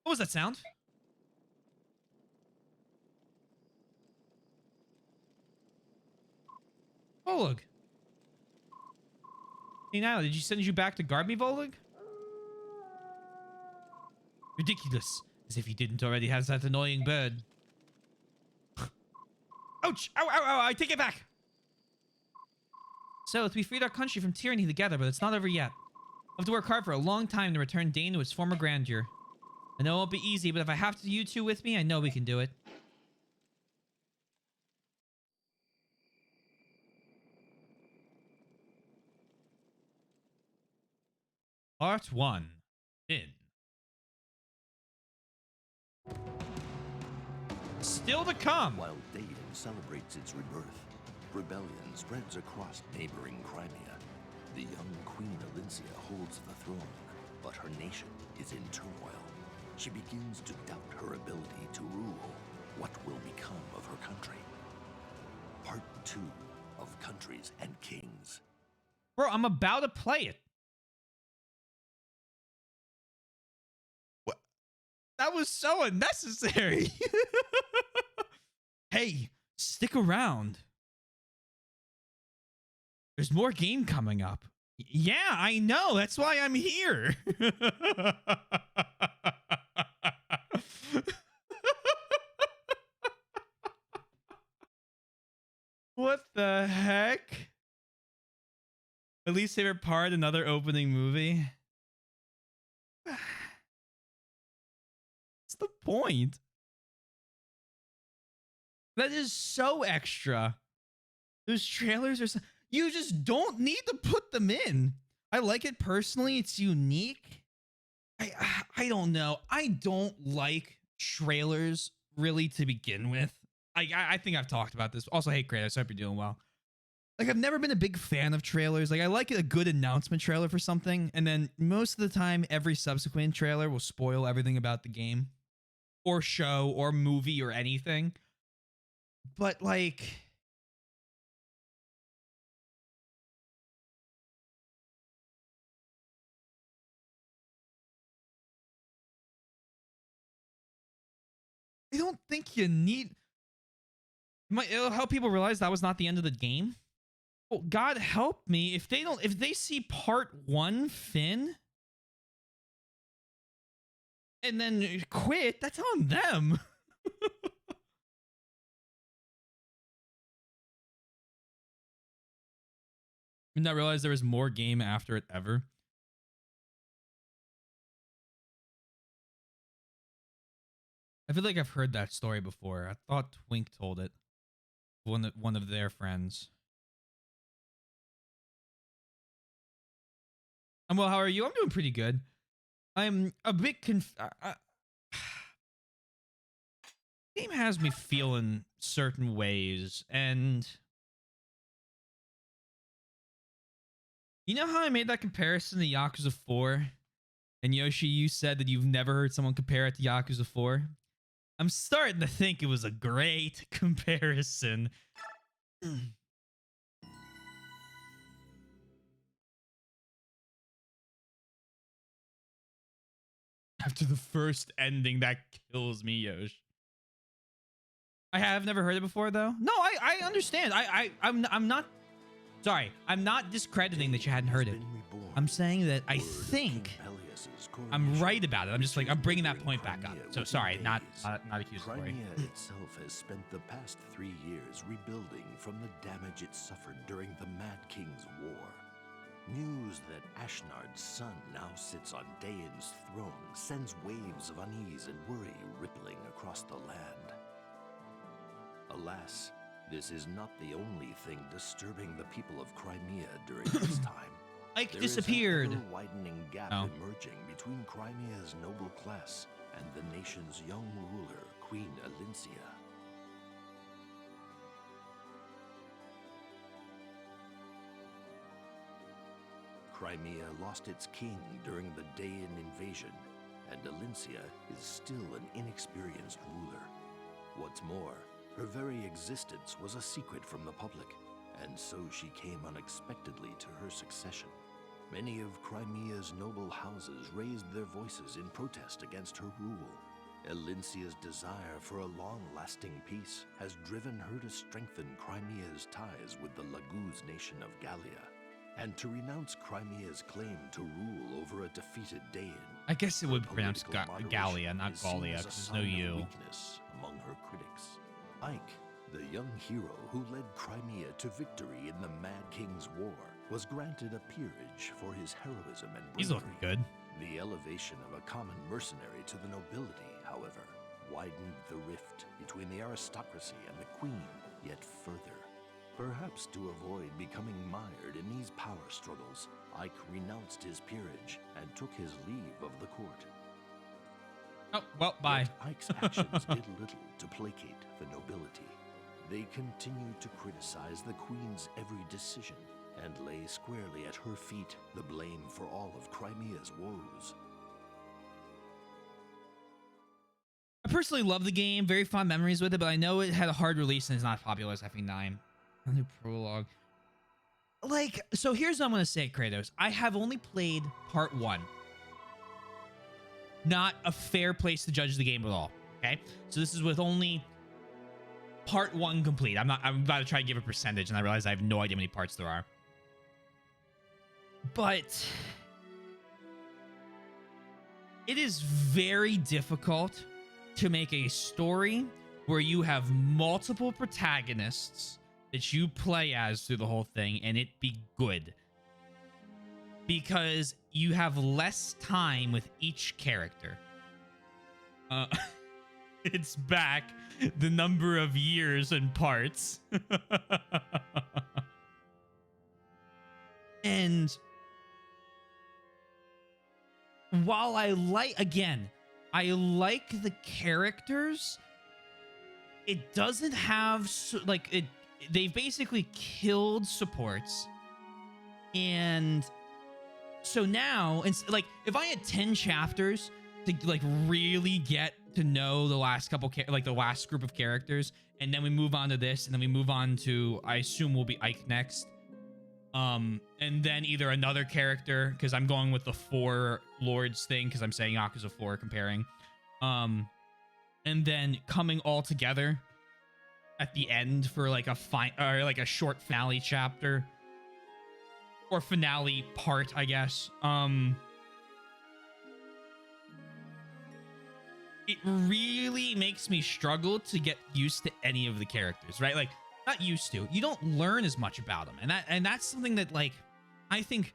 What was that sound? Volug. Hey, now, did you send you back to guard me, Volug? Ridiculous. As if you didn't already have that annoying bird. Ouch! Ow, ow, ow! I take it back! So, we freed our country from tyranny together, but it's not over yet. We'll have to work hard for a long time to return Dane to its former grandeur. I know it won't be easy, but if I have to you two with me, I know we can do it. Part 1. In. Still to come! While Dayan celebrates its rebirth, rebellion spreads across neighboring Crimea. The young Queen Alincia holds the throne, But her nation is in turmoil. She begins to doubt her ability to rule. What will become of her country? Part 2 of Countries and Kings. Bro, I'm about to play it. What? That was so unnecessary. Hey, stick around. There's more game coming up. Yeah, I know. That's why I'm here. What the heck? At least favorite part, another opening movie. What's the point? That is so extra. Those trailers are so, you just don't need to put them in. I like it personally. It's unique. I don't know. I don't like trailers really to begin with. I think I've talked about this. Also, hey Kratos, I hope you're doing well. Like, I've never been a big fan of trailers. Like, I like a good announcement trailer for something, and then most of the time, every subsequent trailer will spoil everything about the game or show or movie or anything. But like, I don't think you need. It'll help people realize that was not the end of the game. Well, God help me if they see part 1 Finn and then quit, that's on them. Did not realize there was more game after it ever. I feel like I've heard that story before. I thought Twink told it. One of their friends. Well, how are you? I'm doing pretty good. I'm a bit game has me feeling certain ways, and you know how I made that comparison to Yakuza 4? And Yoshi, you said that you've never heard someone compare it to Yakuza 4? I'm starting to think it was a great comparison. After the first ending, that kills me, Yosh. I have never heard it before, though. No, I understand. I'm not. Sorry, I'm not discrediting that you hadn't heard it. I'm saying that I think I'm right about it. I'm just like, I'm bringing that point back up. So sorry, not accusatory. Crimea itself has spent the past 3 years rebuilding from the damage it suffered during the Mad King's War. News that Ashnard's son now sits on Daein's throne sends waves of unease and worry rippling across the land. Alas, this is not the only thing disturbing the people of Crimea during this time. Ike disappeared. There is an ever-widening gap emerging between Crimea's noble class and the nation's young ruler, Queen Alincia. Crimea lost its king during the Daein invasion, and Alincia is still an inexperienced ruler. What's more, her very existence was a secret from the public, and so she came unexpectedly to her succession. Many of Crimea's noble houses raised their voices in protest against her rule. Alincia's desire for a long-lasting peace has driven her to strengthen Crimea's ties with the Laguz nation of Gallia, and to renounce Crimea's claim to rule over a defeated Daein. I guess it would be pronounced Gallia, not Gallia, because there's no U. Weakness among her critics. Ike, the young hero who led Crimea to victory in the Mad King's War, was granted a peerage for his heroism and bravery. He's looking good. The elevation of a common mercenary to the nobility, however, widened the rift between the aristocracy and the queen yet further. Perhaps to avoid becoming mired in these power struggles, Ike renounced his peerage and took his leave of the court. Oh, well, bye. Yet Ike's actions did little to placate the nobility. They continued to criticize the queen's every decision and lay squarely at her feet the blame for all of Crimea's woes. I personally love the game, very fond memories with it, but I know it had a hard release and it's not popular as FE9. A new prologue. Like, so here's what I'm gonna say, Kratos. I have only played part 1. Not a fair place to judge the game at all. Okay, so this is with only part 1 complete. I'm about to try to give a percentage, and I realize I have no idea how many parts there are. But it is very difficult to make a story where you have multiple protagonists that you play as through the whole thing and it be good, because you have less time with each character. It's back, the number of years and parts. And while I like the characters, it doesn't have they've basically killed supports. And so now it's like, if I had 10 chapters to like really get to know the last couple the last group of characters, and then we move on to this, and then we move on to, I assume will be Ike next, and then either another character, because I'm going with the 4 lords thing, because I'm saying Yakuza 4 comparing, and then coming all together at the end for like a short finale chapter, or finale part, I guess. It really makes me struggle to get used to any of the characters, right? Like, not used to. You don't learn as much about them, and that's something that, like, I think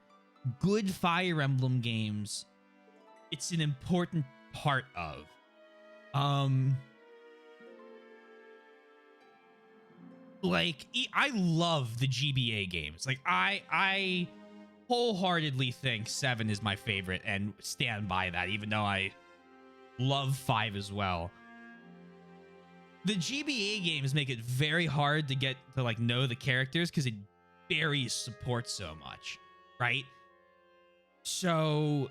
good Fire Emblem games, it's an important part of. Like, I love the GBA games. Like, I wholeheartedly think 7 is my favorite and stand by that, even though I love 5 as well. The GBA games make it very hard to get to like know the characters because it buries support so much, right? So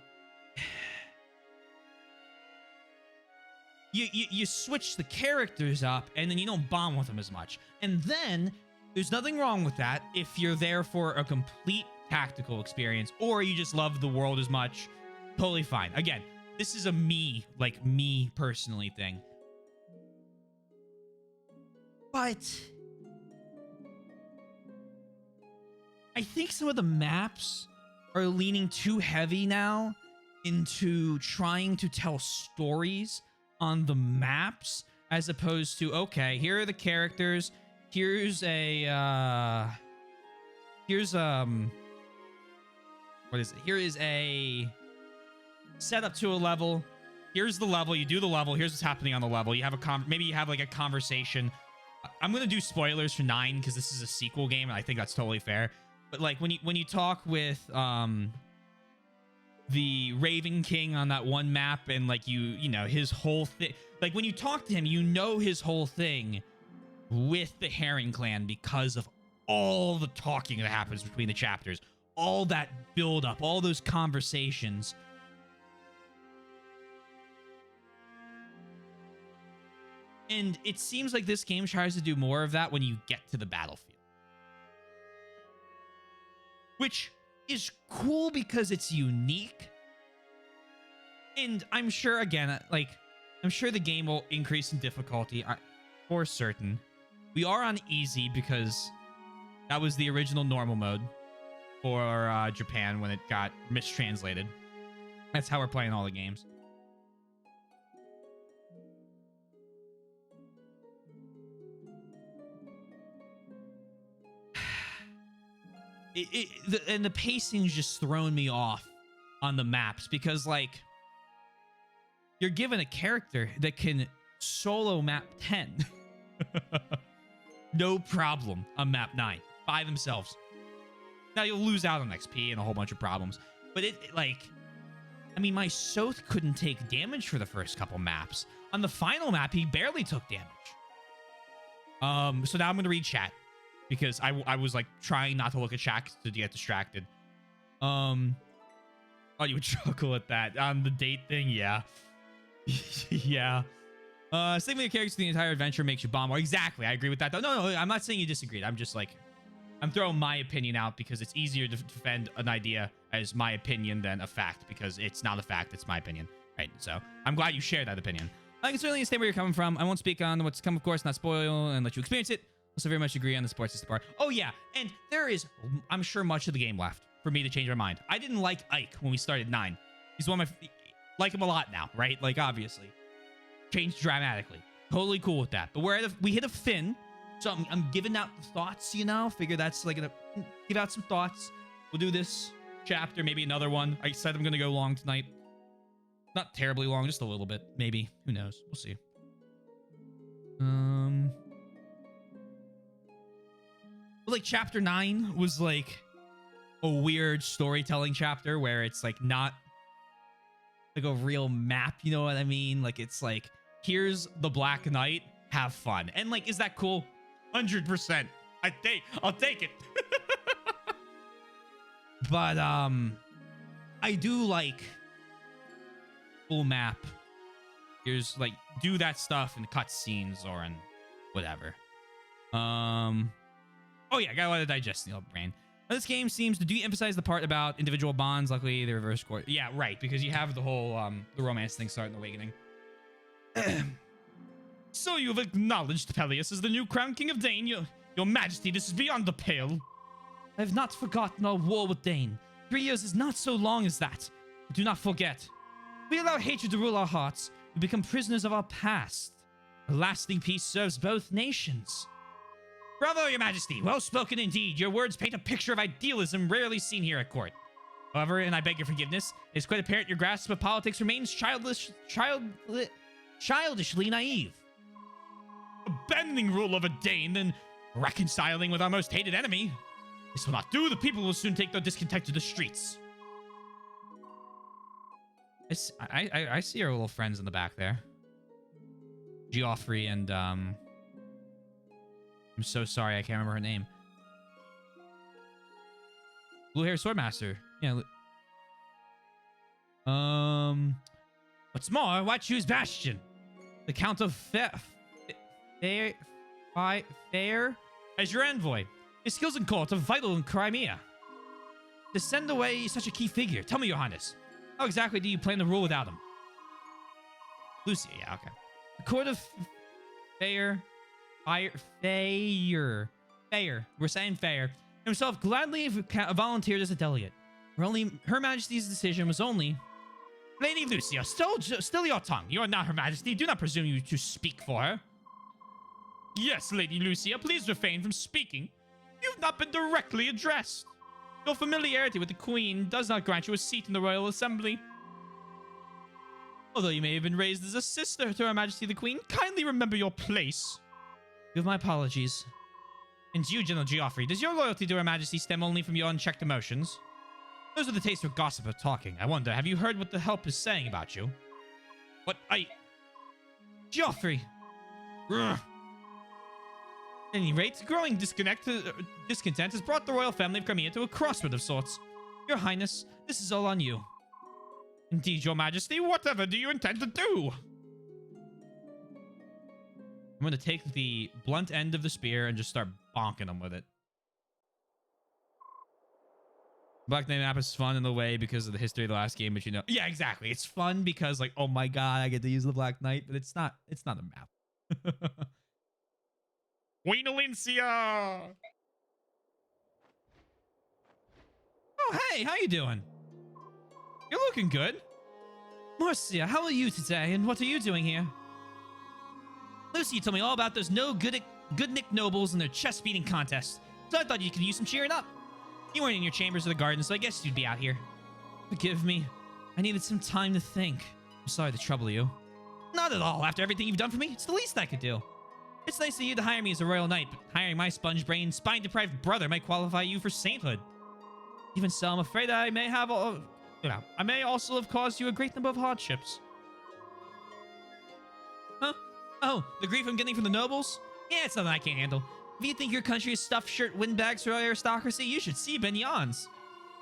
you switch the characters up and then you don't bond with them as much. And then there's nothing wrong with that if you're there for a complete tactical experience, or you just love the world as much. Totally fine. Again, this is a me personally thing. But I think some of the maps are leaning too heavy now into trying to tell stories on the maps, as opposed to, okay, here are the characters. Here's a what is it? Here is a setup to a level. Here's the level. You do the level. Here's what's happening on the level. You have maybe you have like a conversation. I'm gonna do spoilers for 9 because this is a sequel game, and I think that's totally fair. But like when you talk with the Raven King on that one map, and like you know his whole thing. Like when you talk to him, you know his whole thing with the Herring Clan because of all the talking that happens between the chapters, all that build up, all those conversations. And it seems like this game tries to do more of that when you get to the battlefield. Which is cool because it's unique. And I'm sure, again, like, I'm sure the game will increase in difficulty for certain. We are on easy because that was the original normal mode for Japan when it got mistranslated. That's how we're playing all the games. And the pacing's just throwing me off on the maps because, like, you're given a character that can solo map 10. No problem on map 9 by themselves. Now, you'll lose out on XP and a whole bunch of problems. But like, I mean, my Soth couldn't take damage for the first couple maps. On the final map, he barely took damage. So now I'm going to read chat. because I was like trying not to look at chat to get distracted. Oh, you would chuckle at that on the date thing, yeah. Yeah. Sticking with your characters the entire adventure makes you bomb more. Exactly, I agree with that though. No, I'm not saying you disagreed. I'm just like, I'm throwing my opinion out because it's easier to defend an idea as my opinion than a fact, because it's not a fact, it's my opinion. Right, so I'm glad you share that opinion. I can certainly understand where you're coming from. I won't speak on what's come, of course, not spoil and let you experience it. Also very much agree on the sports system part. Oh yeah, and there is, I'm sure, much of the game left for me to change my mind. I didn't like Ike when we started 9. He's one of my, like him a lot now, right? Like, obviously. Changed dramatically. Totally cool with that. But we hit a Finn, so I'm giving out thoughts, you know? Figure that's like gonna give out some thoughts. We'll do this chapter, maybe another one. I said I'm gonna go long tonight. Not terribly long, just a little bit, maybe. Who knows? We'll see. Like chapter 9 was like a weird storytelling chapter where it's like not like a real map, you know what I mean? Like it's like, here's the Black Knight, have fun. And like, is that cool? 100%. I'll take it. But I do like full map. Here's like, do that stuff in cutscenes or in whatever. Oh yeah, got a lot of digesting in the brain. Now, this game seems to de-emphasize the part about individual bonds. Luckily, the reverse course. Yeah, right, because you have the whole the romance thing start in Awakening. So you've acknowledged Peleus as the new crown king of Dane. Your Majesty, this is beyond the pale. I have not forgotten our war with Dane. 3 years is not so long as that. But do not forget. We allow hatred to rule our hearts. We become prisoners of our past. A lasting peace serves both nations. Bravo, Your Majesty. Well spoken indeed. Your words paint a picture of idealism rarely seen here at court. However, and I beg your forgiveness, it is quite apparent your grasp of politics remains childishly naive. Abandoning rule over Dane, then reconciling with our most hated enemy. This will not do. The people will soon take their discontent to the streets. I see our little friends in the back there. Geoffrey and, I'm so sorry, I can't remember her name. Blue hair swordmaster. Yeah. What's more, why choose Bastion? The Count of Fair as your envoy. His skills in court are vital in Crimea. To send away such a key figure. Tell me, Your Highness, how exactly do you plan to rule without him? Lucia, yeah, okay. The court of Fair. We're saying Fair. Himself gladly volunteered as a delegate. Her Majesty's decision was only... Lady Lucia, still your tongue. You are not Her Majesty. Do not presume to speak for her. Yes, Lady Lucia, please refrain from speaking. You've not been directly addressed. Your familiarity with the Queen does not grant you a seat in the Royal Assembly. Although you may have been raised as a sister to Her Majesty the Queen, kindly remember your place. You have my apologies. And you, General Geoffrey, does your loyalty to Her Majesty stem only from your unchecked emotions? Those are the tastes of gossip or talking. I wonder, have you heard what the help is saying about you? Geoffrey! At any rate, growing discontent has brought the royal family of Crimea to a crossroad of sorts. Your Highness, this is all on you. Indeed, Your Majesty, whatever do you intend to do? I'm going to take the blunt end of the spear and just start bonking them with it. Black Knight map is fun in the way because of the history of the last game, but you know... Yeah, exactly. It's fun because, like, oh my god, I get to use the Black Knight, but it's not a map. Queen Alicia! Oh, hey, how you doing? You're looking good. Marcia, how are you today, and what are you doing here? Lucy told me all about those good Nick nobles and their chest-beating contest, so I thought you could use some cheering up. You weren't in your chambers or the garden, so I guess you'd be out here. Forgive me. I needed some time to think. I'm sorry to trouble you. Not at all. After everything you've done for me, it's the least I could do. It's nice of you to hire me as a royal knight, but hiring my sponge-brained, spine-deprived brother might qualify you for sainthood. Even so, I'm afraid I may have I may also have caused you a great number of hardships. Huh? Oh, the grief I'm getting from the nobles? Yeah, it's nothing I can't handle. If you think your country is stuffed shirt windbags for aristocracy, you should see Benyon's.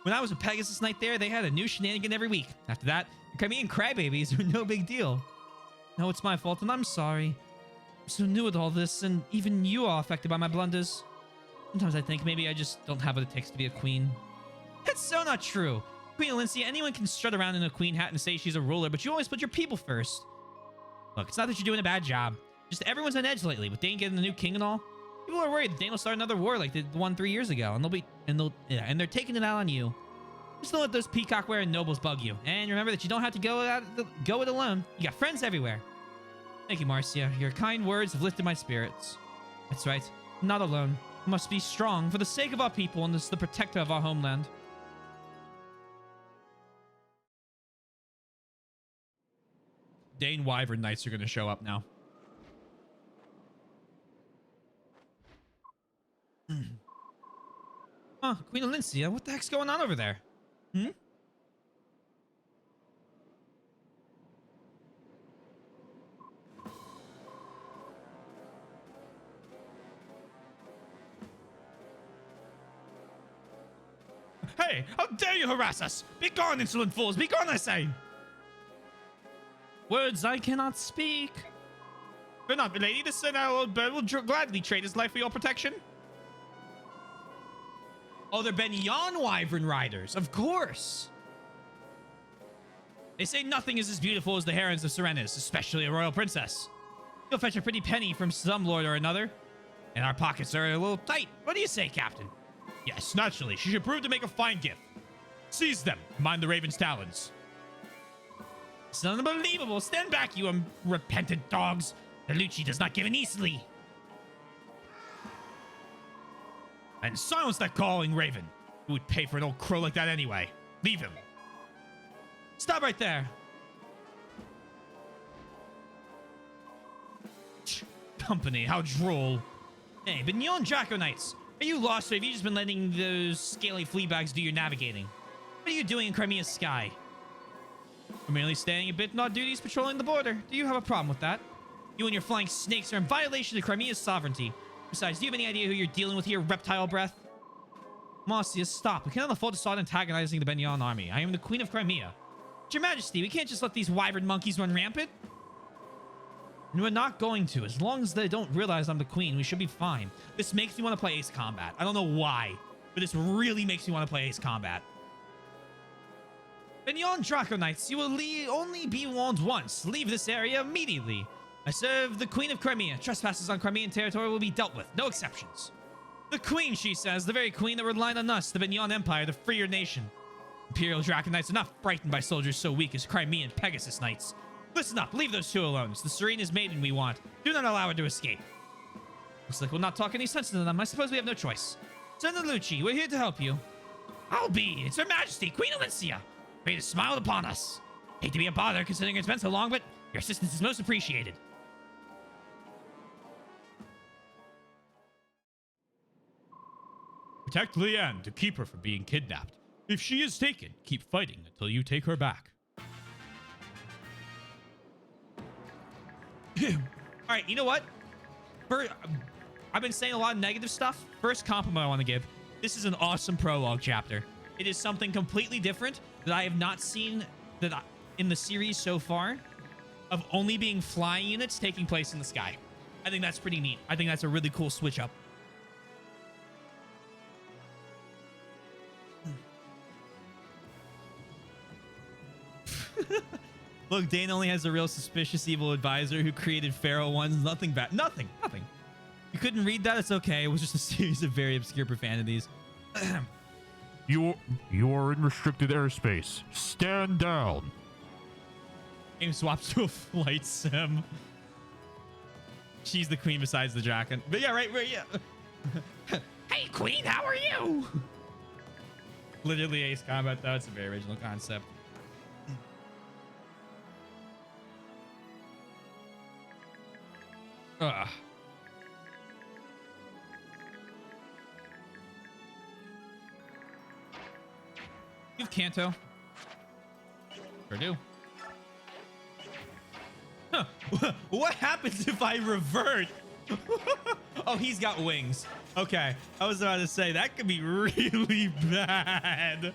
When I was a Pegasus Knight there, they had a new shenanigan every week. After that, the Crimean crybabies were no big deal. No, it's my fault, and I'm sorry. I'm so new at all this, and even you are affected by my blunders. Sometimes I think maybe I just don't have what it takes to be a queen. That's so not true. Queen Alincia, anyone can strut around in a queen hat and say she's a ruler, but you always put your people first. Look, it's not that you're doing a bad job. Just everyone's on edge lately, with Dane getting the new king and all. People are worried that Dane will start another war like the one 3 years ago, and they're taking it out on you. Just don't let those peacock-wearing nobles bug you. And remember that you don't have to go it alone. You got friends everywhere. Thank you, Marcia. Your kind words have lifted my spirits. That's right. I'm not alone. I must be strong for the sake of our people and as the protector of our homeland. Dane Wyvern Knights are going to show up now. Huh, Queen Alincia, what the heck's going on over there? Hmm? Hey, how dare you harass us? Be gone, insolent fools! Be gone, I say! Words I cannot speak. Fear not, milady. This old bird will gladly trade his life for your protection. Oh, they're Benyon Wyvern Riders. Of course. They say nothing is as beautiful as the herons of Serenis, especially a royal princess. You'll fetch a pretty penny from some lord or another. And our pockets are a little tight. What do you say, Captain? Yes, naturally. She should prove to make a fine gift. Seize them. Mind the raven's talons. It's unbelievable. Stand back, you unrepentant dogs. The Lucci does not give in easily. And silence that calling raven. Who would pay for an old crow like that anyway? Leave him. Stop right there. Company, how droll. Hey, Benyon Draco Knights. Are you lost, or have you just been letting those scaly fleabags do your navigating? What are you doing in Crimea's sky? We're merely staying a bit in our duties patrolling the border. Do you have a problem with that? You and your flying snakes are in violation of Crimea's sovereignty. Besides, do you have any idea who you're dealing with here, reptile breath? Marcia, stop. We cannot afford to start antagonizing the Benyon army. I am the Queen of Crimea. But Your Majesty, we can't just let these wyvern monkeys run rampant. And we're not going to. As long as they don't realize I'm the queen, we should be fine. This makes me want to play Ace Combat. I don't know why, but this really makes me want to play Ace Combat. Benyon Draco Knights, you will only be warned once. Leave this area immediately. I serve the Queen of Crimea. Trespassers on Crimean territory will be dealt with. No exceptions. The Queen, she says, the very Queen that relied on us, the Benyon Empire, to free your nation. Imperial Draco Knights are not frightened by soldiers so weak as Crimean Pegasus Knights. Listen up, leave those two alone. It's the Serena's maiden we want. Do not allow her to escape. Looks like we'll not talk any sense into them. I suppose we have no choice. Senator Lucci, we're here to help you. I'll be. It's Her Majesty, Queen Alicia. Ready to smile upon us. Hate to be a bother considering it's been so long, but your assistance is most appreciated. Protect Leanne to keep her from being kidnapped. If she is taken, keep fighting until you take her back. All right, you know what? I've been saying a lot of negative stuff. First compliment I want to give. This is an awesome prologue chapter. It is something completely different that I have not seen in the series so far, of only being flying units taking place in the sky. I think that's pretty neat. I think that's a really cool switch up. Look, Dane only has a real suspicious evil advisor who created Pharaoh ones. Nothing bad. Nothing. You couldn't read that? It's okay. It was just a series of very obscure profanities. You are in restricted airspace. Stand down. Game swaps to a flight sim. She's the queen besides the dragon. But yeah, right, yeah. Hey, queen, how are you? Literally Ace Combat, though. It's a very original concept. Ugh. You have Kanto. Sure do. Huh. What happens if I revert? Oh, he's got wings. Okay. I was about to say that could be really bad.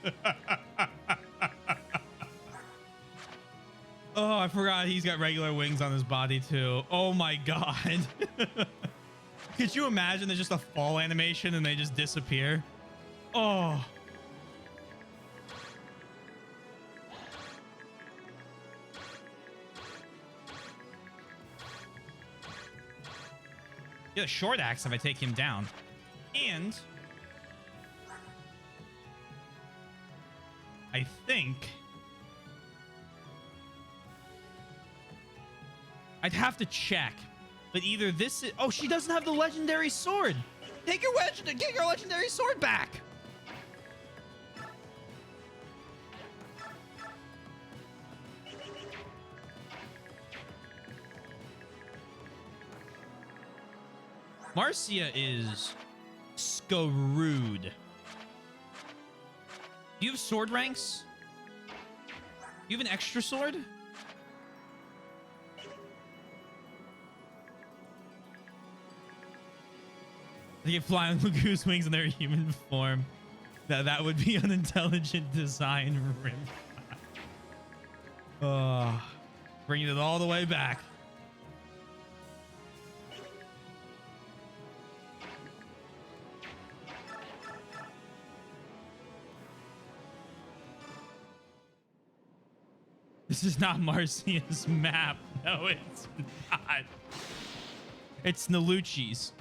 Oh, I forgot he's got regular wings on his body too. Oh my God. Could you imagine there's just a fall animation and they just disappear? Oh. Get a short axe if I take him down. And I think I'd have to check, but either this is, oh, she doesn't have the legendary sword. Take your get your legendary sword back. Marcia is screwed. Do you have sword ranks? You have an extra sword? They can fly on Lagoose wings in their human form. That would be unintelligent design. Bringing it all the way back. This is not Marcia's map. No, it's not. It's Nalucci's.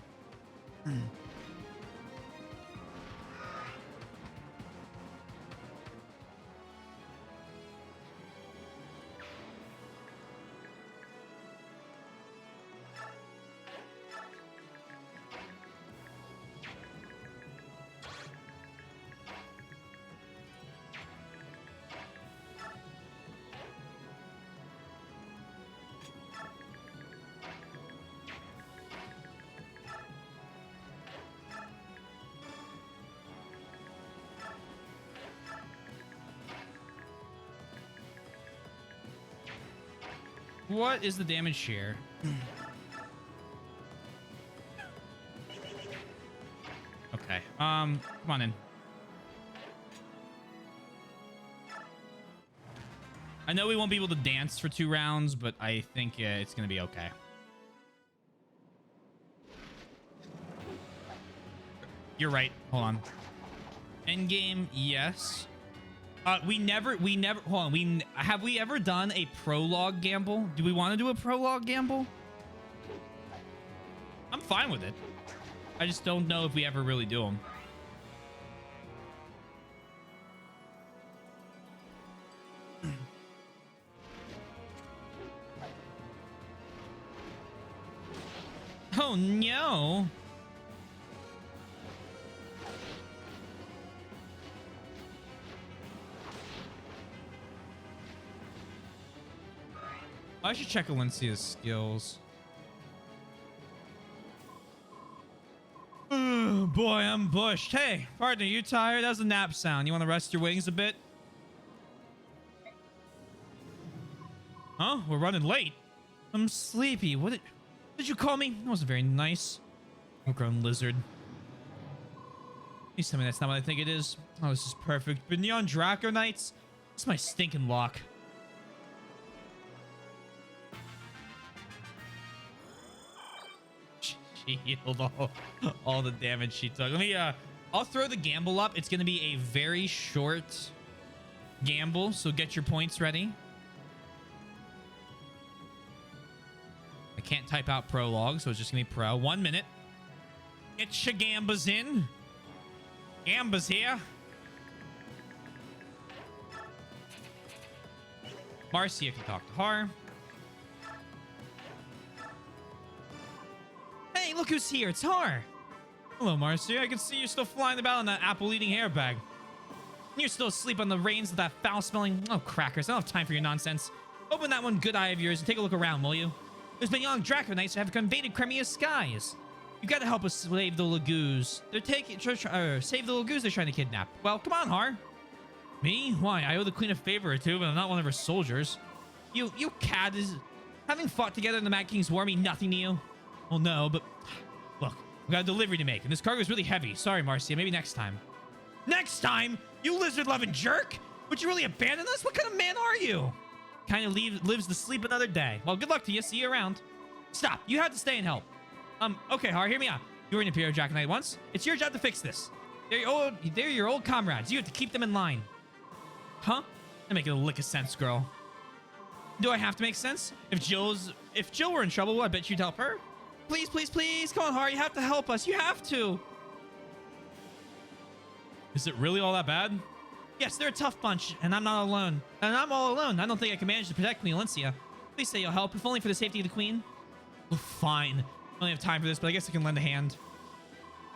What is the damage share? Okay. Come on in. I know we won't be able to dance for 2 rounds, but I think it's gonna be okay. You're right. Hold on. Endgame, yes. We never, hold on. Have we ever done a prologue gamble? Do we want to do a prologue gamble? I'm fine with it. I just don't know if we ever really do them. Oh no. I should check Alencia's skills. Oh, boy, I'm bushed. Hey, partner, you tired? That's a nap sound. You want to rest your wings a bit? Huh? We're running late. I'm sleepy. What did you call me? That wasn't very nice. Grown lizard. Please tell me that's not what I think it is. Oh, this is perfect. But Neon Draco Knights? It's my stinking luck. She healed all the damage she took. Let me I'll throw the gamble up. It's gonna be a very short gamble, so get your points ready. I can't type out prologue, so it's just gonna be pro. 1 minute. Get your gambas in. Gambas here. Marcia can talk to her. Hey, look who's here. It's her. Hello, Marcia. I can see you're still flying about in that apple-eating airbag. You're still asleep on the reins of that foul-smelling... Oh, crackers. I don't have time for your nonsense. Open that one good eye of yours and take a look around, will you? There's been young Draco Knights who have invaded Crimea's skies. You gotta help us save the Lagoos. They're save the Lagoos they're trying to kidnap. Well, come on, Har. Me? Why? I owe the Queen a favor or two, but I'm not one of her soldiers. You cad is... Having fought together in the Mad King's War mean nothing to you? Well, no, but... Look, We got a delivery to make, and this cargo is really heavy. Sorry, Marcia. Maybe next time. Next time? You lizard-loving jerk! Would you really abandon us? What kind of man are you? Kind of lives to sleep another day. Well, good luck to you. See you around. Stop. You have to stay and help. Okay, Har, hear me out. You were in Imperial Jack Knight once. It's your job to fix this. They're your old comrades. You have to keep them in line. Huh? That make a lick of sense, girl. Do I have to make sense? If Jill were in trouble, well, I bet you'd help her. Please, please, please. Come on, Har. You have to help us. You have to. Is it really all that bad? Yes, they're a tough bunch, and I'm not alone. And I'm all alone. I don't think I can manage to protect Queen Valencia. Please say you'll help, if only for the safety of the Queen. Oh, fine. I don't have time for this, but I guess I can lend a hand.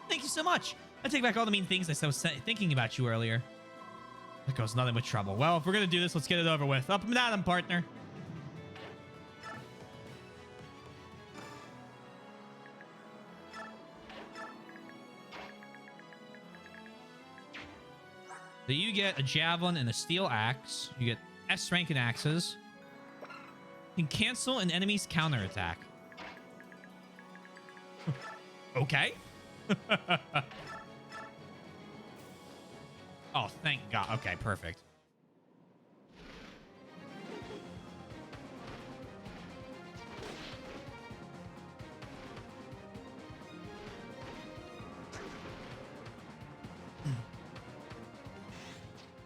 Thank you so much. I take back all the mean things I was thinking about you earlier. That goes nothing but trouble. Well, if we're going to do this, let's get it over with. Up and at 'em, partner. So you get a javelin and a steel axe. You get S rank in axes. You can cancel an enemy's counterattack. Okay. Oh, thank God. Okay, perfect.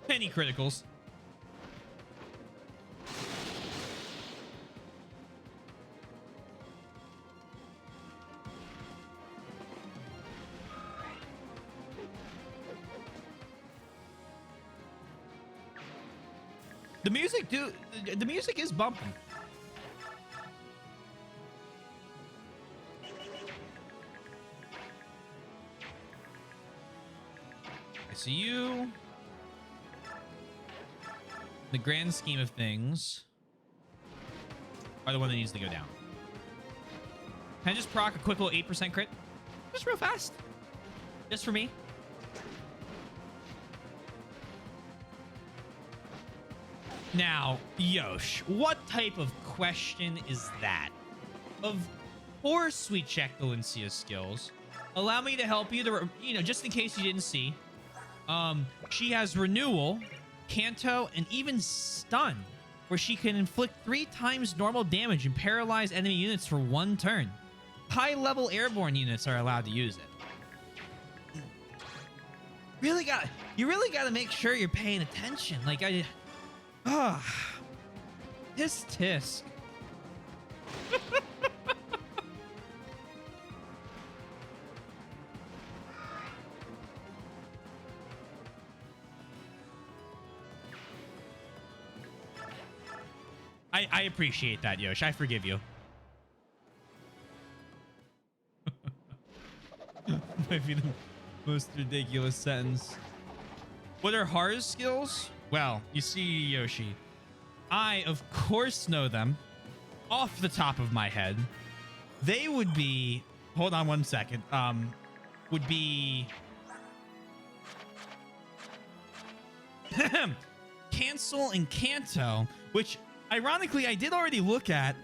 Penny criticals. The music is bumping. I see you. The grand scheme of things are the one that needs to go down. Can I just proc a quick little 8% crit? Just real fast. Just for me. Now, Yosh, what type of question is that? Of course we check Valencia's skills. Allow me to help you, just in case you didn't see. She has Renewal, Canto, and even Stun, where she can inflict 3 times normal damage and paralyze enemy units for 1 turn. High-level airborne units are allowed to use it. You really gotta make sure you're paying attention. Like, tisk. I appreciate that, Yosh. I forgive you. Might be the most ridiculous sentence. What are Har's skills? Well, you see, Yoshi, I, of course, know them off the top of my head. They would be... Hold on 1 second. Would be... Cancel and Canto, which, ironically, I did already look at.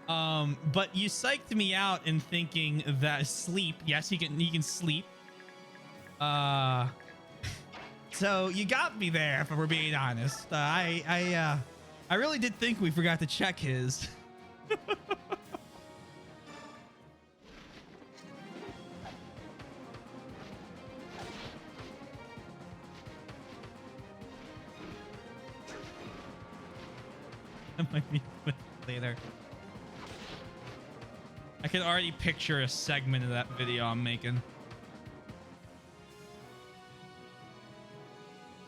But you psyched me out in thinking that sleep. Yes, he can sleep. So you got me there, if we're being honest. I really did think we forgot to check his. That might be later. I can already picture a segment of that video I'm making.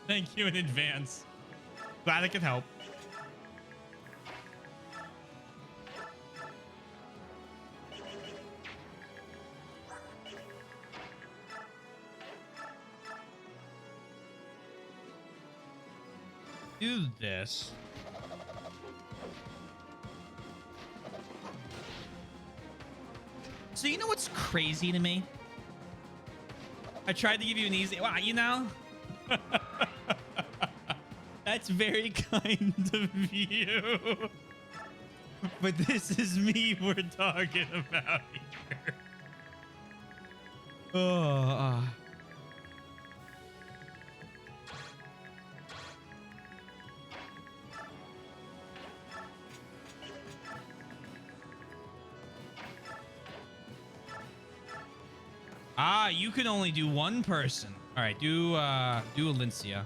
Thank you in advance. Glad I could help. Do this. So you know what's crazy to me? I tried to give you an easy... Wow, you know? That's very kind of you. But this is me we're talking about here. Uh, you can only do one person. All right, do Alincia.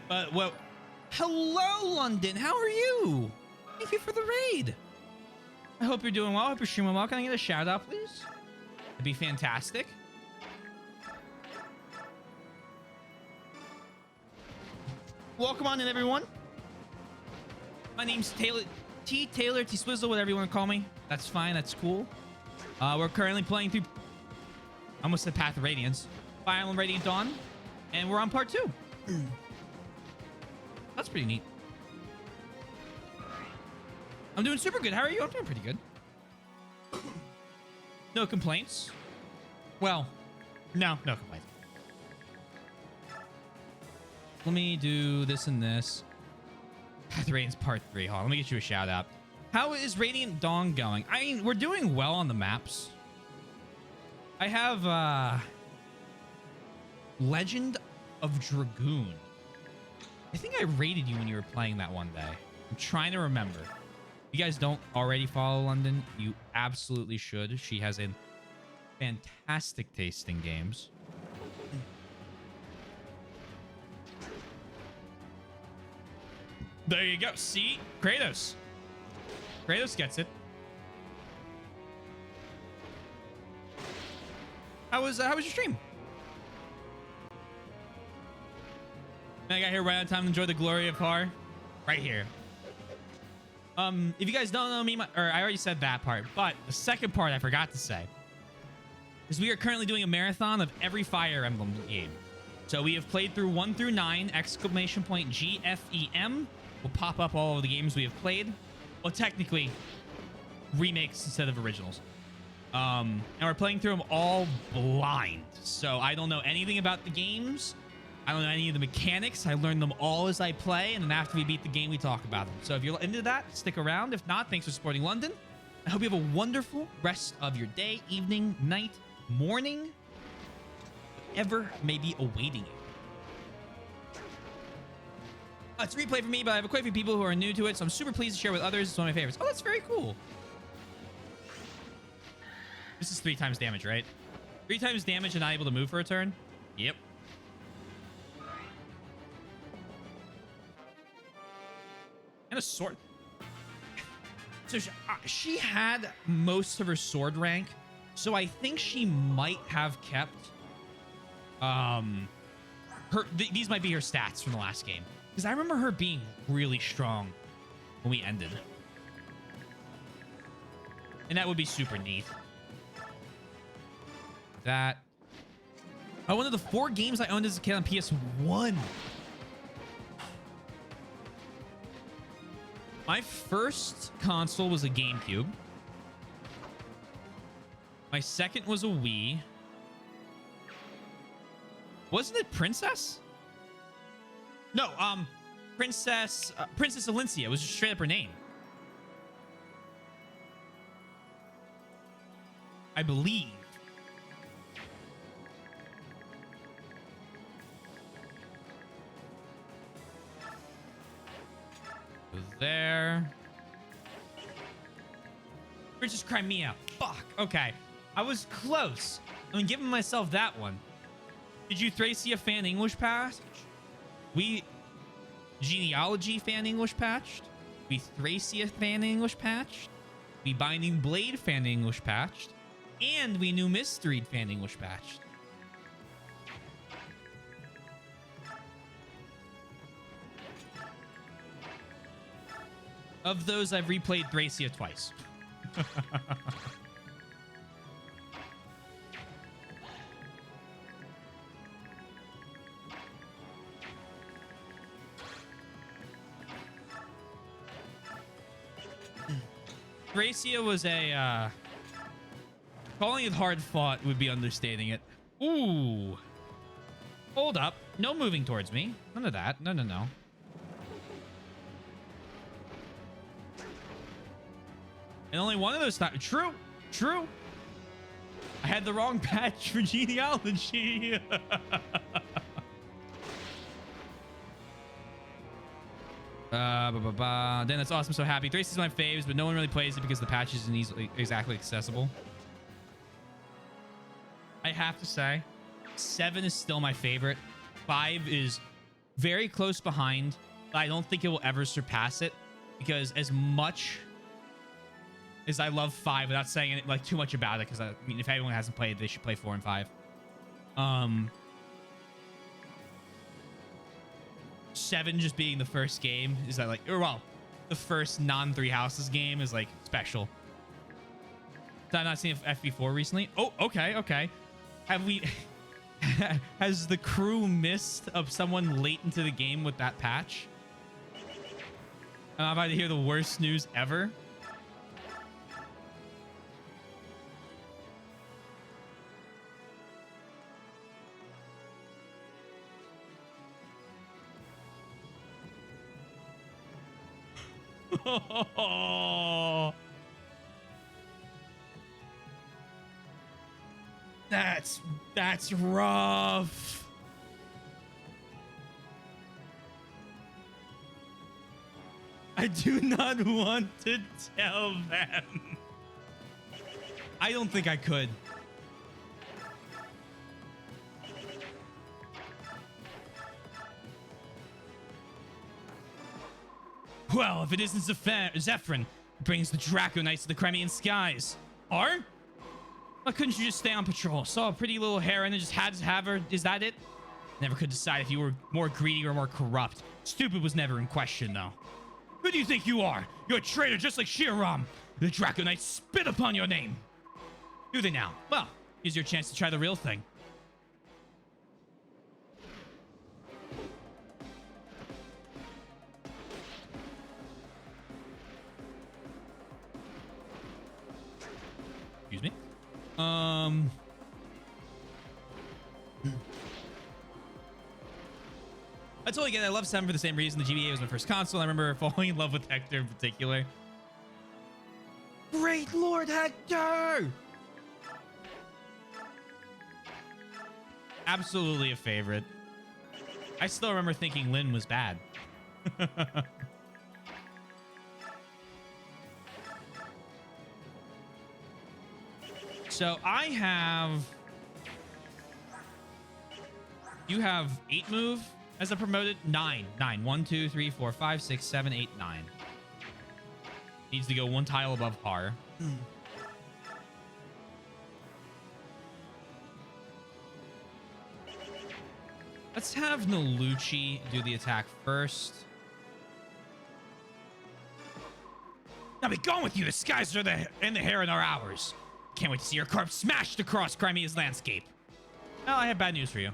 But well, hello London. How are you? Thank you for the raid. I hope you're doing well. I hope you're streaming well. Can I get a shout out, please? That'd be fantastic. Welcome on in, everyone. My name's Taylor T. Swizzle, whatever you want to call me. That's fine. That's cool. We're currently playing through. I almost said Path of Radiance, Fire Emblem Radiant Dawn, and we're on part 2. That's pretty neat. I'm doing super good. How are you? I'm doing pretty good. No complaints. Well, no complaints. Let me do this and this. Path of Radiance part 3. Hold on, let me get you a shout out. How is Radiant Dawn going? I mean, we're doing well on the maps. I have Legend of Dragoon. I think I rated you when you were playing that one day. I'm trying to remember. If you guys don't already follow London, you absolutely should. She has a fantastic taste in games. There you go. See? Kratos. Kratos gets it. How was your stream? I got here right on time to enjoy the glory of Har. Right here. If you guys don't know me, I already said that part, but the second part I forgot to say is we are currently doing a marathon of every Fire Emblem game. So we have played through 1 through 9, exclamation point GFEM will pop up all of the games we have played. Well, technically, remakes instead of originals. And we're playing through them all blind. So I don't know anything about the games. I don't know any of the mechanics. I learned them all as I play, and then after we beat the game, we talk about them. So if you're into that, stick around. If not, thanks for supporting London. I hope you have a wonderful rest of your day, evening, night, morning, whatever may be awaiting you. It's a replay for me, but I have quite a few people who are new to it, so I'm super pleased to share with others. It's one of my favorites. Oh, that's very cool. This is 3 times damage, right? 3 times damage and not able to move for a turn? Yep. And a sword. So she had most of her sword rank, so I think she might have kept these might be her stats from the last game, because I remember her being really strong when we ended, and that would be super neat. That one of the 4 games I owned as a kid on PS1. My first console was a GameCube. My second was a Wii. Wasn't it Princess? No, Princess Alincia was just straight up her name. I believe. There. Princess Crimea. Fuck. Okay. I was close. I'm giving myself that one. Did you Thracia fan English patched? We Genealogy fan English patched? We Thracia fan English patched? We Binding Blade fan English patched? And we New Mystery fan English patched. Of those, I've replayed Thracia twice. Thracia was a calling it hard fought would be understating it. Ooh. Hold up. No moving towards me. None of that. No, no, no. And only one of those times. True. True. I had the wrong patch for genealogy. Then that's awesome. So happy. Thrace is my faves, but no one really plays it because the patch isn't easily exactly accessible. I have to say, 7 is still my favorite. 5 is very close behind, but I don't think it will ever surpass it because as much as I love 5 without saying it, like too much about it, because I mean, if anyone hasn't played, they should play 4 and 5. 7 just being the first game is that like, or well, the first non-Three Houses game is like special. I've not seen FB4 recently. Oh, okay. Have we? Has the crew missed of someone late into the game with that patch? I'm about to hear the worst news ever. Oh, that's rough. I do not want to tell them. I don't think I could. Well, if it isn't Zephyrin, it brings the Draco Knights to the Crimean skies. Or? Why couldn't you just stay on patrol? Saw a pretty little heron and just had to have her. Is that it? Never could decide if you were more greedy or more corrupt. Stupid was never in question, though. Who do you think you are? You're a traitor just like Shiram. The Draco Knights spit upon your name. Do they now? Well, here's your chance to try the real thing. Excuse me. I totally get it. I love 7 for the same reason. The GBA was my first console. I remember falling in love with Hector in particular. Great Lord Hector! Absolutely a favorite. I still remember thinking Lynn was bad. So I have... You have 8 move as a promoted? 9. 1, 2, 3, 4, 5, 6, 7, 8, 9. Needs to go 1 tile above par. Let's have Nalucci do the attack first. Now be gone with you. The skies are and the heron are ours. Can't wait to see your corpse smashed across Crimea's landscape. Well, I have bad news for you.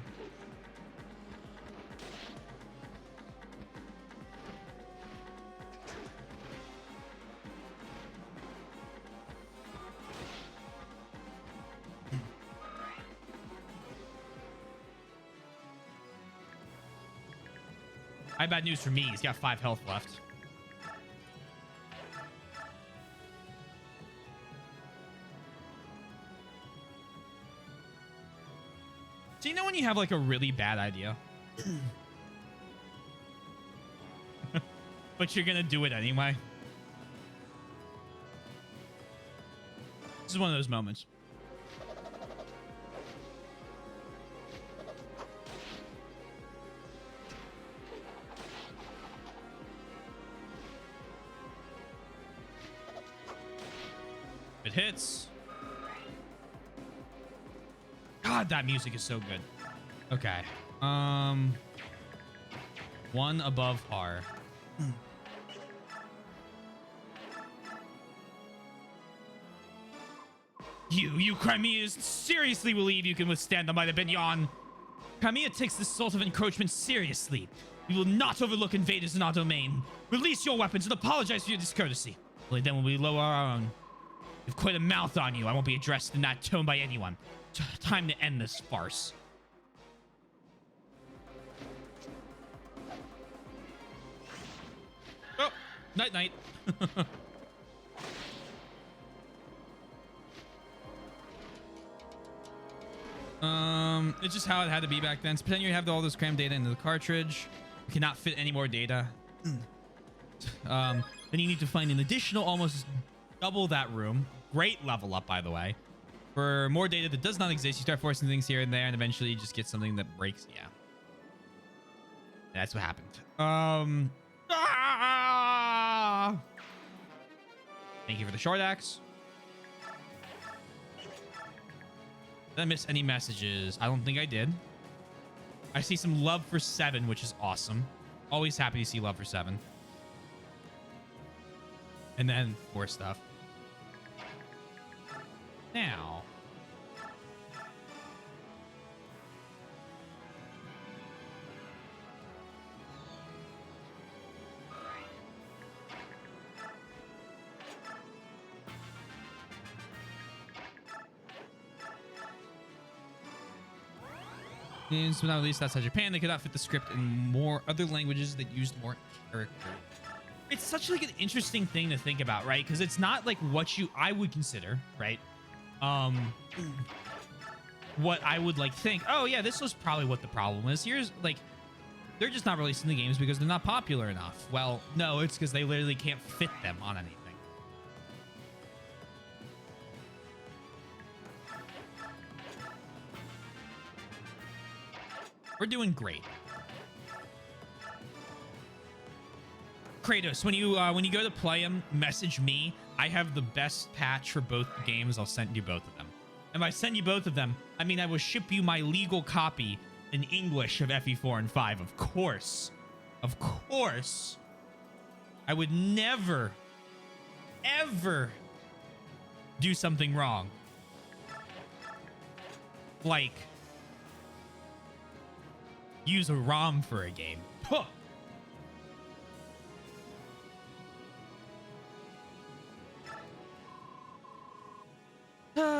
I have bad news for me. He's got 5 health left. So you know when you have like a really bad idea, but you're gonna do it anyway? This is one of those moments. It hits. God, that music is so good. Okay. 1 above par. You Crimeans seriously believe you can withstand the might of Benyon? Crimea takes this sort of encroachment seriously. We will not overlook invaders in our domain. Release your weapons and apologize for your discourtesy. Only then will we lower our own. You've quite a mouth on you. I won't be addressed in that tone by anyone. Time to end this farce. Oh, night. It's just how it had to be back then. So pretend you have all this crammed data into the cartridge. You cannot fit any more data. Then you need to find an additional almost double that room. Great level up, by the way. For more data that does not exist, you start forcing things here and there, and eventually you just get something that breaks. Yeah. That's what happened. Thank you for the short axe. Did I miss any messages? I don't think I did. I see some love for 7, which is awesome. Always happy to see love for 7. And then more stuff. Now. Games when not released outside Japan, they could not fit the script in more other languages that used more character. It's such like an interesting thing to think about, right? Because it's not like what I would consider, right? What I would like think, oh yeah, this was probably what the problem is. Here's like, they're just not releasing the games because they're not popular enough. Well, no, it's because they literally can't fit them on anything. We're doing great. Kratos, when you go to play them, message me. I have the best patch for both the games. I'll send you both of them. And if I send you both of them, I mean I will ship you my legal copy in English of FE4 and 5. Of course. Of course. I would never, ever do something wrong. Like use a ROM for a game. Huh.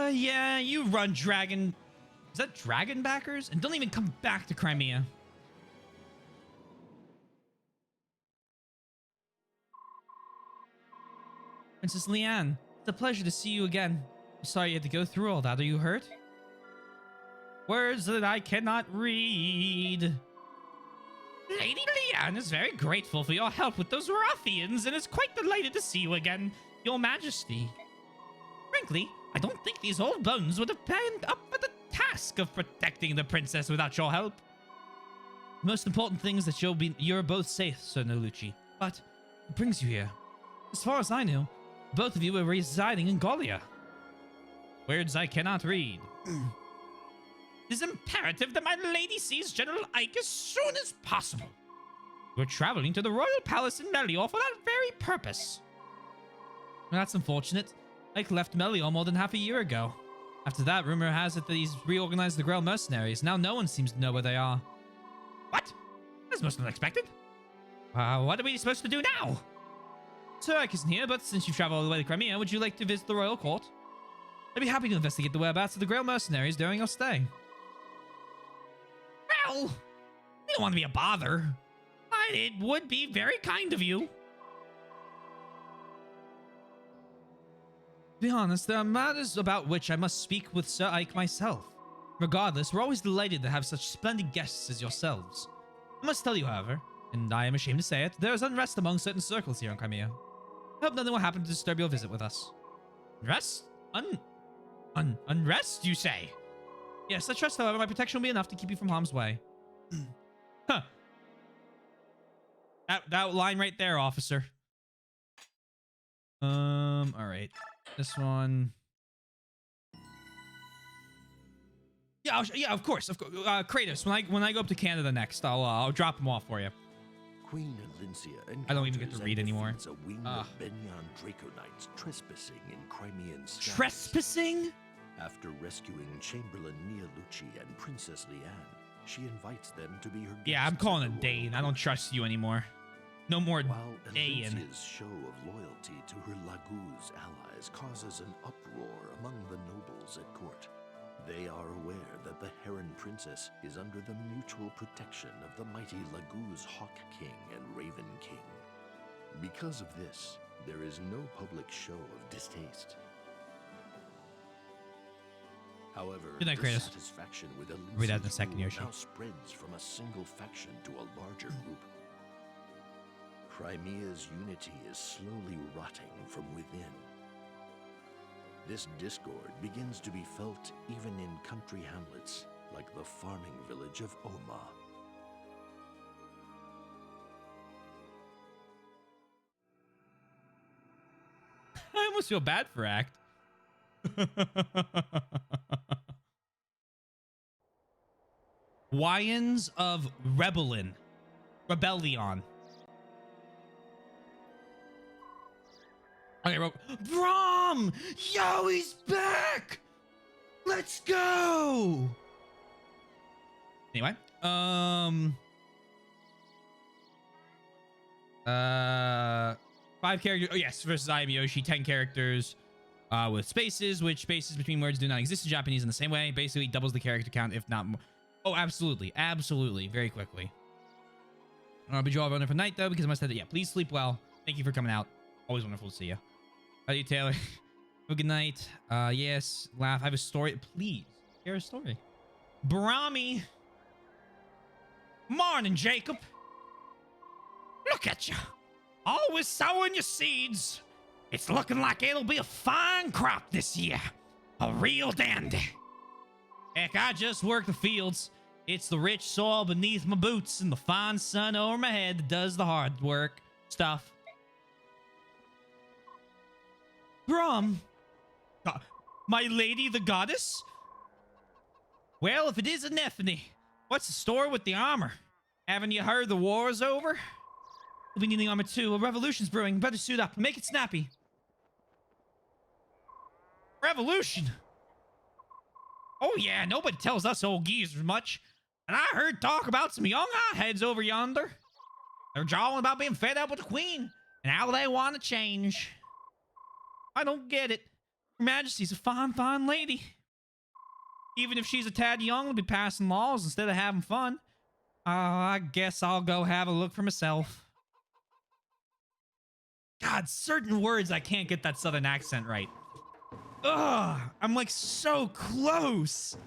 Yeah, you run, Dragon. Is that Dragon backers? And don't even come back to Crimea. Princess Leanne, it's a pleasure to see you again. I'm sorry you had to go through all that. Are you hurt? Words that I cannot read. Lady Leanne is very grateful for your help with those ruffians and is quite delighted to see you again, Your Majesty. Frankly, I don't think these old bones would have been up for the task of protecting the princess without your help. The most important thing is that you're both safe, Sir Nolucci. But what brings you here? As far as I knew, both of you were residing in Gallia. Words I cannot read. It is imperative that my lady sees General Ike as soon as possible. We're traveling to the royal palace in Melior for that very purpose. Well, that's unfortunate. Ike left Melior more than half a year ago. After that, rumor has it that he's reorganized the Grail mercenaries. Now no one seems to know where they are. What? That's most unexpected. What are we supposed to do now? Sir Ike isn't here, but since you've traveled all the way to Crimea, would you like to visit the royal court? I'd be happy to investigate the whereabouts of the Grail mercenaries during your stay. Well, you don't want to be a bother. It would be very kind of you. To be honest, there are matters about which I must speak with Sir Ike myself. Regardless, we're always delighted to have such splendid guests as yourselves. I must tell you, however, and I am ashamed to say it, there is unrest among certain circles here in Crimea. I hope nothing will happen to disturb your visit with us. Unrest? Unrest, you say? Yes, I trust, however, my protection will be enough to keep you from harm's way. Huh. That line right there, officer. All right. This one. Yeah, yeah, of course. Kratos, when I go up to Canada next, I'll drop them off for you. Queen Alincia I don't even get to read anymore. A wing of Benyan Draconites trespassing in Crimean skies. Trespassing? After rescuing Chamberlain Neolucci and Princess Leanne, she invites them to be her guests. Yeah, I'm calling it Dane. I don't trust you anymore. No more While Dane. Alincia's show of loyalty to her Laguz allies causes an uproar among the nobles at court. They are aware that the Heron Princess is under the mutual protection of the mighty Laguz Hawk King and Raven King. Because of this, there is no public show of distaste. However, Good night, Kratos. dissatisfaction with Elisa's Read that in a second, rule Yoshi. now spreads from a single faction to a larger group. Crimea's unity is slowly rotting from within. This discord begins to be felt even in country hamlets like the farming village of Oma. I almost feel bad for Act. Wyans of Rebellion. Okay, Brom! Yo, he's back! Let's go! Anyway, 5 characters. Oh yes, versus I Am Yoshi. 10 characters with spaces, which spaces between words do not exist in Japanese in the same way. Basically doubles the character count, if not more. Oh, absolutely. Absolutely. Very quickly. I'll be drawing running for night, though, because I must have to. Yeah, please sleep well. Thank you for coming out. Always wonderful to see you. How are you, Taylor? Have a good night. Yes. Laugh. I have a story. Please. Share a story. Brahmi. Morning, Jacob. Look at you. Always sowing your seeds. It's looking like it'll be a fine crop this year. A real dandy. Heck, I just work the fields. It's the rich soil beneath my boots and the fine sun over my head that does the hard work stuff. Brom. My lady the goddess? Well, if it is a Nephany, what's the story with the armor? Haven't you heard the war's over? We'll be needing armor too. A revolution's brewing. Better suit up. Make it snappy. Revolution? Oh yeah, nobody tells us old geezers much. And I heard talk about some young hotheads over yonder. They're jawing about being fed up with the queen and how they want to change. I don't get it. Her Majesty's a fine, fine lady. Even if she's a tad young to be passing laws instead of having fun. I guess I'll go have a look for myself. God, certain words I can't get that southern accent right. Ugh, I'm like so close.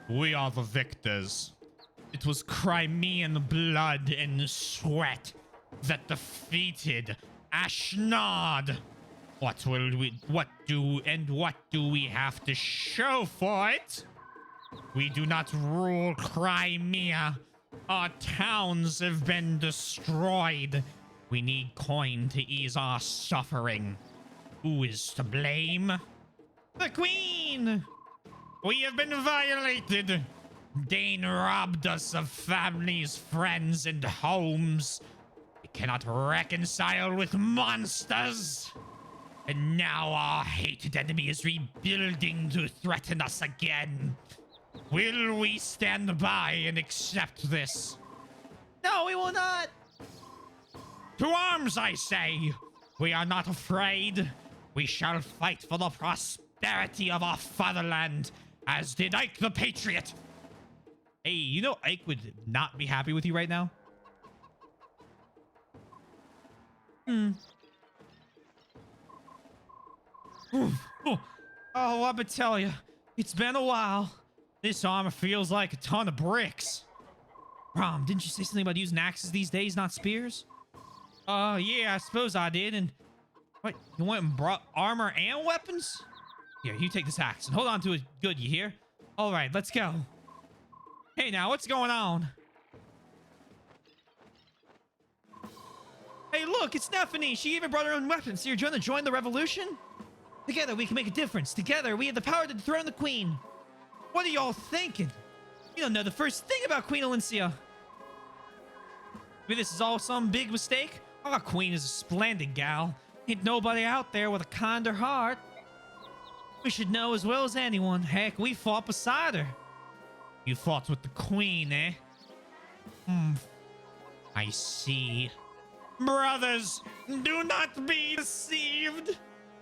We are the victors. It was Crimean blood and sweat that defeated Ashnod. What do we have to show for it? We do not rule Crimea. Our towns have been destroyed. We need coin to ease our suffering. Who is to blame? The Queen! We have been violated. Dane robbed us of families, friends, and homes. We cannot reconcile with monsters. And now our hated enemy is rebuilding to threaten us again. Will we stand by and accept this? No, we will not. To arms, I say. We are not afraid. We shall fight for the prosperity of our fatherland, as did Ike the Patriot. Hey, you know Ike would not be happy with you right now? Oh, let me tell you, it's been a while. This armor feels like a ton of bricks. Rom, didn't you say something about using axes these days, not spears? Yeah, I suppose I did. And what, you went and brought armor and weapons? Here, you take this axe and hold on to it good, you hear? All right, let's go. Hey now, what's going on? Hey, look, it's Nephany. She even brought her own weapons. So you're trying to join the revolution? Together, we can make a difference. Together, we have the power to dethrone the queen. What are y'all thinking? You don't know the first thing about Queen Alicia. Maybe this is all some big mistake? Our queen is a splendid gal. Ain't nobody out there with a kinder heart. We should know as well as anyone. Heck, we fought beside her. You fought with the queen, eh? I see. Brothers, do not be deceived.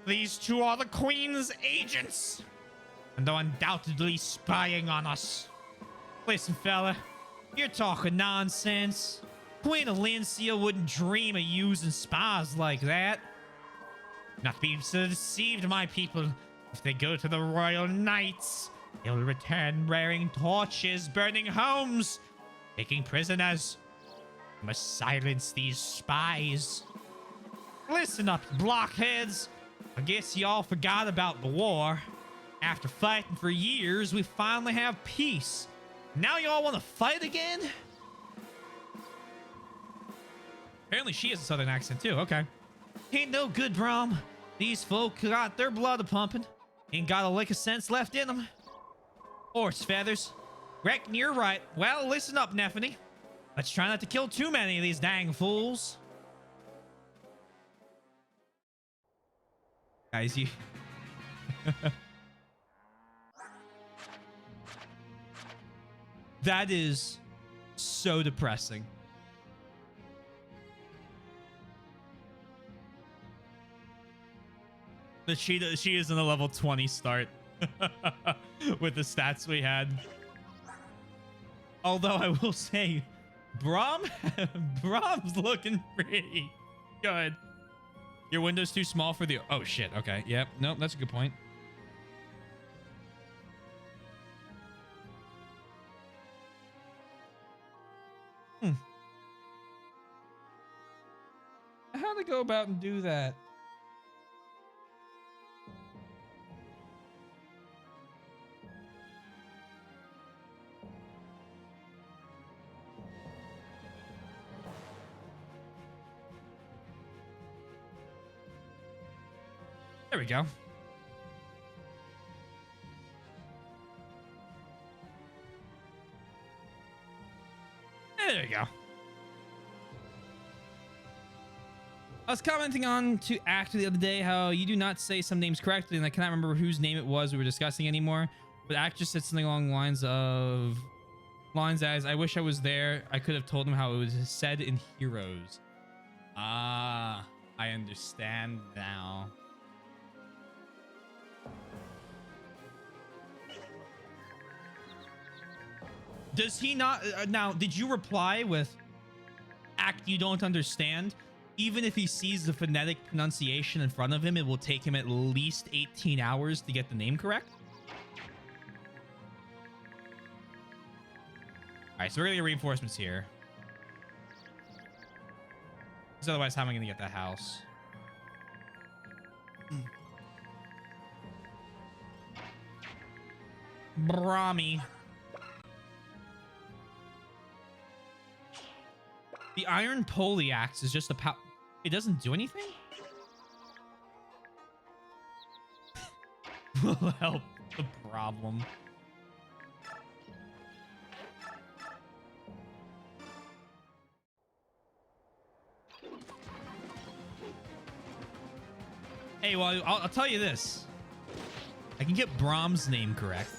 These two are the queen's agents. And they're undoubtedly spying on us. Listen, fella, you're talking nonsense. Queen Alicia wouldn't dream of using spies like that. Not be so deceived, my people. If they go to the royal knights, they'll return wearing torches, burning homes, taking prisoners. We must silence these spies. Listen up, blockheads. I guess y'all forgot about the war. After fighting for years, we finally have peace. Now y'all want to fight again? Apparently she has a southern accent too. Okay. Ain't no good, Brom. These folk got their blood a-pumping. Ain't got a lick of sense left in them. Horse feathers. Reckon you're right. Well, listen up, Nephany. Let's try not to kill too many of these dang fools. Guys, you... That is so depressing. That she is in a level 20 start with the stats we had. Although I will say, Brom's looking pretty good. Your window's too small for the... Oh, shit. Okay. Yep. Nope. That's a good point. How to go about and do that? There we go. There we go. I was commenting on to Act the other day how you do not say some names correctly, and I cannot remember whose name it was we were discussing anymore. But Act just said something along the lines as, I wish I was there. I could have told him how it was said in Heroes. Ah, I understand now. Does he not... now, did you reply with Act you don't understand? Even if he sees the phonetic pronunciation in front of him, it will take him at least 18 hours to get the name correct? Alright, so we're gonna get reinforcements here. Because otherwise, how am I gonna get that house? Brahmi. The iron pulley axe is just a pow... It doesn't do anything? Will help the problem. Hey, well, I'll tell you this. I can get Brom's name correct.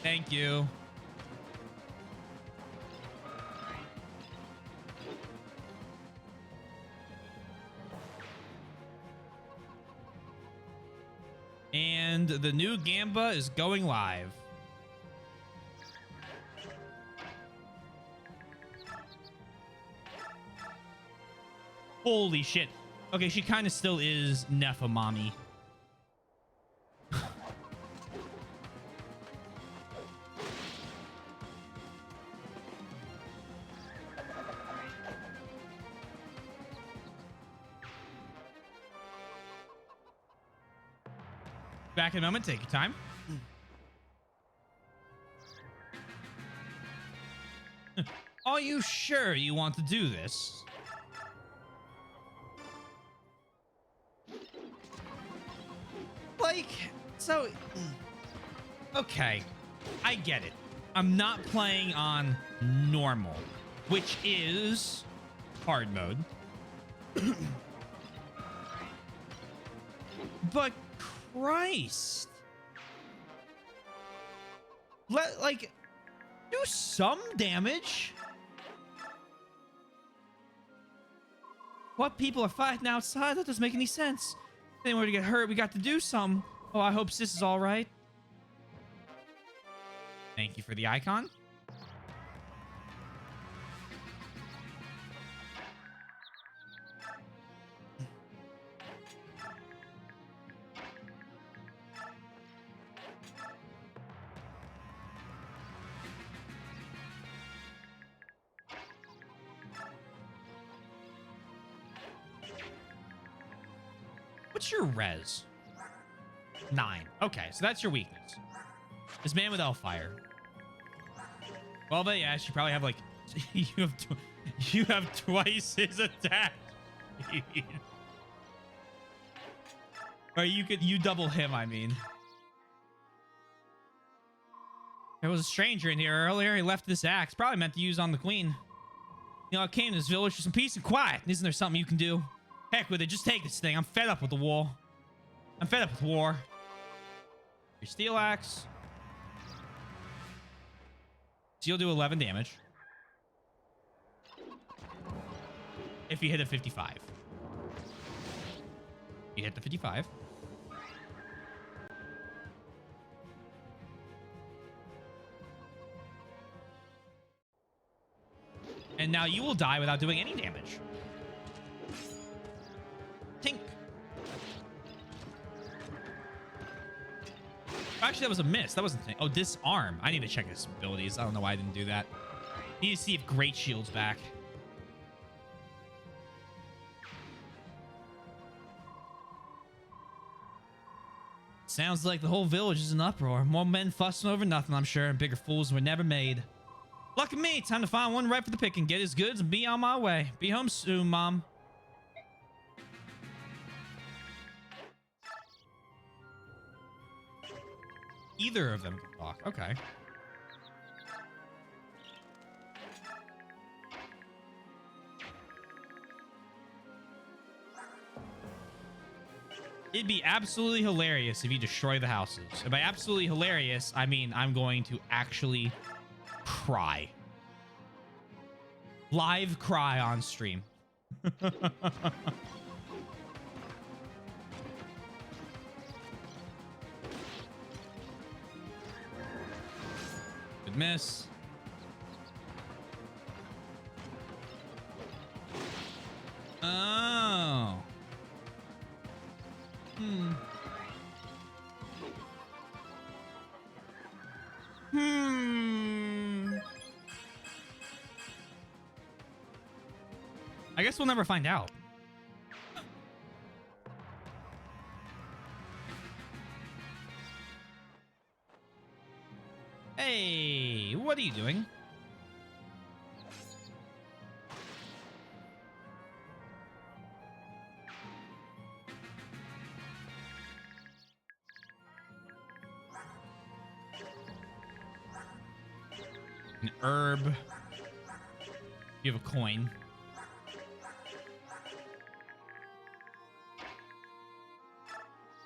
Thank you. And the new Gamba is going live. Holy shit. Okay, she kind of still is Nephimami. Back in a moment. Take your time. Are you sure you want to do this? Like, so... Okay, I get it. I'm not playing on normal, which is hard mode. But Christ. Like, do some damage. What, people are fighting outside? That doesn't make any sense. If anyone were to get hurt, we got to do some. Oh, I hope Sis is all right. Thank you for the icon. What's your res? 9. Okay, so that's your weakness. This man with Hellfire. Well, but yeah, you probably have like you have twice his attack. Or you double him, I mean. There was a stranger in here earlier. He left this axe. Probably meant to use on the queen. You know, I came to this village for some peace and quiet. Isn't there something you can do? Heck with it. Just take this thing. I'm fed up with the war. I'm fed up with war. Your steel axe. So you'll do 11 damage. If you hit a 55. You hit the 55. And now you will die without doing any damage. Tink. Actually, that was a miss. That wasn't... Oh, disarm. I need to check his abilities. I don't know why I didn't do that. Need to see if Great Shield's back. Sounds like the whole village is in uproar. More men fussing over nothing, I'm sure, and bigger fools were never made. Lucky me, time to find one right for the picking, get his goods, and be on my way. Be home soon, Mom. Either of them can talk. Okay. It'd be absolutely hilarious if you destroy the houses. And by absolutely hilarious, I mean I'm going to actually cry. Live cry on stream. Good miss. Oh. I guess we'll never find out. Hey, what are you doing? An herb. You have a coin.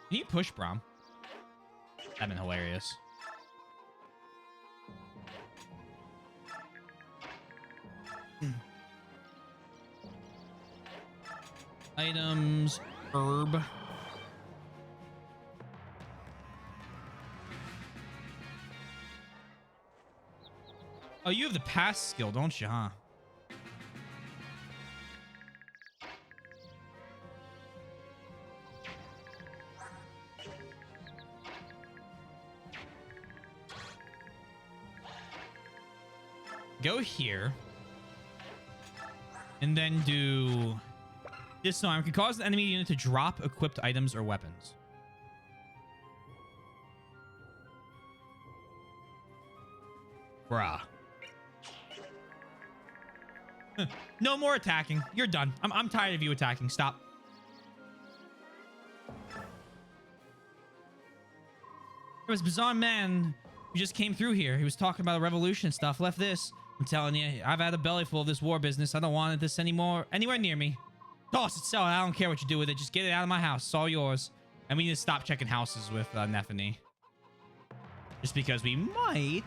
Can you push Braum? That'd been hilarious. Items, herb. Oh, you have the pass skill, don't you, huh? Go here. And then do... Disarm can cause the enemy unit to drop equipped items or weapons. Bruh. No more attacking. You're done. I'm tired of you attacking. Stop. There was a bizarre man who just came through here. He was talking about the revolution and stuff. Left this. I'm telling you, I've had a belly full of this war business. I don't want this anymore anywhere near me. Toss it, sell it. I don't care what you do with it. Just get it out of my house. It's all yours. And we need to stop checking houses with Nephany. Just because we might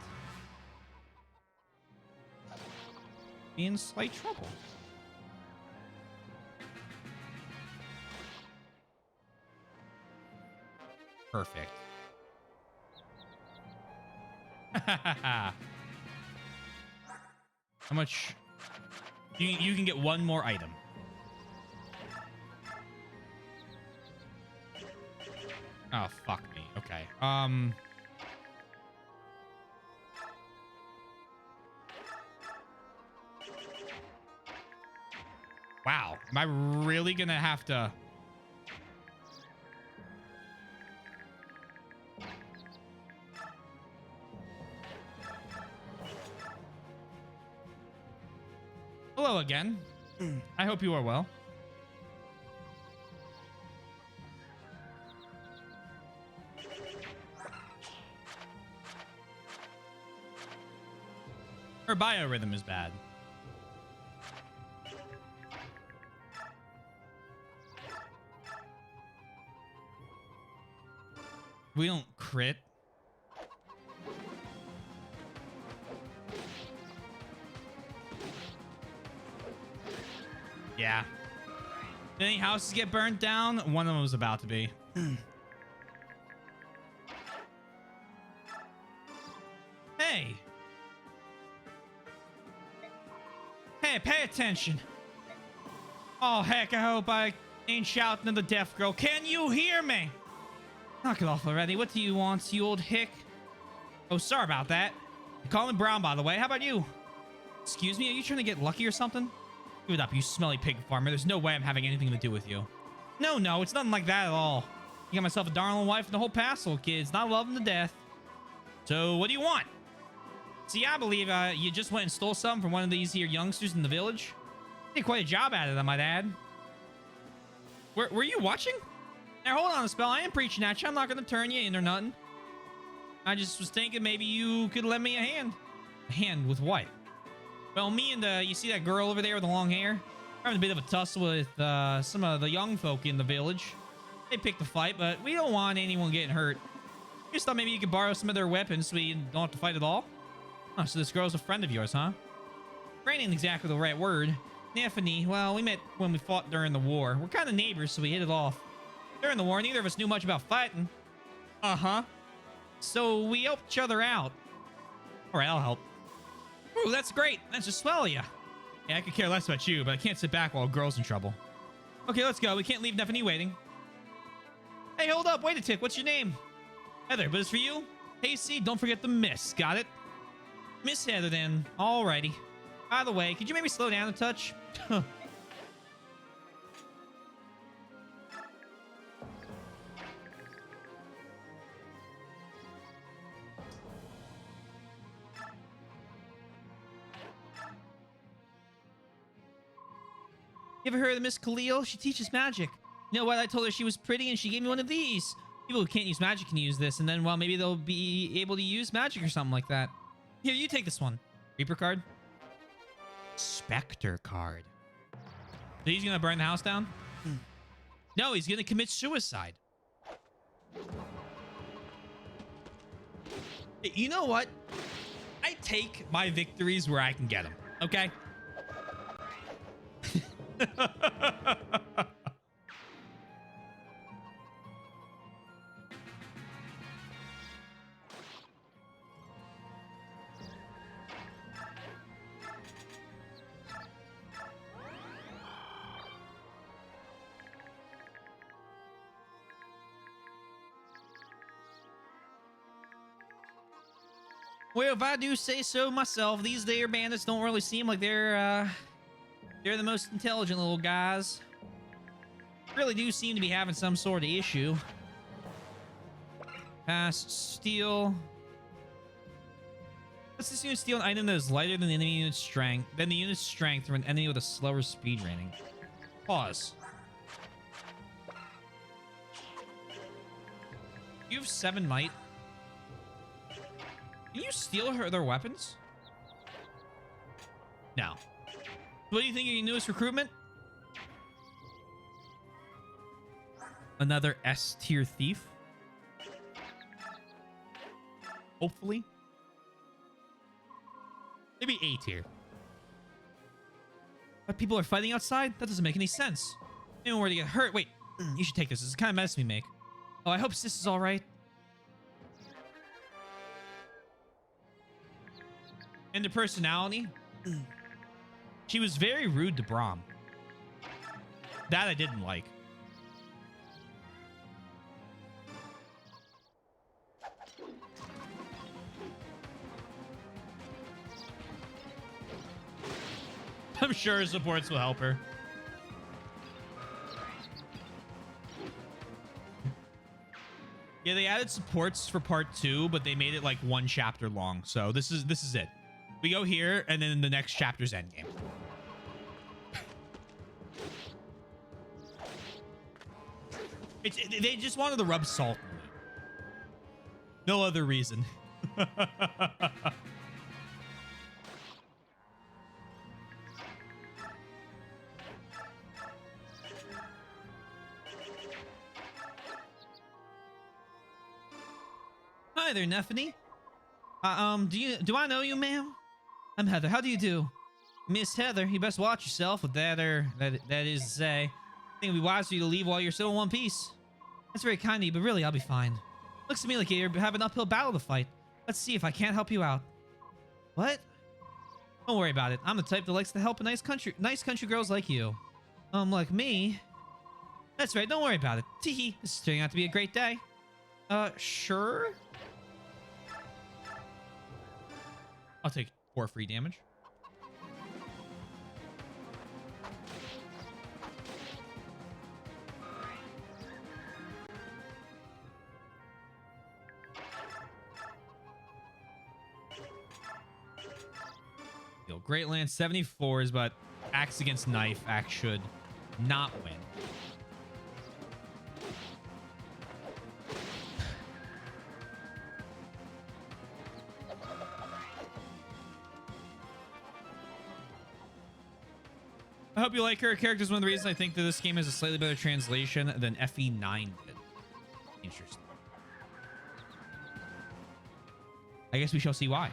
be in slight trouble. Perfect. How much? You can get one more item. Oh, fuck me. Okay. Wow. Am I really gonna have to... hello again. I hope you are well. Her biorhythm is bad. We don't crit. Yeah. Did any houses get burnt down? One of them was about to be. Hey. Hey, pay attention. Oh, heck, I hope I ain't shouting at the deaf girl. Can you hear me? Knock it off already. What do you want, you old hick? Oh, sorry about that. You're calling Brown, by the way. How about you? Excuse me, are you trying to get lucky or something? Give it up, you smelly pig farmer. There's no way I'm having anything to do with you. No, it's nothing like that at all. I got myself a darling wife and the whole passel of kids. Not love them to death. So, what do you want? See, I believe you just went and stole something from one of these here youngsters in the village. Did quite a job at it, I might add. Were you watching? Now, hold on a spell. I am preaching at you. I'm not going to turn you in or nothing. I just was thinking maybe you could lend me a hand. A hand with what? Well, me and, you see that girl over there with the long hair? We're having a bit of a tussle with, some of the young folk in the village. They picked a fight, but we don't want anyone getting hurt. Just thought maybe you could borrow some of their weapons so we don't have to fight at all. Oh, so this girl's a friend of yours, huh? Friend ain't exactly the right word. Nephany, well, we met when we fought during the war. We're kind of neighbors, so we hit it off. During the war, neither of us knew much about fighting. Uh-huh. So we helped each other out. All right, I'll help. Ooh, that's great. That's just swell of you. Yeah, I could care less about you, but I can't sit back while a girl's in trouble. Okay, let's go. We can't leave Nephany waiting. Hey, hold up. Wait a tick. What's your name? Heather, but it's for you? Hasty, don't forget the miss. Got it? Miss Heather, then. Alrighty. By the way, could you maybe slow down a touch? You ever heard of Miss Khalil? She teaches magic. You know what? I told her she was pretty and she gave me one of these. People who can't use magic can use this, and then, well, maybe they'll be able to use magic or something like that. Here, you take this one. Reaper card. Spectre card. So he's gonna burn the house down? No, he's gonna commit suicide. You know what? I take my victories where I can get them, okay? Well, if I do say so myself, these there bandits don't really seem like they're the most intelligent little guys. Really do seem to be having some sort of issue. Pass, steal. Let's assume steal an item that is lighter than the enemy unit's strength. Then the unit's strength from an enemy with a slower speed rating. Pause. You have 7 might. Can you steal their weapons? No. What do you think of your newest recruitment? Another S tier thief? Hopefully. Maybe A tier. But people are fighting outside? That doesn't make any sense. Anyone were to get hurt. Wait, you should take this. This is the kind of medicine we make. Oh, I hope Sis is all right. And the personality? She was very rude to Brahm. That I didn't like. I'm sure supports will help her. Yeah, they added supports for part 2, but they made it like 1 chapter long. So this is it. We go here, and then the next chapter's endgame. They just wanted to rub salt in it. No other reason. Hi there, Neffany. Do I know you, ma'am? I'm Heather. How do you do? Miss Heather, you best watch yourself with that is to say. I think it'd be wise for you to leave while you're still in one piece. That's very kind of you, but really, I'll be fine. Looks to me like you have an uphill battle to fight. Let's see if I can't help you out. What? Don't worry about it. I'm the type that likes to help nice country girls like you. Like me? That's right, don't worry about it. Teehee, this is turning out to be a great day. Sure? I'll take 4 free damage. Great Lance 74s, but axe against knife axe should not win. I hope you like her character. Is one of the reasons I think that this game has a slightly better translation than FE9 did. Interesting. I guess we shall see why.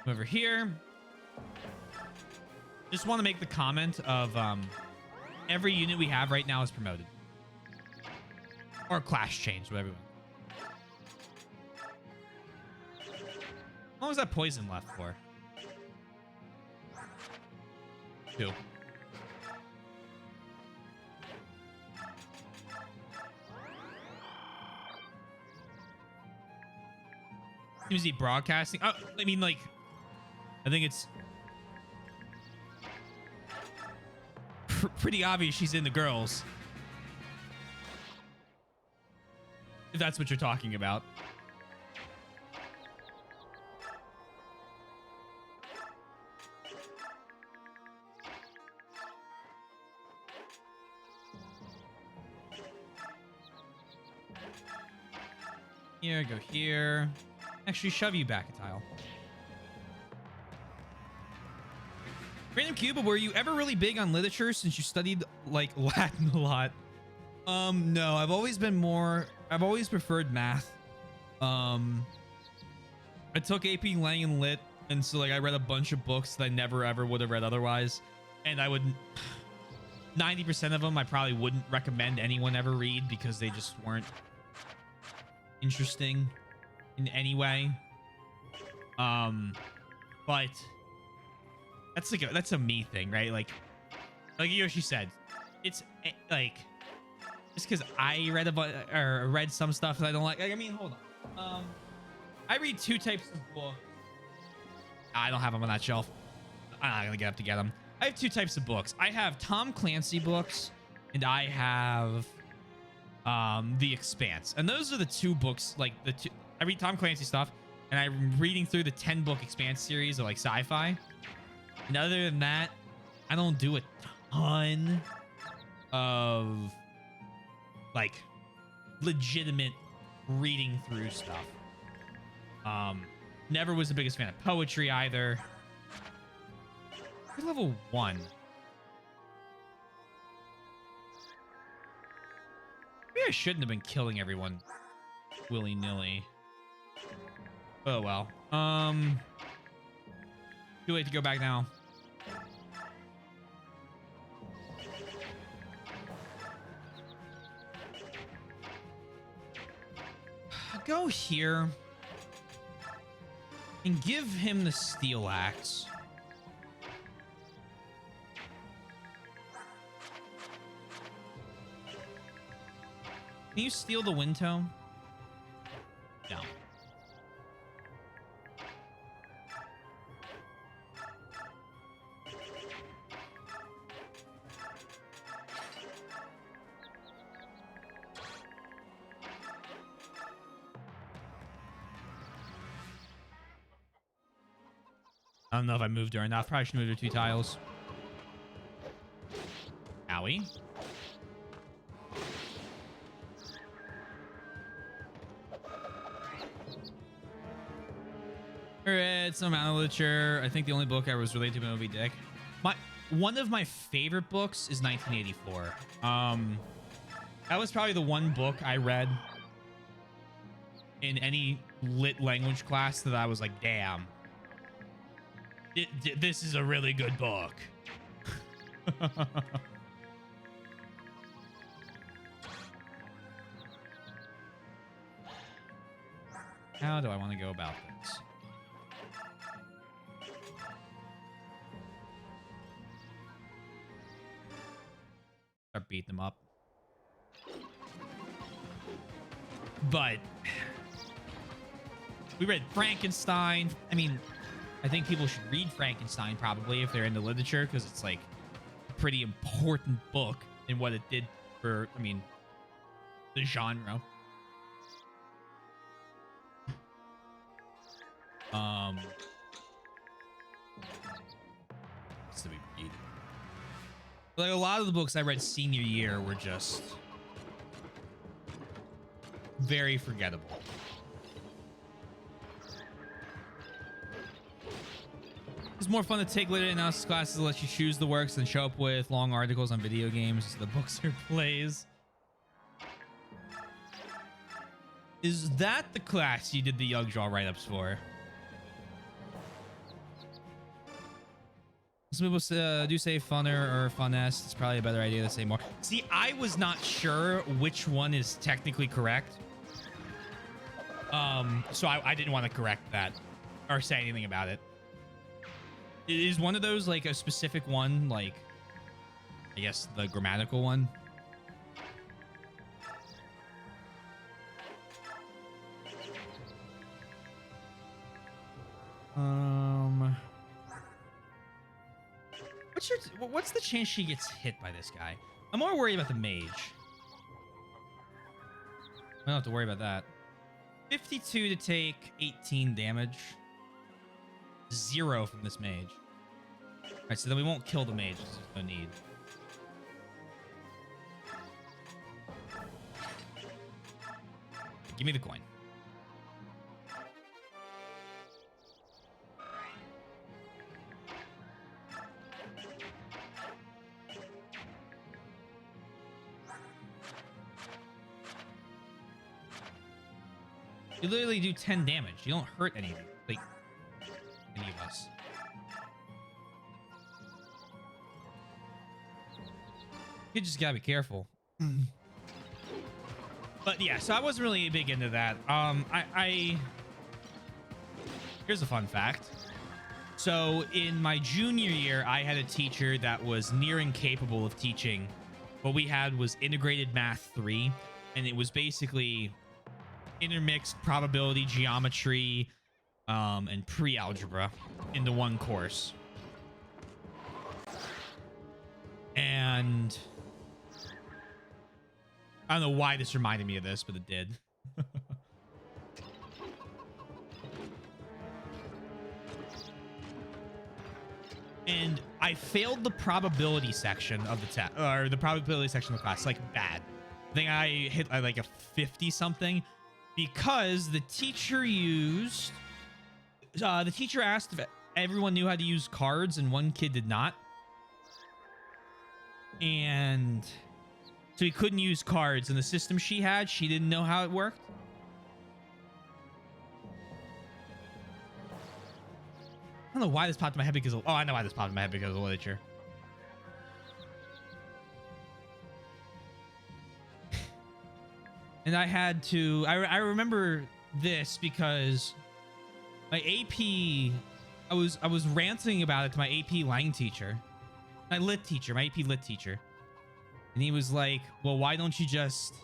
Over here, just want to make the comment of every unit we have right now is promoted or class changed, whatever. How long is that poison left for? 2. Is he broadcasting? Oh, I mean, like, I think it's pretty obvious she's in the girls. If that's what you're talking about. Here, go here. Actually, shove you back a tile. Random Cuba, were you ever really big on literature since you studied like Latin a lot? No, I've always preferred math. I took AP Lang and Lit, and so like I read a bunch of books that I never ever would have read otherwise. And I would 90% of them I probably wouldn't recommend anyone ever read because they just weren't interesting in any way. But that's a me thing, right? Like Yoshi said, it's like just because I read some stuff that I don't like. I mean, hold on. I read 2 types of books. I don't have them on that shelf. I'm not gonna get up to get them. I have 2 types of books. I have Tom Clancy books, and I have The Expanse. And those are the 2 books. Like I read Tom Clancy stuff, and I'm reading through the 10 book Expanse series of like sci-fi. And other than that, I don't do a ton of like legitimate reading through stuff. Never was the biggest fan of poetry either. We're level 1. Maybe I shouldn't have been killing everyone willy-nilly. Oh well. Too late to go back now. Go here and give him the steel axe. Can you steal the wind tome? No. I don't know if I moved her enough. Probably should move her 2 tiles. Owie. Alright, some amount of literature. I think the only book I was related to Moby Dick. One of my favorite books is 1984. That was probably the one book I read in any lit language class that I was like, damn. This is a really good book. How do I want to go about this? Start beating them up. But we read Frankenstein. I mean, I think people should read Frankenstein probably if they're into literature, because it's like a pretty important book in what it did for, I mean, the genre. What's the read? Like a lot of the books I read senior year were just very forgettable. It's more fun to take literary analysis classes that let you choose the works than show up with long articles on video games, the books or plays. Is that the class you did the Yugdraw write-ups for? Some people do say funner or funnest. It's probably a better idea to say more. See, I was not sure which one is technically correct. So I didn't want to correct that or say anything about it. Is one of those like a specific one, like I guess the grammatical one? What's the chance she gets hit by this guy? I'm more worried about the mage. I don't have to worry about that. 52 to take 18 damage. 0 from this mage. Alright, so then we won't kill the mage. There's no need. Give me the coin. You literally do 10 damage. You don't hurt any of us. You just gotta be careful. But yeah, so I wasn't really big into that. Here's a fun fact. So in my junior year, I had a teacher that was near incapable of teaching. What we had was integrated math 3, and it was basically intermixed probability, geometry, and pre-algebra into one course. And I don't know why this reminded me of this, but it did. And I failed the probability section of the test, or the probability section of the class, like bad. I think I hit like a 50 something because the teacher used, the teacher asked if everyone knew how to use cards and one kid did not. And so he couldn't use cards, and the system she had, she didn't know how it worked. I don't know why this popped in my head because of, oh, I know why this popped in my head because of literature. And I had to, I remember this because my AP, I was ranting about it to my AP Lang teacher, my lit teacher, my AP lit teacher. And he was like, well, why don't you just,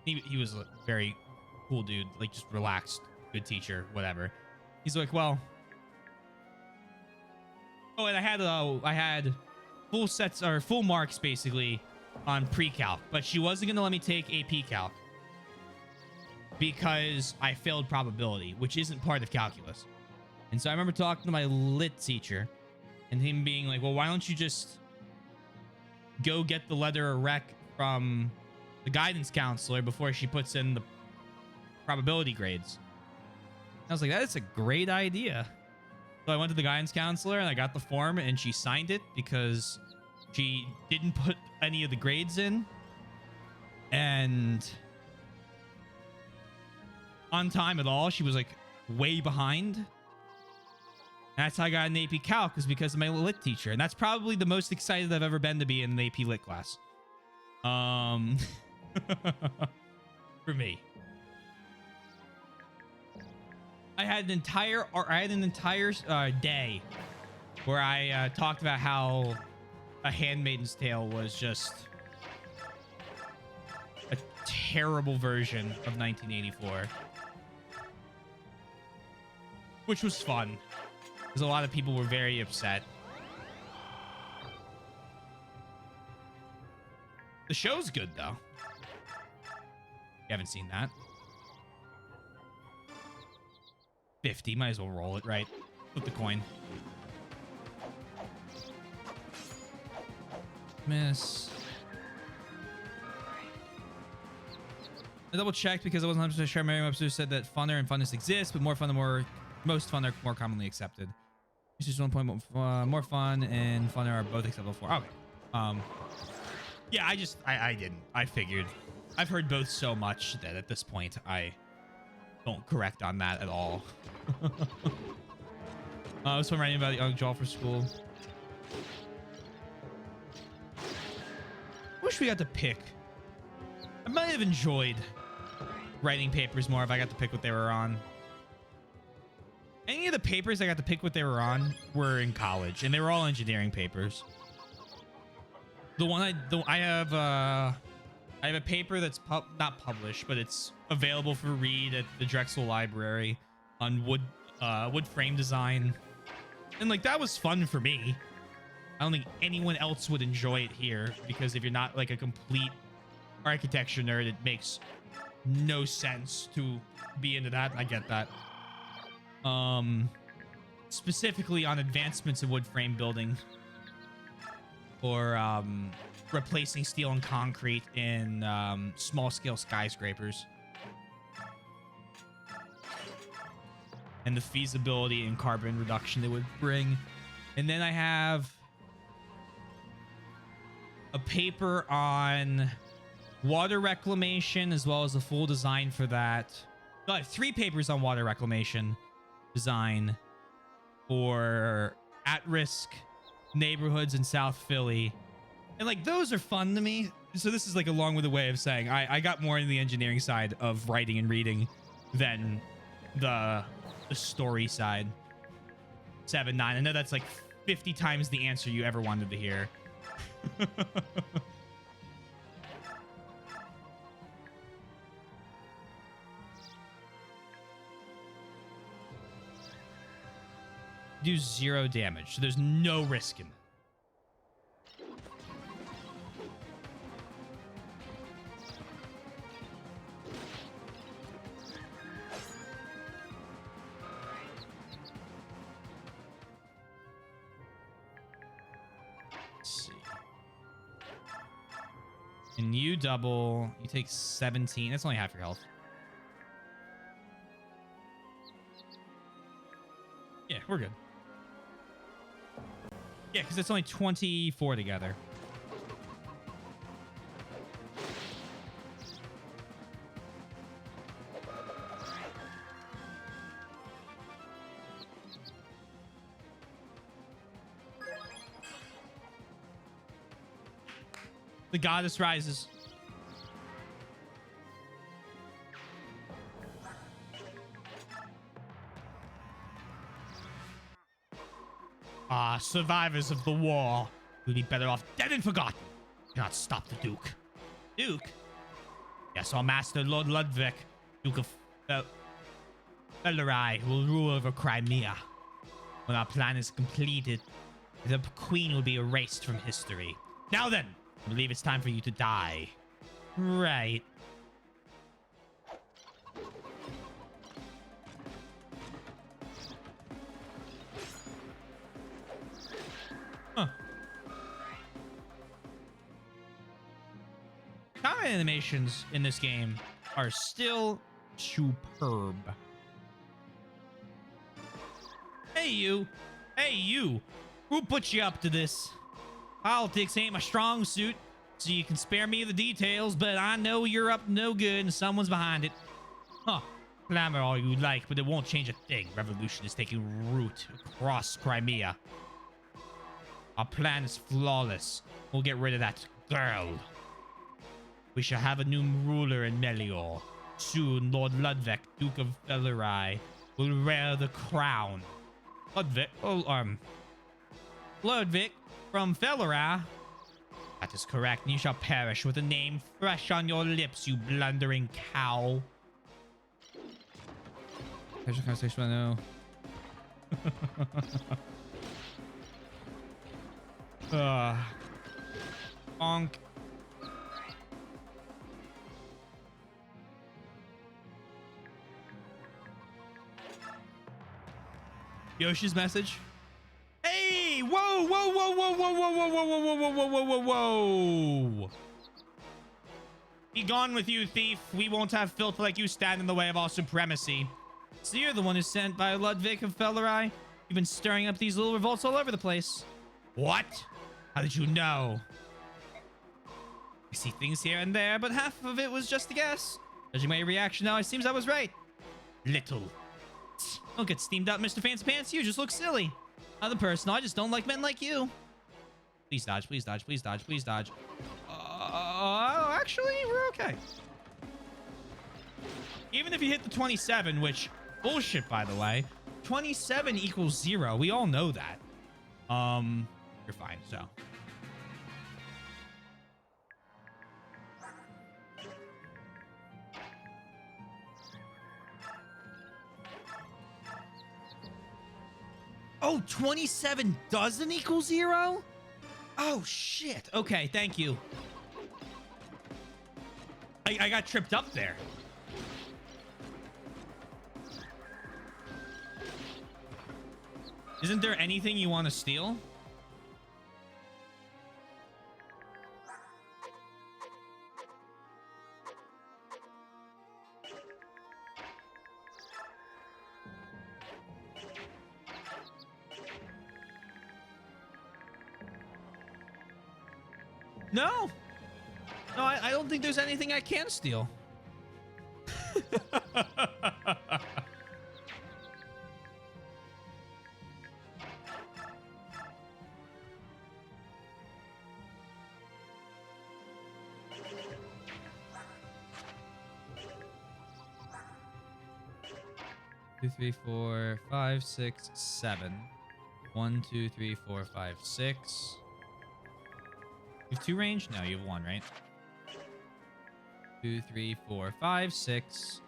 he was a very cool dude, like just relaxed, good teacher, whatever. He's like, well, oh, and I had full sets or full marks basically on pre-calc, but she wasn't going to let me take AP calc because I failed probability, which isn't part of calculus. And so I remember talking to my lit teacher and him being like, well, why don't you just go get the letter of rec from the guidance counselor before she puts in the probability grades? I was like, that's a great idea. So I went to the guidance counselor and I got the form and she signed it because she didn't put any of the grades in. And on time at all, she was like way behind. That's how I got an AP Calc, was because of my lit teacher. And that's probably the most excited I've ever been to be in an AP lit class. For me. I had an entire day where I talked about how A Handmaiden's Tale was just a terrible version of 1984. Which was fun, because a lot of people were very upset. The show's good, though. You haven't seen that. 50, might as well roll it, right? Flip the coin. Miss. I double checked because I wasn't 100% sure. Merriam-Webster said that funner and funnest exist, but most fun are more commonly accepted. It's just 1 point more fun and funner are both acceptable for. Okay. Yeah, I didn't. I figured. I've heard both so much that at this point I don't correct on that at all. I was writing about young Jaw for school. Wish we got to pick. I might have enjoyed writing papers more if I got to pick what they were on. Any of the papers I got to pick what they were on were in college, and they were all engineering papers. The one I have a paper that's not published, but it's available for read at the Drexel Library on wood frame design, and like that was fun for me. I don't think anyone else would enjoy it here, because if you're not like a complete architecture nerd, it makes no sense to be into that. I get that. Specifically on advancements in wood frame building, or replacing steel and concrete in small scale skyscrapers, and the feasibility and carbon reduction it would bring. And then I have a paper on water reclamation, as well as a full design for that. So I have 3 papers on water reclamation design for at-risk neighborhoods in South Philly. And like those are fun to me. So this is like a long-winded way of saying I got more in the engineering side of writing and reading than the story side. 7-9. I know that's like 50 times the answer you ever wanted to hear. Do 0 damage, so there's no risk in it. Let's see. And you double, you take 17. That's only half your health. Yeah, we're good. Yeah, because it's only 24 together. The goddess rises. Ah, survivors of the war. You'd be better off dead and forgotten. Cannot stop the Duke. Duke? Yes, our master, Lord Ludwig, Duke of Bellerai, will rule over Crimea. When our plan is completed, the Queen will be erased from history. Now then, I believe it's time for you to die. Right. combat animations in this game are still superb. Hey, you. Hey, you. Who put you up to this? Politics ain't my strong suit, so you can spare me the details, but I know you're up to no good and someone's behind it. Huh. Clamor all you like, but it won't change a thing. Revolution is taking root across Crimea. Our plan is flawless. We'll get rid of that girl. We shall have a new ruler in Melior. Soon, Lord Ludwig, Duke of Fellerai, will wear the crown. Ludwig from Fellerai. That is correct, and you shall perish with a name fresh on your lips, you blundering cow. There's a conversation I know. Bonk. Yoshi's message. Hey! Whoa! Whoa! Whoa! Whoa! Whoa! Whoa! Whoa! Whoa! Whoa! Whoa! Whoa! Whoa! Whoa! Whoa! Be gone with you, thief! We won't have filth like you stand in the way of our supremacy. So you're the one who's sent by Ludwig of Fellerai? You've been stirring up these little revolts all over the place. What? How did you know? I see things here and there, but half of it was just a guess. Judging by your reaction now, it seems I was right. Little. Don't get steamed up, Mr. Fancy Pants. You just look silly. Other person, I just don't like men like you. Please dodge, please dodge, please dodge, please dodge. Actually, we're okay. Even if you hit the 27, which bullshit, by the way. 27 equals 0. We all know that. You're fine, so. Oh, 27 doesn't equal 0? Oh, shit. Okay, thank you. I got tripped up there. Isn't there anything you want to steal? No. No, I don't think there's anything I can steal. Two, three, four, 5, 6, 7. 1, 2, 3, 4, 5, 6. You have 2 range? No, you have 1, right? 2, 3, 4, 5, 6.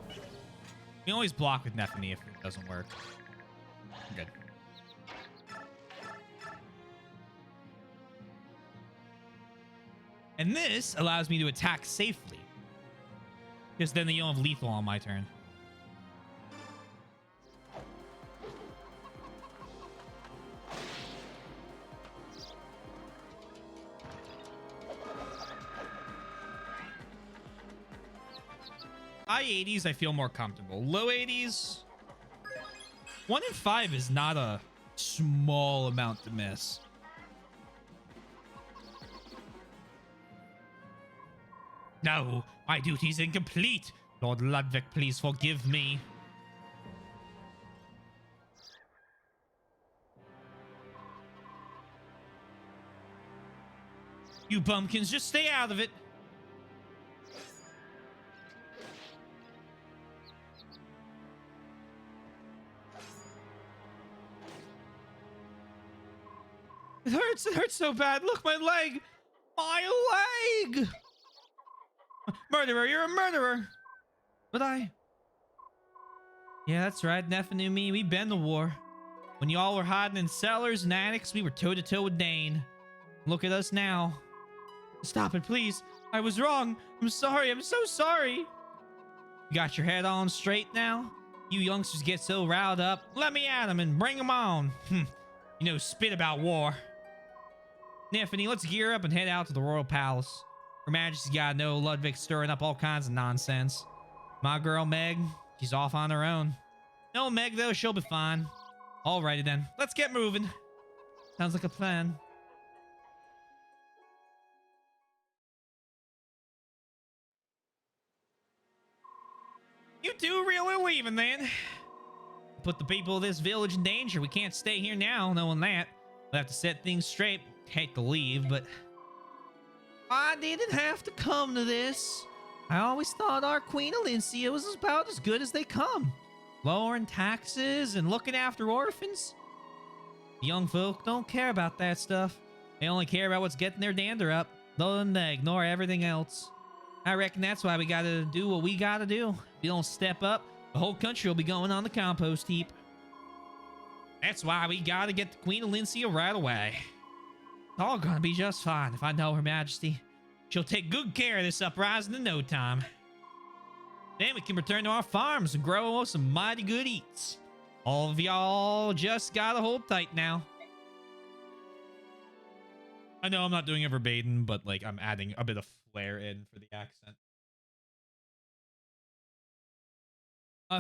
You can always block with Nephany if it doesn't work. Good. And this allows me to attack safely. Because then you don't have lethal on my turn. High 80s, I feel more comfortable. Low 80s, 1 in 5 is not a small amount to miss. No, my duty's incomplete. Lord Ludwig, please forgive me. You bumpkins, just stay out of it. It hurts so bad. Look, my leg. My leg. Murderer, you're a murderer. But yeah, that's right. Nephany and me, we been the war. When y'all were hiding in cellars and attics, we were toe-to-toe with Dane. Look at us now. Stop it, please. I was wrong. I'm sorry. I'm so sorry. You got your head on straight now? You youngsters get so riled up. Let me at them and bring them on. You know, spit about war. Nifany, let's gear up and head out to the royal palace. Her Majesty's gotta know Ludwig's stirring up all kinds of nonsense. My girl Meg, she's off on her own. No Meg though, she'll be fine. Alrighty then, let's get moving. Sounds like a plan. You two really leaving then? Put the people of this village in danger. We can't stay here now, knowing that. We'll have to set things straight. Hate to leave, but I didn't have to come to this. I always thought our Queen Alencia was about as good as they come. Lowering taxes and looking after orphans. Young folk don't care about that stuff. They only care about what's getting their dander up. Then they ignore everything else. I reckon that's why we gotta do what we gotta do. If we don't step up, the whole country will be going on the compost heap. That's why we gotta get the Queen Alencia right away. It's all gonna be just fine if I know Her Majesty. She'll take good care of this uprising in no time. Then we can return to our farms and grow some mighty good eats. All of y'all just gotta hold tight now. I know I'm not doing it verbatim, but like I'm adding a bit of flair in for the accent.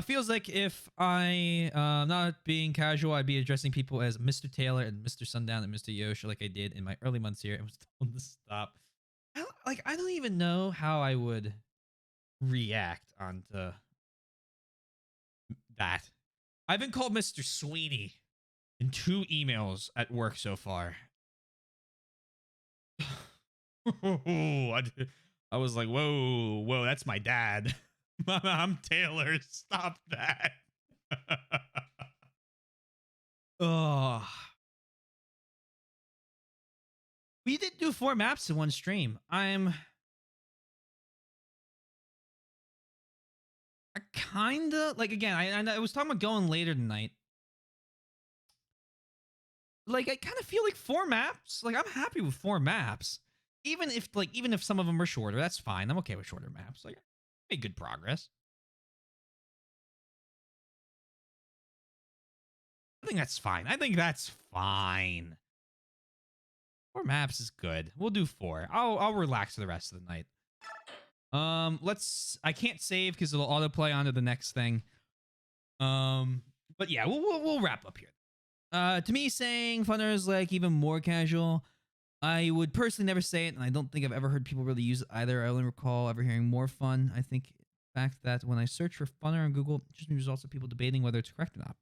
Feels like if I, not being casual, I'd be addressing people as Mr. Taylor and Mr. Sundown and Mr. Yosh like I did in my early months here and was told to stop. I don't even know how I would react onto that. I've been called Mr. Sweeney in 2 emails at work so far. I was like, whoa, that's my dad. I'm Taylor. Stop that. Oh. We did do 4 maps in one stream. I kinda like, again, I was talking about going later tonight. Like, I kind of feel like 4 maps. Like, I'm happy with 4 maps. Even if some of them are shorter, that's fine. I'm okay with shorter maps. Like, made good progress. I think that's fine. 4 maps is good. We'll do 4. I'll relax for the rest of the night. I can't save because it'll autoplay onto the next thing. But yeah, we'll wrap up here. To me, saying funner is like even more casual. I would personally never say it, and I don't think I've ever heard people really use it either. I only recall ever hearing more fun. I think the fact that when I search for funner on Google, just results of people debating whether it's correct or not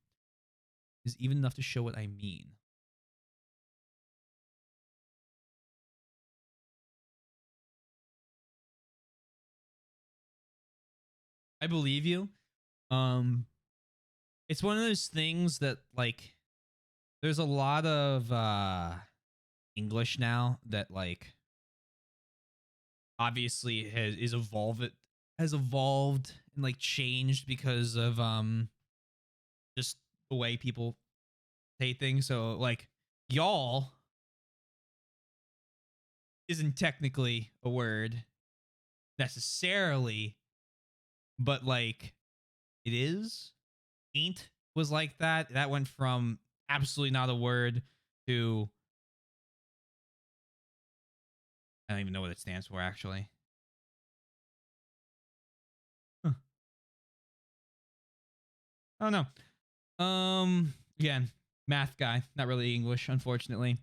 is even enough to show what I mean. I believe you. It's one of those things that like there's a lot of English now that like obviously has evolved and like changed because of just the way people say things. So like y'all isn't technically a word necessarily, but like it is. Ain't was like that. That went from absolutely not a word to I don't even know what it stands for actually. Huh. I don't know. Again, math guy, not really English, unfortunately. Is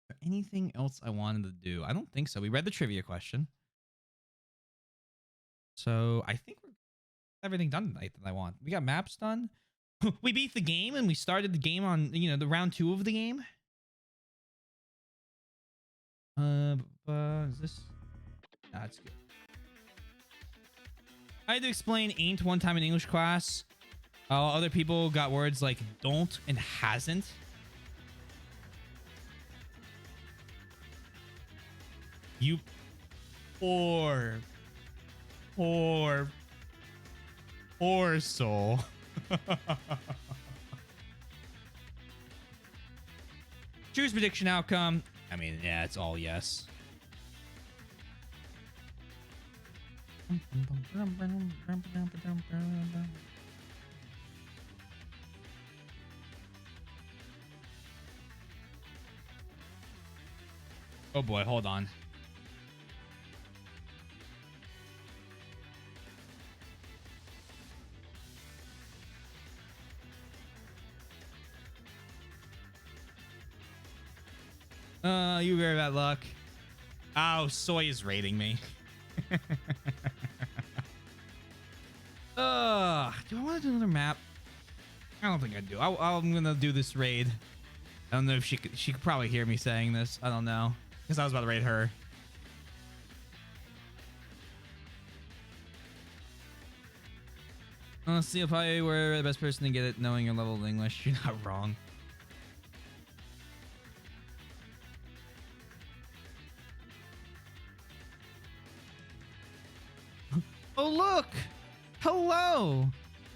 there anything else I wanted to do? I don't think so. We read the trivia question. So I think we're everything done tonight that I want. We got maps done. We beat the game and we started the game on, the round 2 of the game. Is this? That's good. I had to explain ain't one time in English class. Other people got words like don't and hasn't. You poor soul. Choose prediction outcome. I mean, yeah, it's all yes. Oh boy, hold on. You very bad luck. Oh, Soy is raiding me. Do I want to do another map? I don't think I do. I'm gonna do this raid. I don't know if she could probably hear me saying this. I don't know, because I was about to raid her. Let's see if I were the best person to get it, knowing your level of English. You're not wrong. Oh, look! Hello!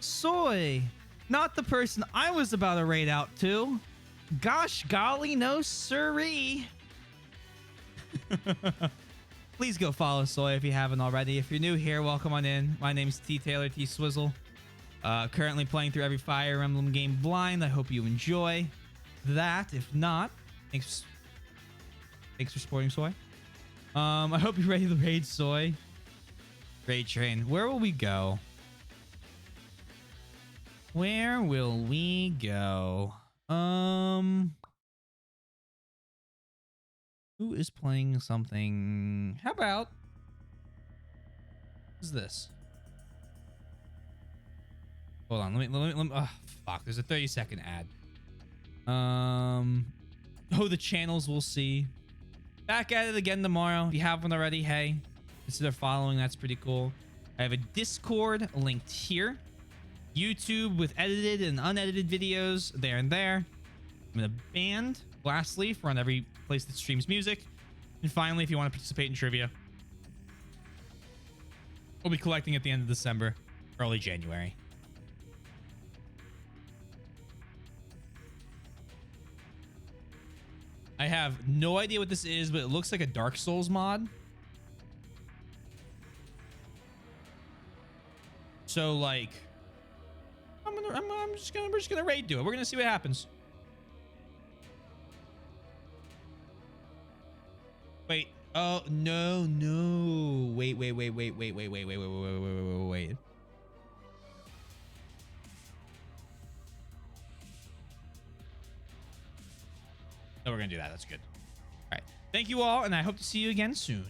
Soy! Not the person I was about to raid out to. Gosh golly, no siree. Please go follow Soy if you haven't already. If you're new here, welcome on in. My name's T. Taylor T. Swizzle. Currently playing through every Fire Emblem game blind. I hope you enjoy that. If not, thanks for supporting Soy. I hope you're ready to raid Soy. Raid train. Where will we go? Where will we go? Who is playing something? How about what is this? Hold on, let me oh, fuck, there's a 30-second ad. Oh, the channels we'll see. Back at it again tomorrow. If you haven't already, hey, consider following. That's pretty cool. I have a Discord linked here. YouTube with edited and unedited videos there and there. I'm gonna ban Lastly for on every place that streams music. And finally, if you want to participate in trivia, we'll be collecting at the end of December, early January. I have no idea what this is, but it looks like a Dark Souls mod. So like, we're just gonna raid do it. We're gonna see what happens. Wait. Oh no. Wait. No, we're gonna do that. That's good. All right. Thank you all, and I hope to see you again soon.